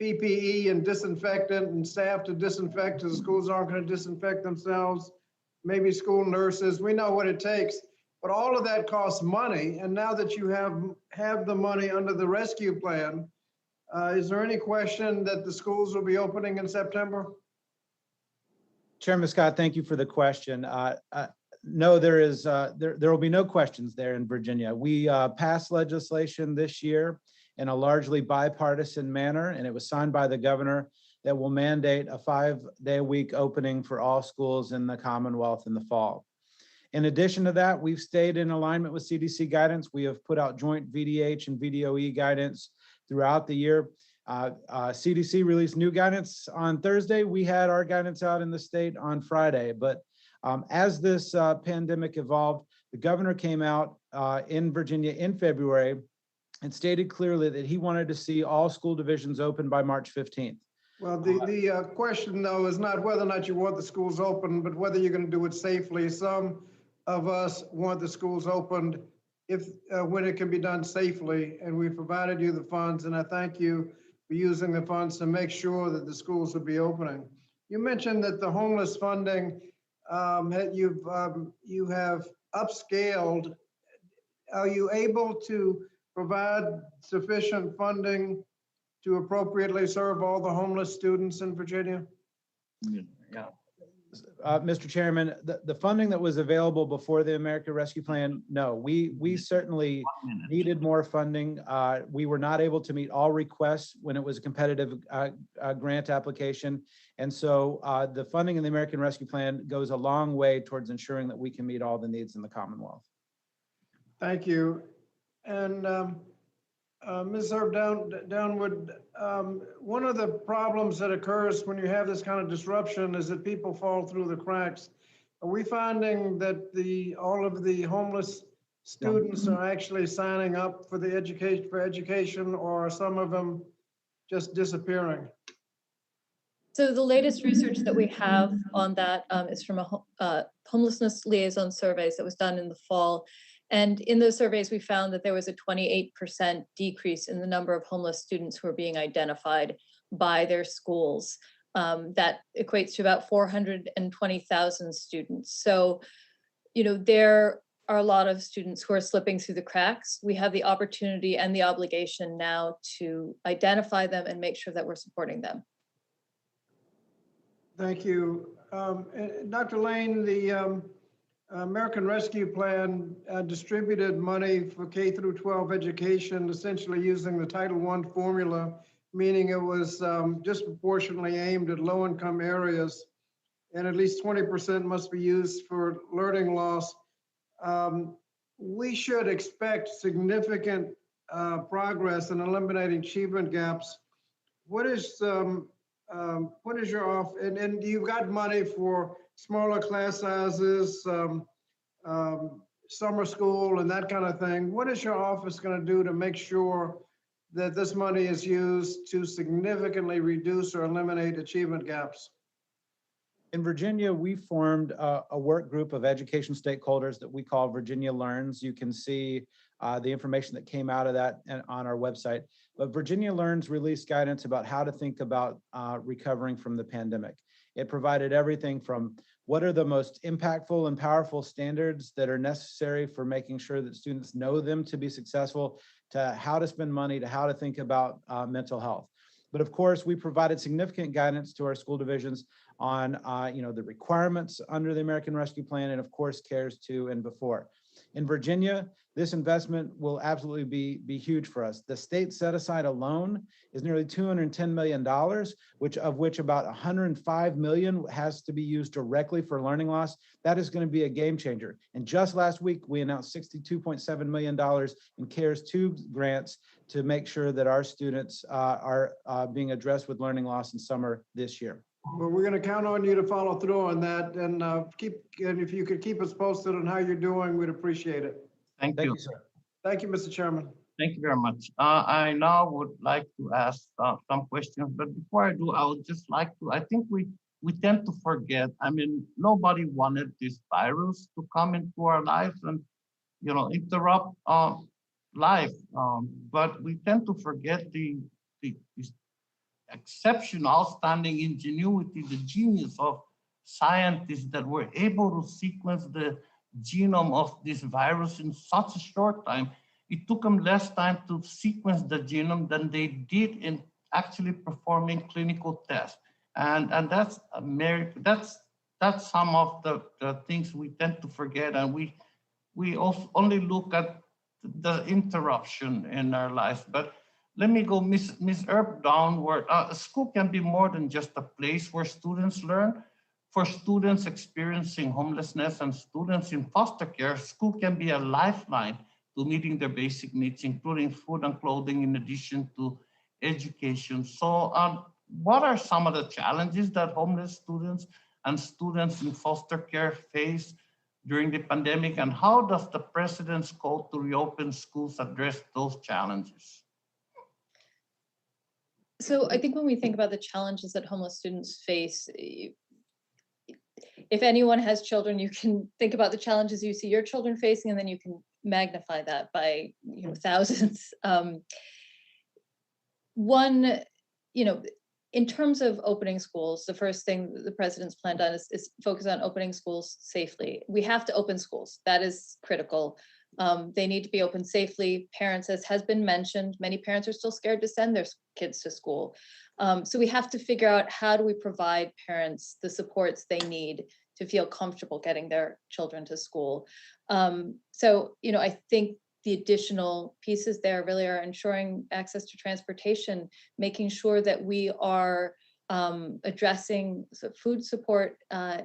PPE and disinfectant and staff to disinfect because the schools aren't going to disinfect themselves, maybe school nurses. We know what it takes, but all of that costs money. And now that you have the money under the rescue plan, is there any question that the schools will be opening in September? Chairman Scott, thank you for the question. No, there will be no questions there in Virginia. We passed legislation this year in a largely bipartisan manner, and it was signed by the governor that will mandate a 5-day-a-week opening for all schools in the Commonwealth in the fall. In addition to that, we've stayed in alignment with CDC guidance. We have put out joint VDH and VDOE guidance throughout the year. CDC released new guidance on Thursday. We had our guidance out in the state on Friday. But as this pandemic evolved, the governor came out in Virginia in February and stated clearly that he wanted to see all school divisions open by March 15th. Well, the question, though, is not whether or not you want the schools open, but whether you're going to do it safely. Some of us want the schools opened when it can be done safely, and we provided you the funds, and I thank you for using the funds to make sure that the schools will be opening. You mentioned that the homeless funding, you have upscaled. Are you able to provide sufficient funding to appropriately serve all the homeless students in Virginia? Yeah. Mr. Chairman, the funding that was available before the American Rescue Plan, no, we certainly needed more funding. We were not able to meet all requests when it was a competitive grant application. And so the funding in the American Rescue Plan goes a long way towards ensuring that we can meet all the needs in the Commonwealth. Thank you. And Ms. Herb Downwood, one of the problems that occurs when you have this kind of disruption is that people fall through the cracks. Are we finding that all of the homeless students are actually signing up for the education, or are some of them just disappearing? So the latest research that we have on that is from a homelessness liaison surveys that was done in the fall. And in those surveys, we found that there was a 28% decrease in the number of homeless students who are being identified by their schools. That equates to about 420,000 students. So, there are a lot of students who are slipping through the cracks. We have the opportunity and the obligation now to identify them and make sure that we're supporting them. Thank you. Dr. Lane, the American Rescue Plan distributed money for K through 12 education, essentially using the Title I formula, meaning it was disproportionately aimed at low-income areas, and at least 20% must be used for learning loss. We should expect significant progress in eliminating achievement gaps. What is your off, and you've got money for smaller class sizes, summer school and that kind of thing. What is your office going to do to make sure that this money is used to significantly reduce or eliminate achievement gaps? In Virginia, we formed a work group of education stakeholders that we call Virginia Learns. You can see the information that came out of that on our website. But Virginia Learns released guidance about how to think about recovering from the pandemic. It provided everything from what are the most impactful and powerful standards that are necessary for making sure that students know them to be successful, to how to spend money, to how to think about mental health. But of course, we provided significant guidance to our school divisions on the requirements under the American Rescue Plan, and of course, CARES 2 and before. In Virginia, this investment will absolutely be huge for us. The state set aside alone is nearly $210 million, of which about $105 million has to be used directly for learning loss. That is going to be a game changer. And just last week, we announced $62.7 million in CARES 2 grants to make sure that our students are being addressed with learning loss in summer this year. Well, we're going to count on you to follow through on that, and if you could keep us posted on how you're doing, we'd appreciate it. Thank you, sir. Thank you, Mr. Chairman. Thank you very much. I now would like to ask some questions, but before I do, I would just like to, I think we tend to forget, I mean, nobody wanted this virus to come into our lives and, interrupt life. But we tend to forget the exceptional, outstanding ingenuity, the genius of scientists that were able to sequence the genome of this virus in such a short time. It took them less time to sequence the genome than they did in actually performing clinical tests. And that's some of the things we tend to forget, and we also only look at the interruption in our lives. But let me go, Ms. Earp, downward. A school can be more than just a place where students learn. For students experiencing homelessness and students in foster care, school can be a lifeline to meeting their basic needs, including food and clothing, in addition to education. So what are some of the challenges that homeless students and students in foster care face during the pandemic, and how does the President's call to reopen schools address those challenges? So I think when we think about the challenges that homeless students face, if anyone has children, you can think about the challenges you see your children facing, and then you can magnify that by thousands. One, in terms of opening schools, the first thing the President's plan done is focus on opening schools safely. We have to open schools. That is critical. They need to be open safely. Parents, as has been mentioned, many parents are still scared to send their kids to school. So we have to figure out, how do we provide parents the supports they need to feel comfortable getting their children to school? I think the additional pieces there really are ensuring access to transportation, making sure that we are addressing food support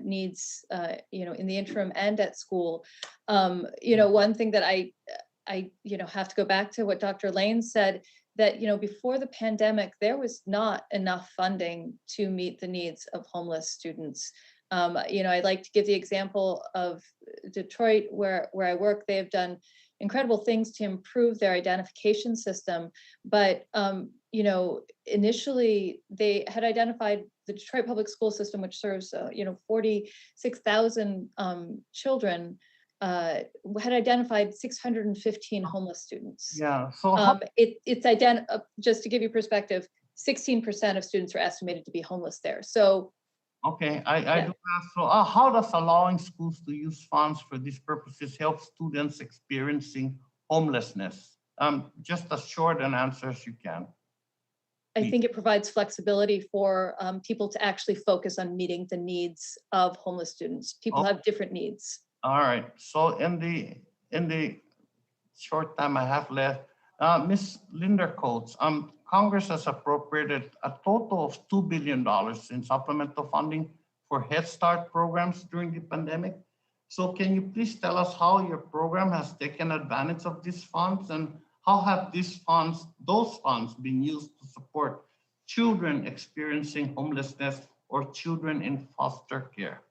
needs, in the interim and at school. One thing that I have to go back to what Dr. Lane said, that, before the pandemic, there was not enough funding to meet the needs of homeless students. I'd like to give the example of Detroit, where I work. They have done incredible things to improve their identification system. But, initially they had identified, the Detroit public school system, which serves, 46,000 children, had identified 615 homeless students. Yeah, so just to give you perspective, 16% of students are estimated to be homeless there. So Okay, I do ask, so how does allowing schools to use funds for these purposes help students experiencing homelessness? Just as short an answer as you can. I think it provides flexibility for people to actually focus on meeting the needs of homeless students. People have different needs. All right, so in the short time I have left, Ms. Linda Coates, Congress has appropriated a total of $2 billion in supplemental funding for Head Start programs during the pandemic. So can you please tell us how your program has taken advantage of these funds, and how have those funds been used to support children experiencing homelessness or children in foster care?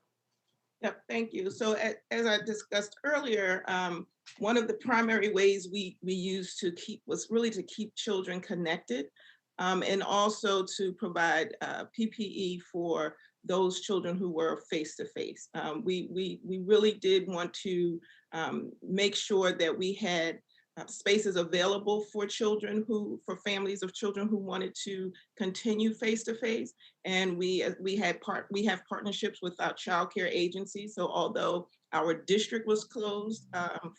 Yep, thank you. So as I discussed earlier, one of the primary ways we used to keep children connected, and also to provide PPE for those children who were face-to-face. We really did want to make sure that we had spaces available for for families of children who wanted to continue face-to-face. And we have partnerships with our child care agency. So although our district was closed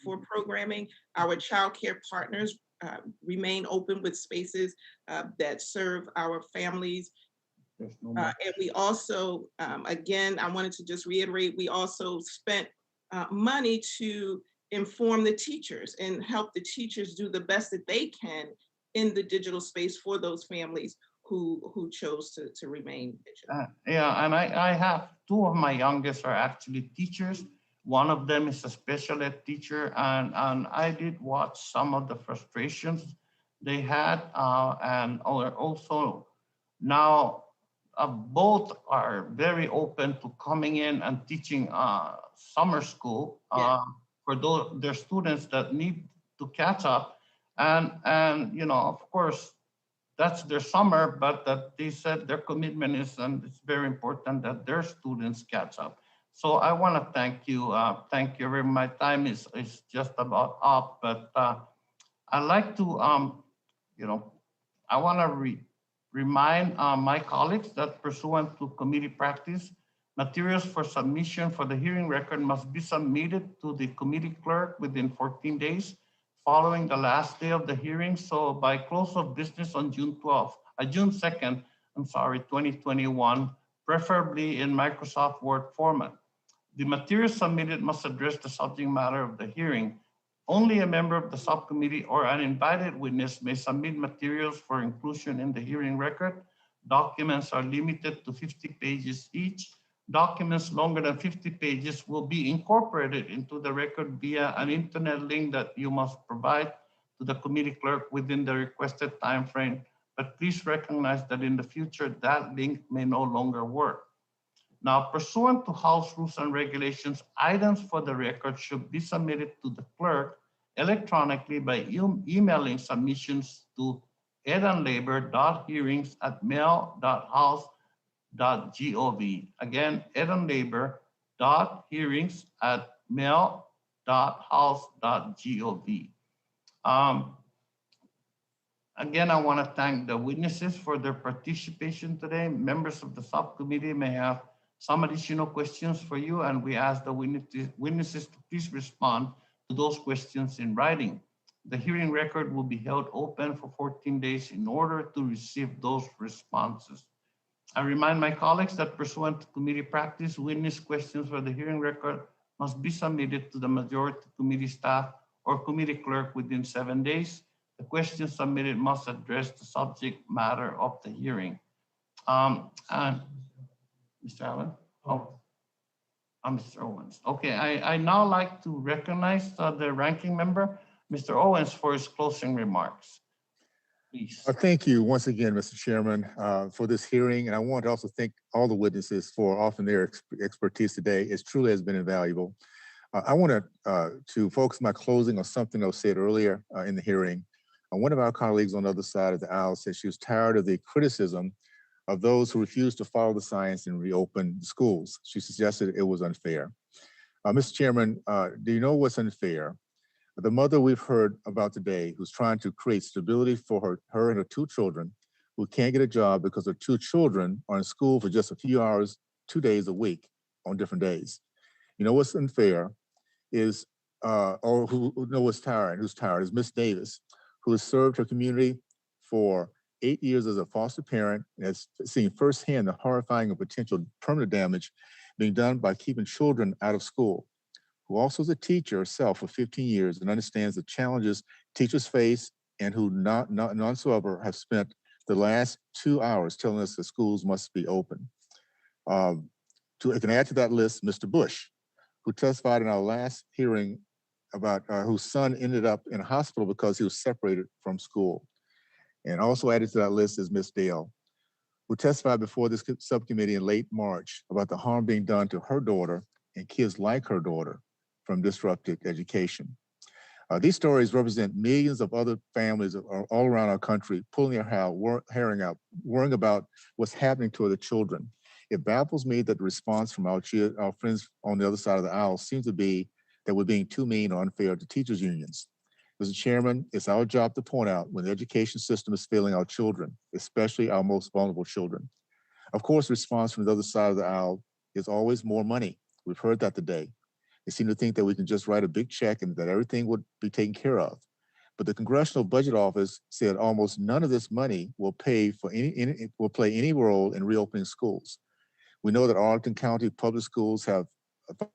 for programming, our child care partners remain open with spaces that serve our families. And we also, again, I wanted to just reiterate, we also spent money to inform the teachers and help the teachers do the best that they can in the digital space for those families who chose to remain digital. Yeah, and I have two of my youngest are actually teachers. One of them is a special ed teacher, and I did watch some of the frustrations they had, and also now both are very open to coming in and teaching summer school for their students that need to catch up, and you know, of course, that's their summer, but that they said their commitment is, and it's very important that their students catch up. So I want to thank you. Thank you. My time is just about up, but I'd like to, you know, I want to remind my colleagues that pursuant to committee practice, materials for submission for the hearing record must be submitted to the committee clerk within 14 days following the last day of the hearing. So by close of business on June 2nd, 2021, preferably in Microsoft Word format. The materials submitted must address the subject matter of the hearing. Only a member of the subcommittee or an invited witness may submit materials for inclusion in the hearing record. Documents are limited to 50 pages each. Documents longer than 50 pages will be incorporated into the record via an internet link that you must provide to the committee clerk within the requested time frame. But please recognize that in the future, that link may no longer work. Now, pursuant to House rules and regulations, items for the record should be submitted to the clerk electronically by emailing submissions to edanlabor.hearings@mail.house.gov. Again, edanlabor.hearings@mail.house.gov. Again, I want to thank the witnesses for their participation today. Members of the subcommittee may have some additional questions for you, and we ask the witnesses to please respond to those questions in writing. The hearing record will be held open for 14 days in order to receive those responses. I remind my colleagues that pursuant to committee practice, witness questions for the hearing record must be submitted to the majority committee staff or committee clerk within 7 days. The questions submitted must address the subject matter of the hearing. And Mr. Allen? Oh, Mr. Owens. Okay, I now like to recognize the ranking member, Mr. Owens, for his closing remarks. Please. Thank you once again, Mr. Chairman, for this hearing. And I want to also thank all the witnesses for offering their expertise today. It truly has been invaluable. I want to focus my closing on something that was said earlier in the hearing. One of our colleagues on the other side of the aisle said she was tired of the criticism of those who refused to follow the science and reopen the schools. She suggested it was unfair. Mr. Chairman, do you know what's unfair? The mother we've heard about today who's trying to create stability for her and her two children who can't get a job because her two children are in school for just a few hours 2 days a week on different days. You know what's unfair is, or who know what's tired, who's tired, is Miss Davis, who has served her community for 8 years as a foster parent and has seen firsthand the horrifying and potential permanent damage being done by keeping children out of school, who also is a teacher herself for 15 years and understands the challenges teachers face, and who none so ever have spent the last 2 hours telling us that schools must be open. I can add to that list Mr. Bush, who testified in our last hearing about whose son ended up in a hospital because he was separated from school. And also added to that list is Ms. Dale, who testified before this subcommittee in late March about the harm being done to her daughter and kids like her daughter from disrupted education. These stories represent millions of other families all around our country pulling their hair out, worrying about what's happening to other children. It baffles me that the response from our friends on the other side of the aisle seems to be that we're being too mean or unfair to teachers' unions. Mr. Chairman, it's our job to point out when the education system is failing our children, especially our most vulnerable children. Of course, the response from the other side of the aisle is always more money. We've heard that today. They seem to think that we can just write a big check and that everything would be taken care of. But the Congressional Budget Office said almost none of this money will play any role in reopening schools. We know that Arlington County Public Schools have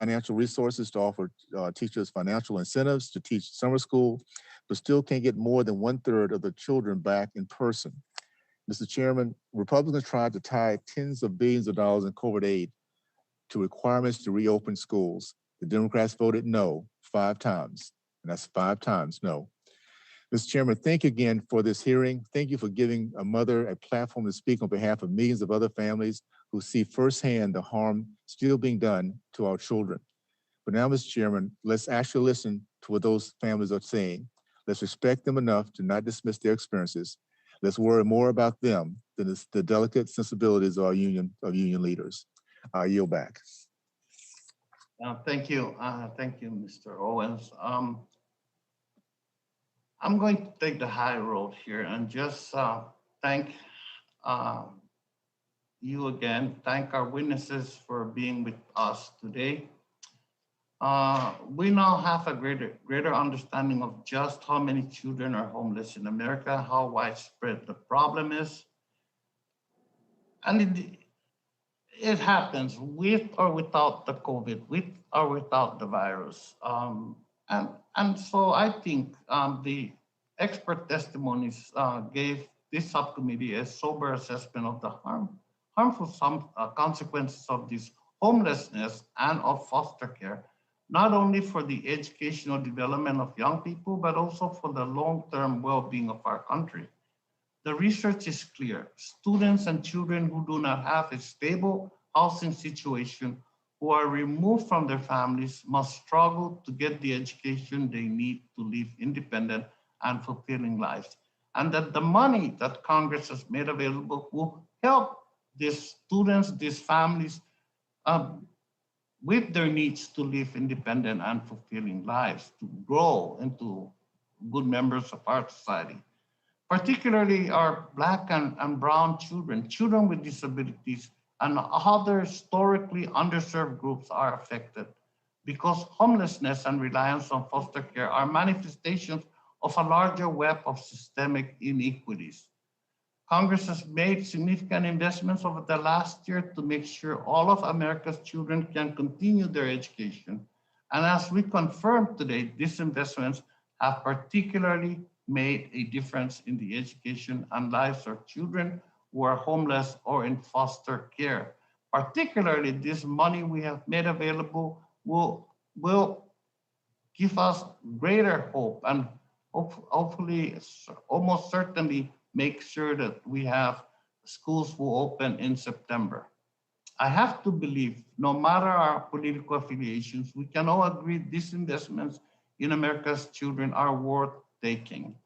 financial resources to offer teachers financial incentives to teach summer school, but still can't get more than 1/3 of the children back in person. Mr. Chairman, Republicans tried to tie tens of billions of dollars in COVID aid to requirements to reopen schools. The Democrats voted no 5 times, and that's 5 times no. Mr. Chairman, thank you again for this hearing. Thank you for giving a mother a platform to speak on behalf of millions of other families who see firsthand the harm still being done to our children. But now, Mr. Chairman, let's actually listen to what those families are saying. Let's respect them enough to not dismiss their experiences. Let's worry more about them than the delicate sensibilities of our union leaders. I yield back. Thank you. Thank you, Mr. Owens. I'm going to take the high road here and just thank you again. Thank our witnesses for being with us today. We now have a greater understanding of just how many children are homeless in America, how widespread the problem is. And it happens with or without the COVID, with or without the virus. And so I think the expert testimonies gave this subcommittee a sober assessment of the harmful consequences of this homelessness and of foster care, not only for the educational development of young people, but also for the long-term well-being of our country. The research is clear. Students and children who do not have a stable housing situation, who are removed from their families, must struggle to get the education they need to live independent and fulfilling lives. And that the money that Congress has made available will help these students, these families, with their needs to live independent and fulfilling lives, to grow into good members of our society. Particularly our Black and brown children, children with disabilities, and other historically underserved groups are affected because homelessness and reliance on foster care are manifestations of a larger web of systemic inequities. Congress has made significant investments over the last year to make sure all of America's children can continue their education. And as we confirmed today, these investments have particularly made a difference in the education and lives of children who are homeless or in foster care. Particularly, this money we have made available will give us greater hope and hopefully, almost certainly, make sure that we have schools will open in September. I have to believe, no matter our political affiliations, we can all agree these investments in America's children are worth taking.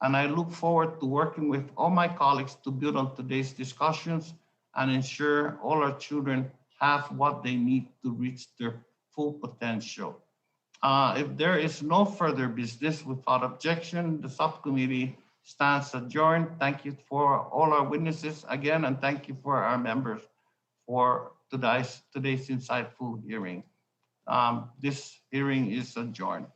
And I look forward to working with all my colleagues to build on today's discussions and ensure all our children have what they need to reach their full potential. If there is no further business, without objection, the subcommittee stands adjourned. Thank you for all our witnesses again, and thank you for our members for today's insightful hearing. This hearing is adjourned.